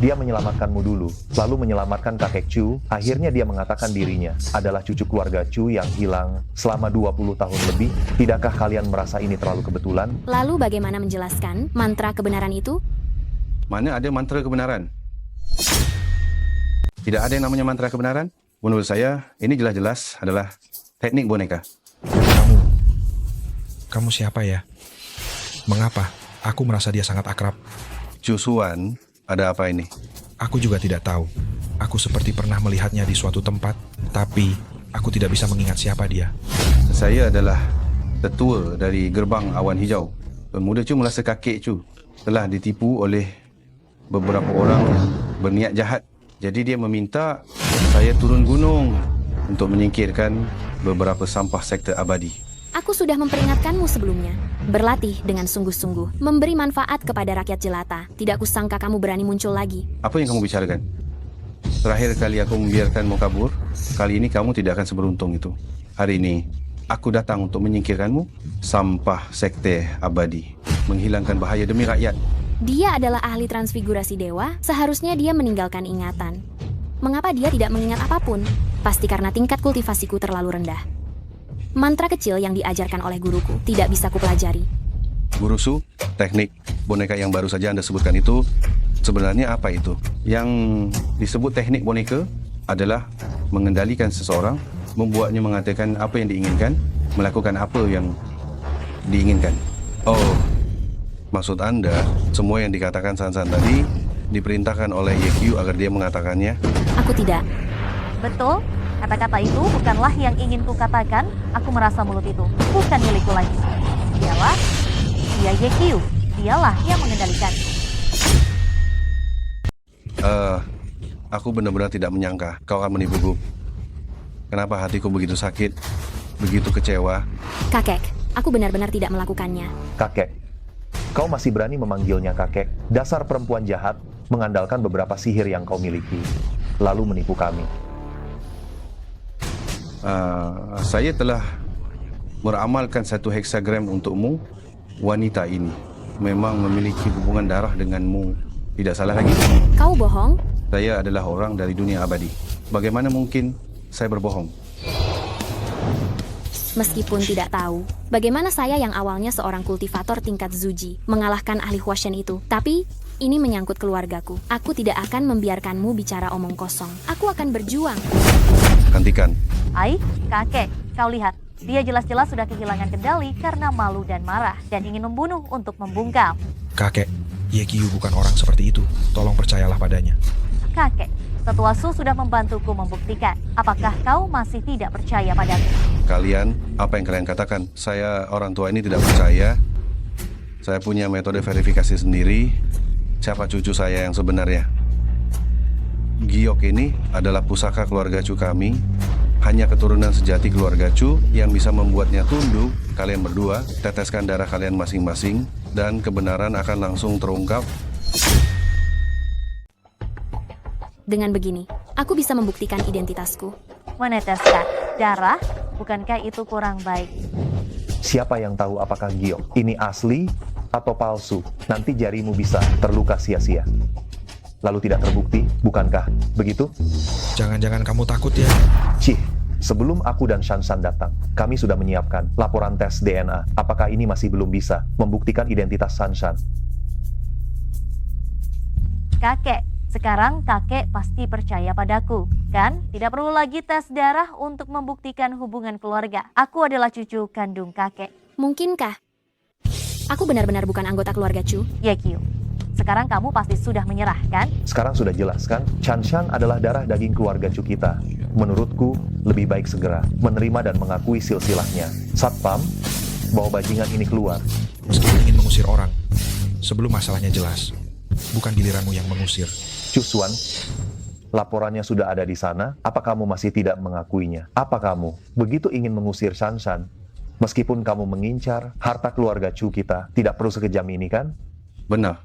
Dia menyelamatkanmu dulu, lalu menyelamatkan kakek Chu. Akhirnya dia mengatakan dirinya adalah cucu keluarga Chu yang hilang selama 20 tahun lebih. Tidakkah kalian merasa ini terlalu kebetulan? Lalu bagaimana menjelaskan mantra kebenaran itu? Mana ada mantra kebenaran? Tidak ada yang namanya mantra kebenaran. Menurut saya, ini jelas-jelas adalah teknik boneka. Kamu siapa ya? Mengapa? Aku merasa dia sangat akrab. Cusuan, ada apa ini? Aku juga tidak tahu. Aku seperti pernah melihatnya di suatu tempat, tapi aku tidak bisa mengingat siapa dia. Saya adalah tetua dari Gerbang Awan Hijau. Pemuda Cu merasa kakek Cu telah ditipu oleh beberapa orang yang berniat jahat. Jadi dia meminta saya turun gunung untuk menyingkirkan beberapa sampah sektor abadi. Aku sudah memperingatkanmu sebelumnya. Berlatih dengan sungguh-sungguh, memberi manfaat kepada rakyat jelata. Tidak kusangka kamu berani muncul lagi. Apa yang kamu bicarakan? Terakhir kali aku membiarkanmu kabur, kali ini kamu tidak akan seberuntung itu. Hari ini, aku datang untuk menyingkirkanmu. Sampah sekte abadi, menghilangkan bahaya demi rakyat. Dia adalah ahli transfigurasi dewa, seharusnya dia meninggalkan ingatan. Mengapa dia tidak mengingat apapun? Pasti karena tingkat kultivasiku terlalu rendah. Mantra kecil yang diajarkan oleh guruku tidak bisa kupelajari. Guru Su, teknik boneka yang baru saja Anda sebutkan itu, sebenarnya apa itu? Yang disebut teknik boneka adalah mengendalikan seseorang, membuatnya mengatakan apa yang diinginkan, melakukan apa yang diinginkan. Oh, maksud Anda, semua yang dikatakan San-San tadi diperintahkan oleh YQ agar dia mengatakannya? Aku tidak. Betul, kata-kata itu bukanlah yang ingin kukatakan. Aku merasa mulut itu bukan milikku lagi. Dia YQ, dialah yang mengendalikan. Aku benar-benar tidak menyangka kau akan menipuku. Kenapa hatiku begitu sakit, begitu kecewa? Kakek, aku benar-benar tidak melakukannya. Kakek, kau masih berani memanggilnya kakek? Dasar perempuan jahat, mengandalkan beberapa sihir yang kau miliki, lalu menipu kami. Saya telah meramalkan satu heksagram untukmu. Wanita ini memang memiliki hubungan darah denganmu. Tidak salah lagi? Kau bohong? Saya adalah orang dari dunia abadi. Bagaimana mungkin saya berbohong? Meskipun tidak tahu, bagaimana saya yang awalnya seorang kultivator tingkat Zuji mengalahkan ahli Huashen itu. Tapi, ini menyangkut keluargaku. Aku tidak akan membiarkanmu bicara omong kosong. Aku akan berjuang. Hentikan. Ai, kakek, kau lihat. Dia jelas-jelas sudah kehilangan kendali karena malu dan marah dan ingin membunuh untuk membungkam. Kakek, YQ bukan orang seperti itu. Tolong percayalah padanya. Kakek, Tetua Su sudah membantuku membuktikan. Apakah kau masih tidak percaya padaku? Kalian, apa yang kalian katakan? Saya orang tua ini tidak percaya. Saya punya metode verifikasi sendiri. Siapa cucu saya yang sebenarnya? Giok ini adalah pusaka keluarga Cu kami. Hanya keturunan sejati keluarga Cu yang bisa membuatnya tunduk. Kalian berdua, teteskan darah kalian masing-masing dan kebenaran akan langsung terungkap. Dengan begini, aku bisa membuktikan identitasku. Meneteskan darah, bukankah itu kurang baik? Siapa yang tahu apakah Giok ini asli atau palsu? Nanti jarimu bisa terluka sia-sia. Lalu tidak terbukti, bukankah begitu? Jangan-jangan kamu takut ya? Cih, sebelum aku dan Shan-Shan datang, kami sudah menyiapkan laporan tes DNA. Apakah ini masih belum bisa membuktikan identitas Shan-Shan? Kakek, sekarang kakek pasti percaya padaku, kan? Tidak perlu lagi tes darah untuk membuktikan hubungan keluarga. Aku adalah cucu kandung kakek. Mungkinkah? Aku benar-benar bukan anggota keluarga Cu. YQ, sekarang kamu pasti sudah menyerah, kan? Sekarang sudah jelas kan? Shan-Shan adalah darah daging keluarga Cu kita. Menurutku, lebih baik segera menerima dan mengakui silsilahnya. Satpam, bawa bajingan ini keluar. Meskipun ingin mengusir orang, sebelum masalahnya jelas, bukan giliranmu yang mengusir. Cusuan, laporannya sudah ada di sana. Apa kamu masih tidak mengakuinya? Apa kamu begitu ingin mengusir Shan-Shan? Meskipun kamu mengincar harta keluarga Cu kita, tidak perlu sekejam ini kan? Benar,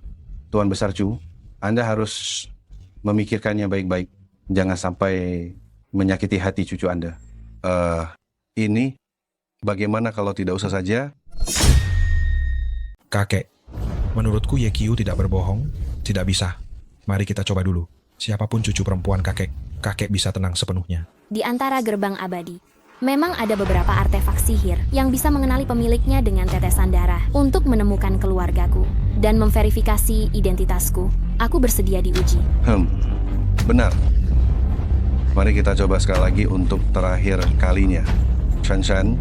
Tuan Besar Cu. Anda harus memikirkannya baik-baik. Jangan sampai menyakiti hati cucu Anda. Ini bagaimana kalau tidak usah saja? Kakek, menurutku YQ tidak berbohong. Tidak bisa. Mari kita coba dulu. Siapapun cucu perempuan kakek, kakek bisa tenang sepenuhnya. Di antara gerbang abadi, memang ada beberapa artefak sihir yang bisa mengenali pemiliknya dengan tetesan darah untuk menemukan keluargaku dan memverifikasi identitasku. Aku bersedia diuji. Benar. Mari kita coba sekali lagi untuk terakhir kalinya. Shan-Shan,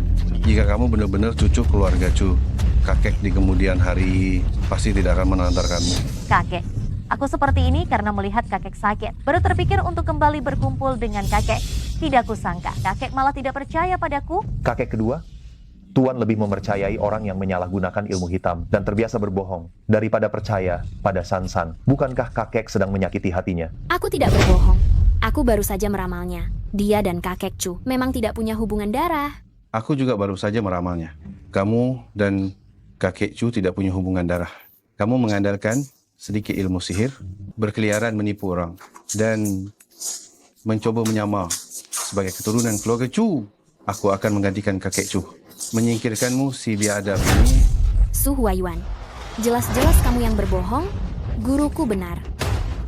jika kamu benar-benar cucu keluarga Cu, kakek di kemudian hari pasti tidak akan menantarkanmu. Kakek, aku seperti ini karena melihat kakek sakit. Baru terpikir untuk kembali berkumpul dengan kakek. Tidak kusangka, kakek malah tidak percaya padaku. Kakek kedua, Tuan lebih mempercayai orang yang menyalahgunakan ilmu hitam dan terbiasa berbohong daripada percaya pada Sansan. Bukankah kakek sedang menyakiti hatinya? Aku tidak berbohong. Aku baru saja meramalnya. Dia dan kakek Chu memang tidak punya hubungan darah. Aku juga baru saja meramalnya. Kamu dan kakek Chu tidak punya hubungan darah. Kamu mengandalkan sedikit ilmu sihir, berkeliaran menipu orang, dan mencoba menyamar sebagai keturunan keluarga Chu. Aku akan menggantikan kakek Chu. Menyingkirkanmu si biadab ini. Su Huayuan, jelas-jelas kamu yang berbohong. Guruku benar.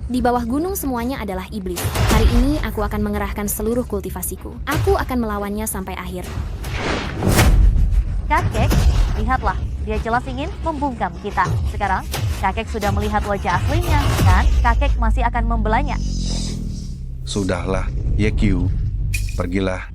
Di bawah gunung semuanya adalah iblis. Hari ini aku akan mengerahkan seluruh kultivasiku. Aku akan melawannya sampai akhir. Kakek, lihatlah, dia jelas ingin membungkam kita. Sekarang, kakek sudah melihat wajah aslinya, dan kakek masih akan membelanya. Sudahlah, Yekyu. Pergilah